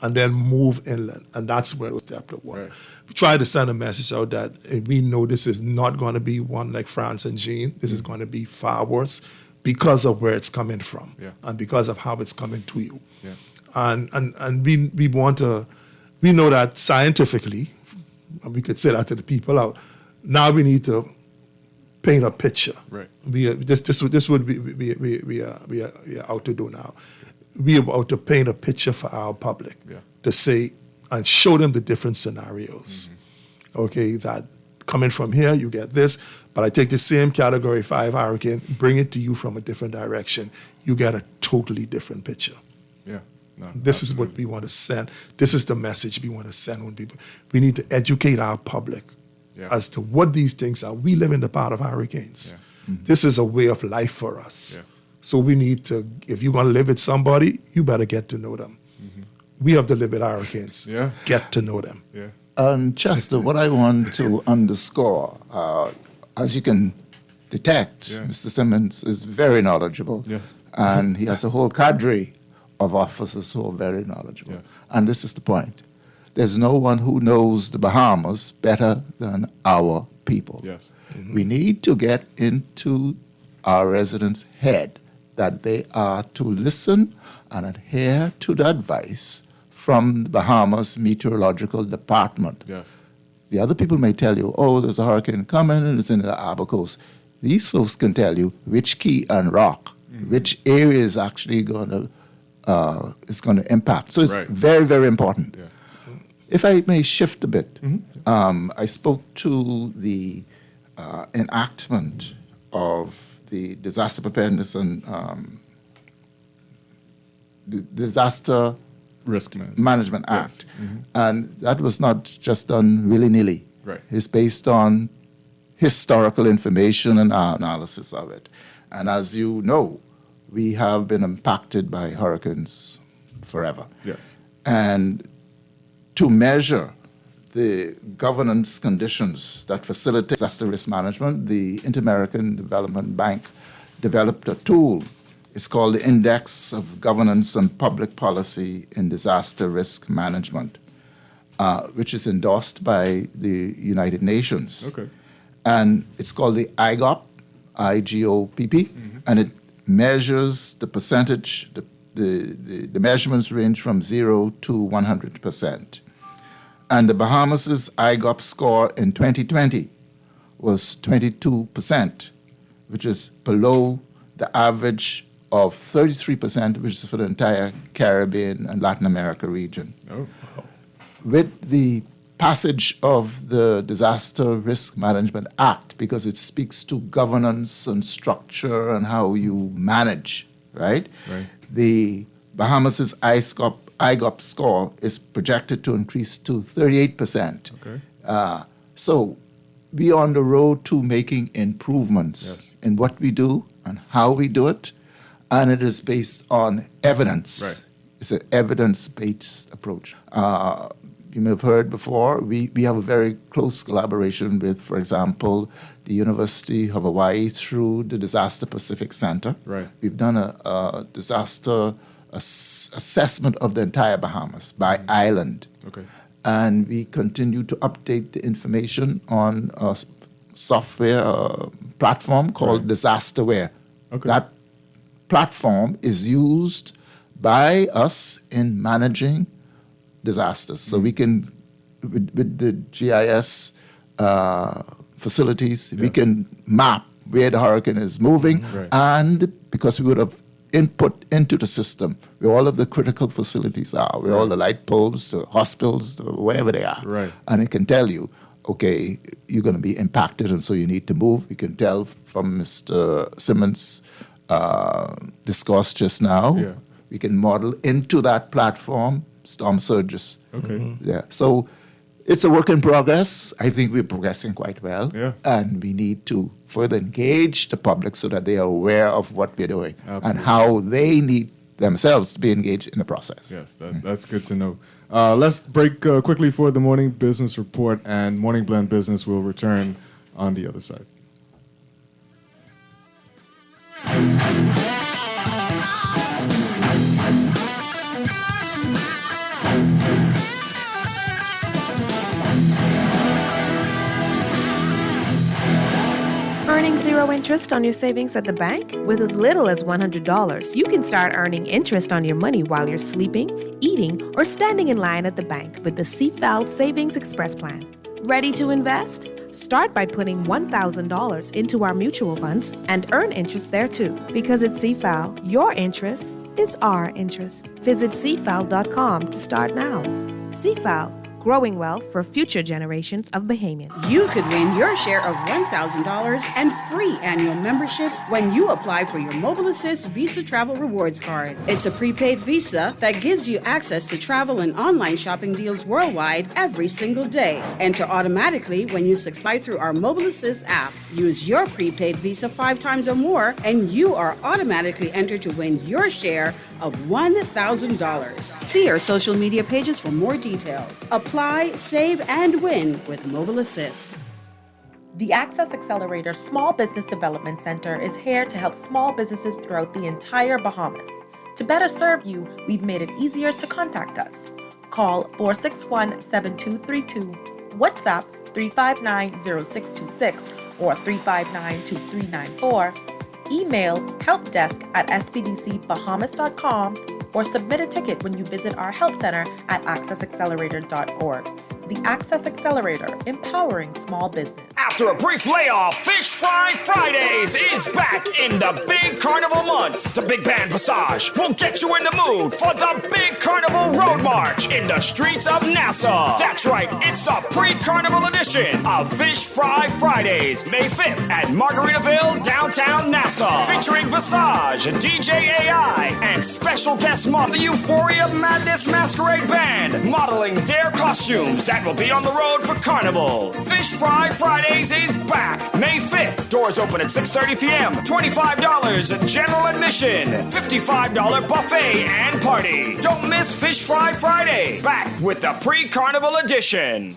and then move inland, and that's where it was depth of water. Right. We try to send a message out that we know this is not going to be one like France and Jean. This is going to be far worse because of where it's coming from and because of how it's coming to you. Yeah. And we know that scientifically, and we could say that to the people out. Now we need to paint a picture. Right. This would we are out to do now. We are out to paint a picture for our public to say and show them the different scenarios. Okay, that coming from here, you get this, but I take the same Category 5 hurricane, bring it to you from a different direction, you get a totally different picture. Yeah. No, this is what we want to send. This is the message we want to send on people. We need to educate our public as to what these things are. We live in the part of hurricanes. Yeah. This is a way of life for us. Yeah. So we need to, if you want to live with somebody, you better get to know them. We have to live with hurricanes. Yeah. Get to know them. Yeah. Chester, what I want to underscore, as you can detect, Mr. Simmons is very knowledgeable. Yes. And he has a whole cadre of officers who are very knowledgeable. Yes. And this is the point. There's no one who knows the Bahamas better than our people. Yes. We need to get into our residents' head that they are to listen and adhere to the advice from the Bahamas Meteorological Department. Yes. The other people may tell you, oh, there's a hurricane coming and it's in the Abacos. These folks can tell you which key and rock, which area is actually going to impact. So it's very, very important. Yeah. If I may shift a bit, I spoke to the enactment of the Disaster Preparedness and the Disaster Risk Management Act. Yes. Mm-hmm. And that was not just done willy-nilly. Right. It's based on historical information and our analysis of it. And as you know, we have been impacted by hurricanes forever. Yes. And to measure the governance conditions that facilitate disaster risk management, the Inter-American Development Bank developed a tool. It's called the Index of Governance and Public Policy in Disaster Risk Management, which is endorsed by the United Nations. Okay. And it's called the IGOP, IGOPP, and it measures the percentage, the measurements range from 0 to 100%. And the Bahamas' IGOP score in 2020 was 22%, which is below the average of 33%, which is for the entire Caribbean and Latin America region. Oh. With the passage of the Disaster Risk Management Act, because it speaks to governance and structure and how you manage, right? Right. The Bahamas' IGOP score is projected to increase to 38%. Okay. So we are on the road to making improvements in what we do and how we do it, and it is based on evidence. Right. It's an evidence-based approach. You may have heard before, we have a very close collaboration with, for example, the University of Hawaii through the Disaster Pacific Center. Right. We've done a disaster assessment of the entire Bahamas by island. Okay. And we continue to update the information on a software platform called Disasterware. Okay. That platform is used by us in managing disasters. So we can, with the GIS facilities, we can map where the hurricane is moving, and because we would have input into the system where all of the critical facilities are, where all the light poles, the hospitals, wherever they are. Right. And it can tell you, okay, you're going to be impacted, and so you need to move. You can tell from Mr. Simmons' discourse just now. Yeah. We can model into that platform storm surges. Okay. Yeah. So it's a work in progress. I think we're progressing quite well. Yeah. And we need to further engage the public so that they are aware of what we're doing and Absolutely. how they need themselves to be engaged in the process. Yes, that's good to know. Let's break quickly for the Morning Business Report, and Morning Blend Business will return on the other side. Earning zero interest on your savings at the bank? With as little as $100, you can start earning interest on your money while you're sleeping, eating, or standing in line at the bank with the CFAL Savings Express Plan. Ready to invest? Start by putting $1,000 into our mutual funds and earn interest there too. Because at CFAL, your interest is our interest. Visit cfal.com to start now. CFAL, growing wealth for future generations of Bahamians. You could win your share of $1,000 and free annual memberships when you apply for your Mobile Assist Visa Travel Rewards Card. It's a prepaid visa that gives you access to travel and online shopping deals worldwide every single day. Enter automatically when you subscribe through our Mobile Assist app. Use your prepaid visa 5 times or more, and you are automatically entered to win your share of $1,000. See our social media pages for more details. Apply, save, and win with Mobile Assist. The Access Accelerator Small Business Development Center is here to help small businesses throughout the entire Bahamas. To better serve you, we've made it easier to contact us. Call 461-7232, WhatsApp 359-0626 or 359-2394, email helpdesk@spdcbahamas.com, or submit a ticket when you visit our help center at accessaccelerator.org. the Access Accelerator, empowering small business. After a brief layoff, Fish Fry Fridays is back in the big carnival month. The big band Visage will get you in the mood for the big carnival road march in the streets of Nassau. That's right, it's the pre-carnival edition of Fish Fry Fridays, May 5th at Margaritaville, downtown Nassau. Featuring Visage, DJ AI, and special guest model, the Euphoria Madness Masquerade Band, modeling their costumes that will be on the road for Carnival. Fish Fry Fridays is back May 5th. Doors open at 6:30 p.m. $25 general admission, $55 buffet and party. Don't miss Fish Fry Friday. Back with the pre-Carnival edition.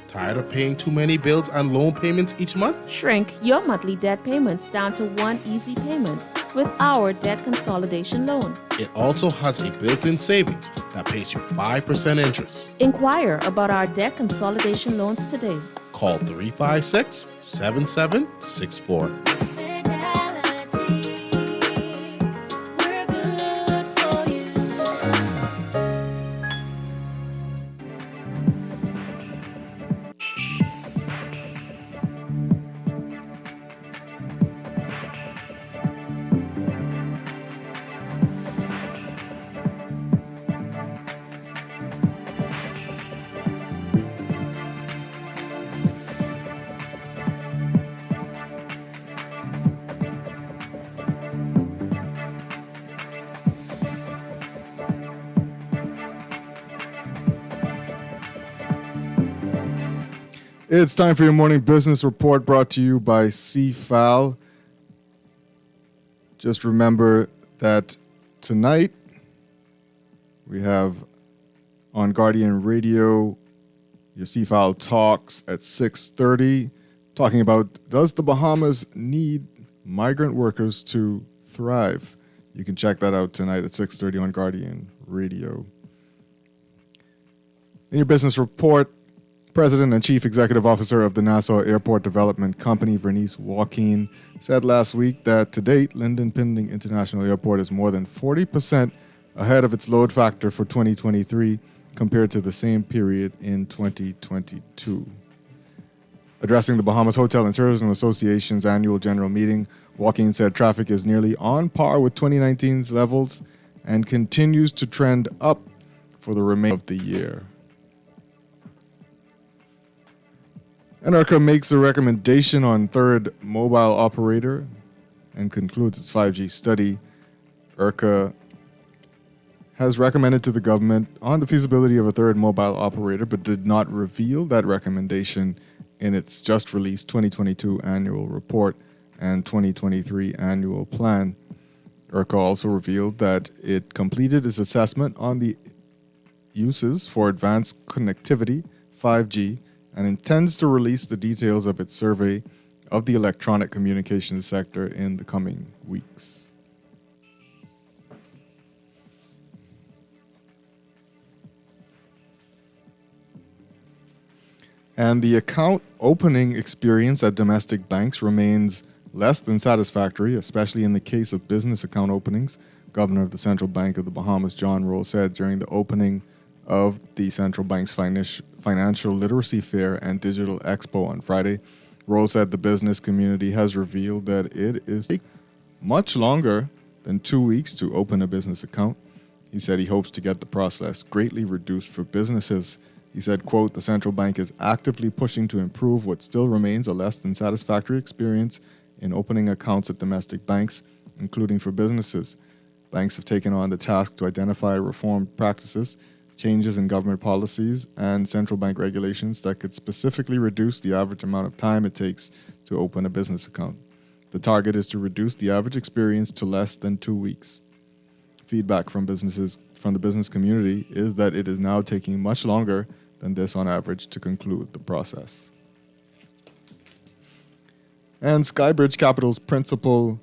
Tired of paying too many bills and loan payments each month? Shrink your monthly debt payments down to one easy payment with our debt consolidation loan. It also has a built-in savings that pays you 5% interest. Inquire about our debt consolidation loans today. Call 356-7764. It's time for your morning business report brought to you by CFAL. Just remember that tonight we have on Guardian Radio your CFAL talks at 6:30, talking about does the Bahamas need migrant workers to thrive? You can check that out tonight at 6:30 on Guardian Radio. In your business report, President and Chief Executive Officer of the Nassau Airport Development Company, Vernice Joaquin, said last week that to date, Lyndon Pinding International Airport is more than 40% ahead of its load factor for 2023 compared to the same period in 2022. Addressing the Bahamas Hotel and Tourism Association's annual general meeting, Joaquin said traffic is nearly on par with 2019's levels and continues to trend up for the remainder of the year. NERCA makes a recommendation on third mobile operator and concludes its 5G study. ERCA has recommended to the government on the feasibility of a third mobile operator, but did not reveal that recommendation in its just released 2022 annual report and 2023 annual plan. ERCA also revealed that it completed its assessment on the uses for advanced connectivity, 5G, and intends to release the details of its survey of the electronic communications sector in the coming weeks. And the account opening experience at domestic banks remains less than satisfactory, especially in the case of business account openings. Governor of the Central Bank of the Bahamas, John Roll, said during the opening of the Central Bank's Financial Literacy Fair and Digital Expo on Friday. Roll said the business community has revealed that it is much longer than 2 weeks to open a business account. He said he hopes to get the process greatly reduced for businesses. He said, quote, the central bank is actively pushing to improve what still remains a less than satisfactory experience in opening accounts at domestic banks, including for businesses. Banks have taken on the task to identify reformed practices, changes in government policies, and central bank regulations that could specifically reduce the average amount of time it takes to open a business account. The target is to reduce the average experience to less than 2 weeks. Feedback from the business community is that it is now taking much longer than this on average to conclude the process. And Skybridge Capital's principal,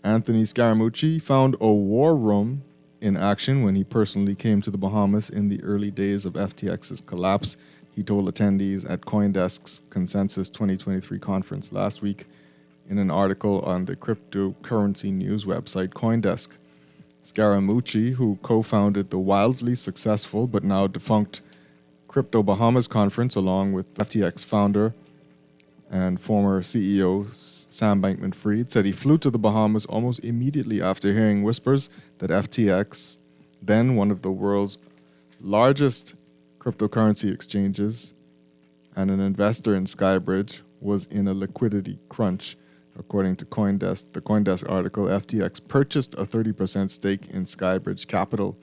Anthony Scaramucci, found a war room in action when he personally came to the Bahamas in the early days of FTX's collapse. He told attendees at CoinDesk's Consensus 2023 conference last week in an article on the cryptocurrency news website CoinDesk. Scaramucci, who co-founded the wildly successful but now defunct Crypto Bahamas Conference, along with FTX founder and former CEO Sam Bankman-Fried, said he flew to the Bahamas almost immediately after hearing whispers that FTX, then one of the world's largest cryptocurrency exchanges and an investor in Skybridge, was in a liquidity crunch. According to CoinDesk, the CoinDesk article, FTX purchased a 30% stake in Skybridge Capital.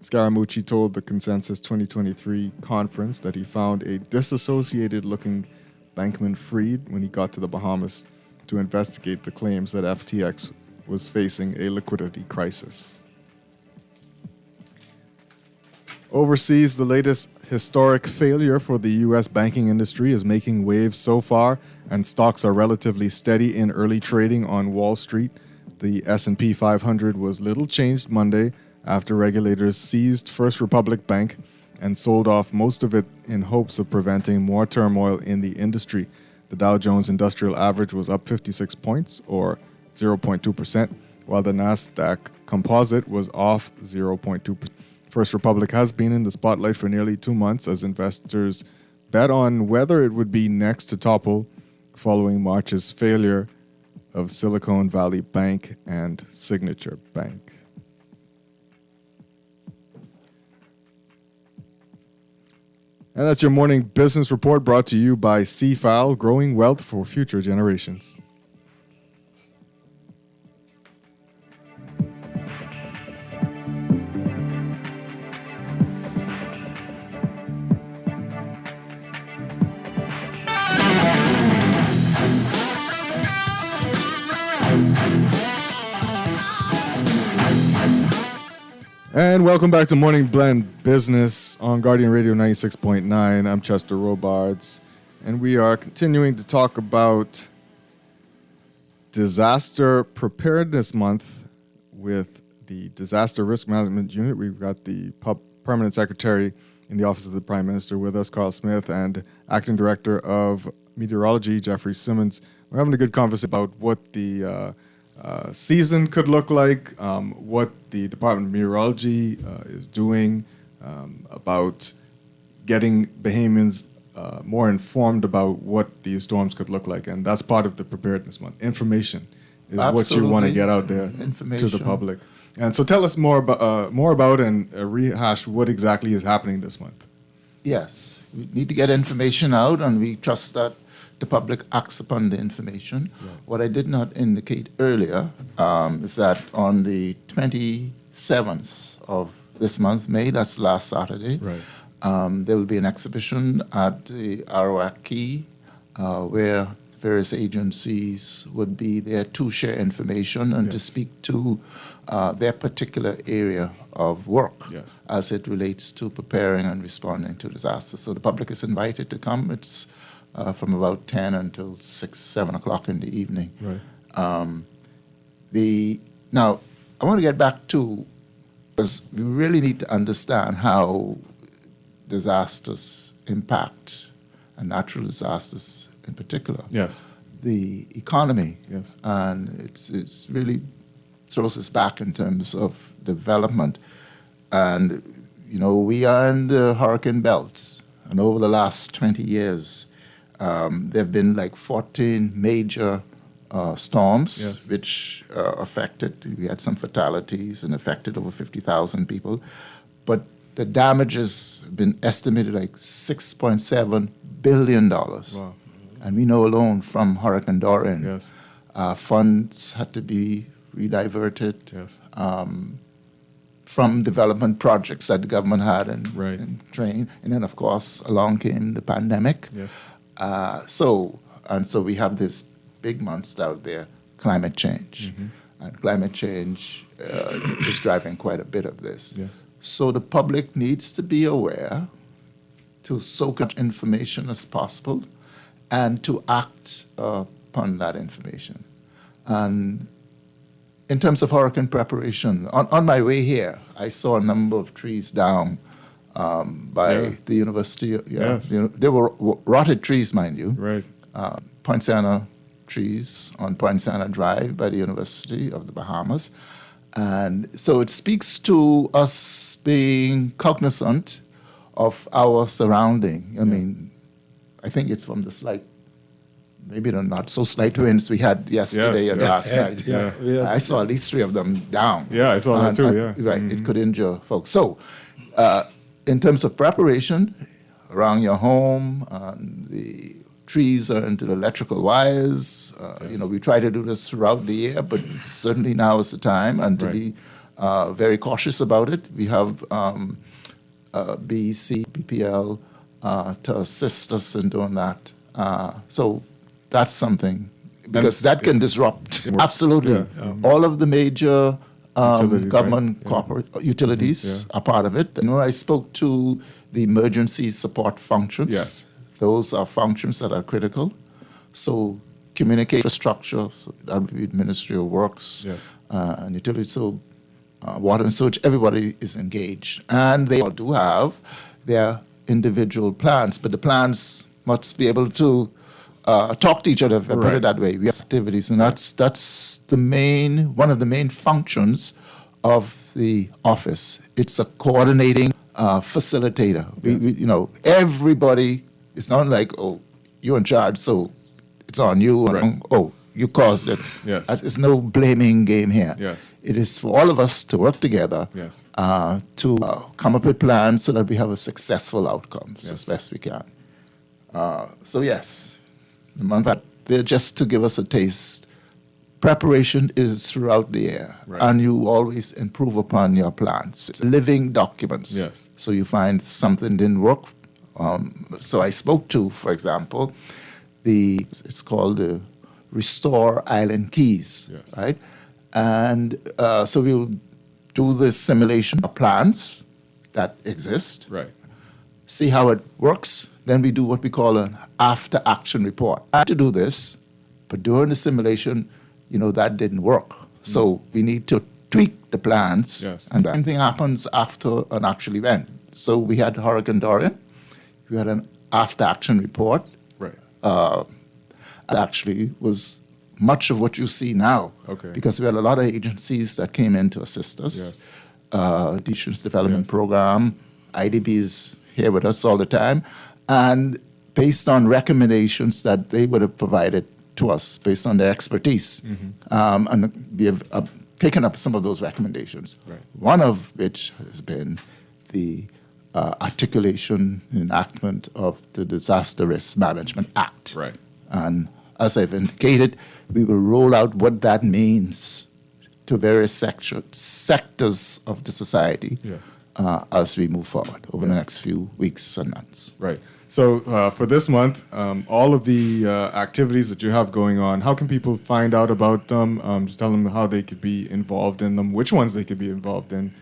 Scaramucci told the Consensus 2023 conference that he found a disassociated-looking Bankman-Fried when he got to the Bahamas to investigate the claims that FTX was facing a liquidity crisis. Overseas, the latest historic failure for the U.S. banking industry is making waves so far, and stocks are relatively steady in early trading on Wall Street. The S&P 500 was little changed Monday after regulators seized First Republic Bank and sold off most of it in hopes of preventing more turmoil in the industry. The Dow Jones Industrial Average was up 56 points, or 0.2%, while the Nasdaq Composite was off 0.2%. First Republic has been in the spotlight for nearly 2 months as investors bet on whether it would be next to topple following March's failure of Silicon Valley Bank and Signature Bank. And that's your morning business report brought to you by CFAL, growing wealth for future generations. And welcome back to Morning Blend Business on Guardian Radio 96.9. I'm Chester Robards, and we are continuing to talk about Disaster Preparedness Month with the Disaster Risk Management Unit. We've got the Permanent Secretary in the Office of the Prime Minister with us, Carl Smith, and Acting Director of Meteorology, Jeffrey Simmons. We're having a good conversation about what the season could look like, what the Department of Meteorology is doing about getting Bahamians more informed about what these storms could look like. And that's part of the Preparedness Month. Information is what you want to get out there to the public. And so tell us more about and rehash what exactly is happening this month. Yes, we need to get information out, and we trust that the public acts upon the information. Yeah. What I did not indicate earlier is that on the 27th of this month, May, that's last Saturday, there will be an exhibition at the Arawak Key where various agencies would be there to share information and to speak to their particular area of work as it relates to preparing and responding to disasters. So the public is invited to come. It's from about 10 until 6, 7 o'clock in the evening. Now, I want to get back to, because we really need to understand how disasters impact, and natural disasters in particular, the economy. And it's really throws us back in terms of development. And, you know, we are in the hurricane belt, and over the last 20 years, there have been like 14 major storms which affected, we had some fatalities and affected over 50,000 people. But the damage has been estimated like $6.7 billion. Wow. And we know alone from Hurricane Dorian, funds had to be rediverted from development projects that the government had in train. And then, of course, along came the pandemic. So we have this big monster out there, climate change. And climate change is driving quite a bit of this. So the public needs to be aware, to soak up information as possible, and to act upon that information. And in terms of hurricane preparation, on my way here, I saw a number of trees down by the university. They were rotted trees, mind you. Poinciana trees on Poinciana Drive by the University of the Bahamas. And so it speaks to us being cognizant of our surrounding. I mean, I think it's from the slight, maybe the not so slight winds we had yesterday and last night. I saw at least 3 of them down. Yeah, I saw that too, Right, it could injure folks. So in terms of preparation, around your home, the trees are into the electrical wires. We try to do this throughout the year, but certainly now is the time, and to be very cautious about it. We have BEC, BPL to assist us in doing that. So that's something, because that can disrupt absolutely all of the major government corporate utilities are part of it. I spoke to the emergency support functions. Yes. Those are functions that are critical. So communicate infrastructure, so that would be Ministry of Works and Utilities. So water and sewage, everybody is engaged. And they all do have their individual plans, but the plans must be able to talk to each other, if I put it that way. We have activities, and that's one of the main functions of the office. It's a coordinating facilitator. Everybody. It's not like, oh, you're in charge, so it's on you. And, oh, you caused it. Yes. There's no blaming game here. Yes. It is for all of us to work together to come up with plans so that we have a successful outcome as best we can. They're just to give us a taste. Preparation is throughout the year, and you always improve upon your plans. It's living documents. Yes. So you find something didn't work. So I spoke to, for example, it's called the Restore Island Keys, right? And so we'll do the simulation of plans that exist, see how it works. Then we do what we call an after-action report. I had to do this, but during the simulation, that didn't work. So we need to tweak the plans, and the same thing happens after an actual event. So we had Hurricane Dorian. We had an after-action report. Actually was much of what you see now. Because we had a lot of agencies that came in to assist us. Nations Development Program, IDB is here with us all the time. And based on recommendations that they would have provided to us, based on their expertise. And we have taken up some of those recommendations. One of which has been the articulation, enactment of the Disaster Risk Management Act. And as I've indicated, we will roll out what that means to various sectors of the society as we move forward over the next few weeks and months. So for this month, all of the activities that you have going on, how can people find out about them? Just tell them how they could be involved in them, which ones they could be involved in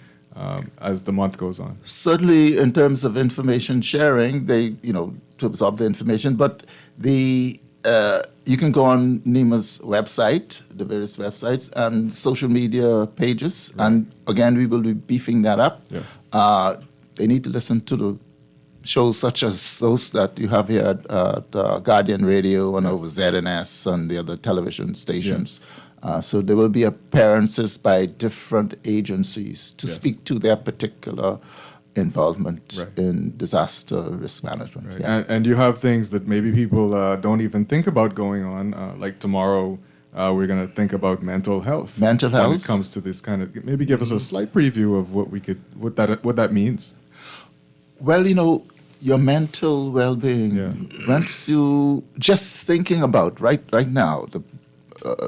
as the month goes on. Certainly, in terms of information sharing, to absorb the information, but you can go on NEMA's website, the various websites, and social media pages. And again, we will be beefing that up. They need to listen to the shows such as those that you have here at Guardian Radio and over ZNS and the other television stations. So there will be appearances by different agencies to speak to their particular involvement in disaster risk management. And you have things that maybe people don't even think about going on. Like tomorrow, we're going to think about mental health. When it comes to this kind of, maybe give us a slight preview of what that means. Well, your mental well-being. Once you just thinking about right now the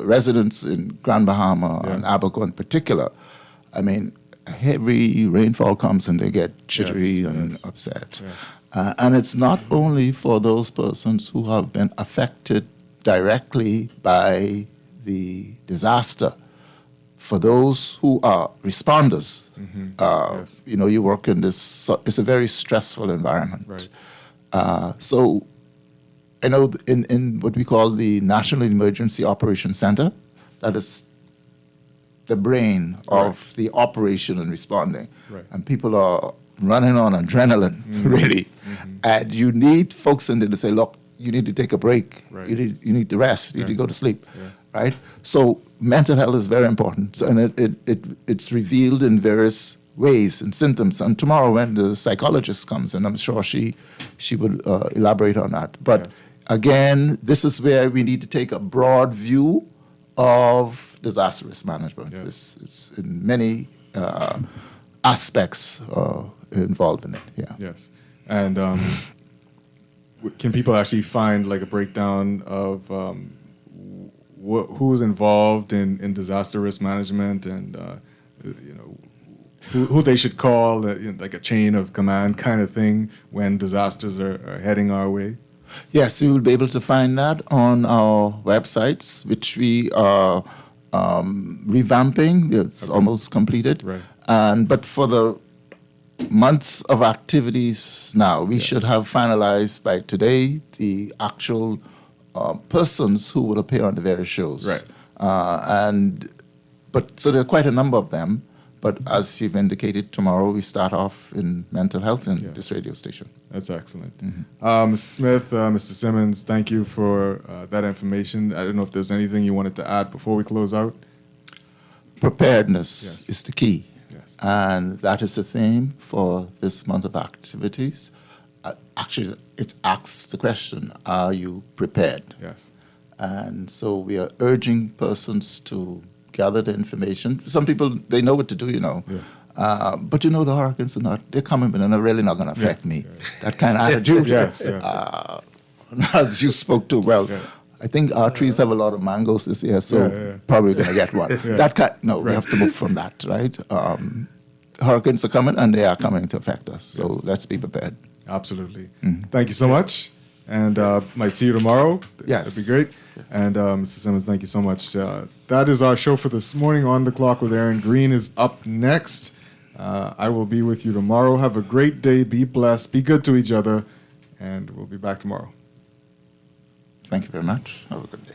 residents in Grand Bahama and Abaco in particular, I mean, heavy rainfall comes and they get jittery and upset. And it's not only for those persons who have been affected directly by the disaster. For those who are responders, you work in this, it's a very stressful environment. So I know in what we call the National Emergency Operations Center, that is the brain of the operation and responding. And people are running on adrenaline, really. And you need folks in there to say, look, you need to take a break. You need to rest. You need to go to sleep. right? So mental health is very important, and it's revealed in various ways and symptoms. And tomorrow, when the psychologist comes, and I'm sure she would elaborate on that. But again, this is where we need to take a broad view of disaster risk management. It's in many aspects involved in it. Yeah. Yes, and can people actually find like a breakdown of who's involved in disaster risk management, and who they should call, like a chain of command kind of thing when disasters are heading our way? Yes, you will be able to find that on our websites, which we are revamping. It's almost completed. Right. But for the months of activities now, we should have finalized by today the actual persons who will appear on the various shows. Right. So there are quite a number of them. But as you've indicated, tomorrow we start off in mental health in this radio station. That's excellent. Mr. Smith, Mr. Simmons, thank you for that information. I don't know if there's anything you wanted to add before we close out. Preparedness is the key. And that is the theme for this month of activities. Actually, it asks the question, are you prepared? Yes. And so we are urging persons to gather the information. Some people, they know what to do, but the hurricanes are not, they're coming, but they're really not going to affect me. That kind of attitude. Yes. As you spoke to, I think our trees have a lot of mangoes this year, so probably going to get one. We have to move from that, right? Hurricanes are coming, and they are coming to affect us, so let's be prepared. Absolutely. Thank you so much, and might see you tomorrow. Yes. That'd be great. And Mr. Simmons, thank you so much. That is our show for this morning. On the Clock with Aaron Green is up next. I will be with you tomorrow. Have a great day. Be blessed. Be good to each other, and we'll be back tomorrow. Thank you very much. Have a good day.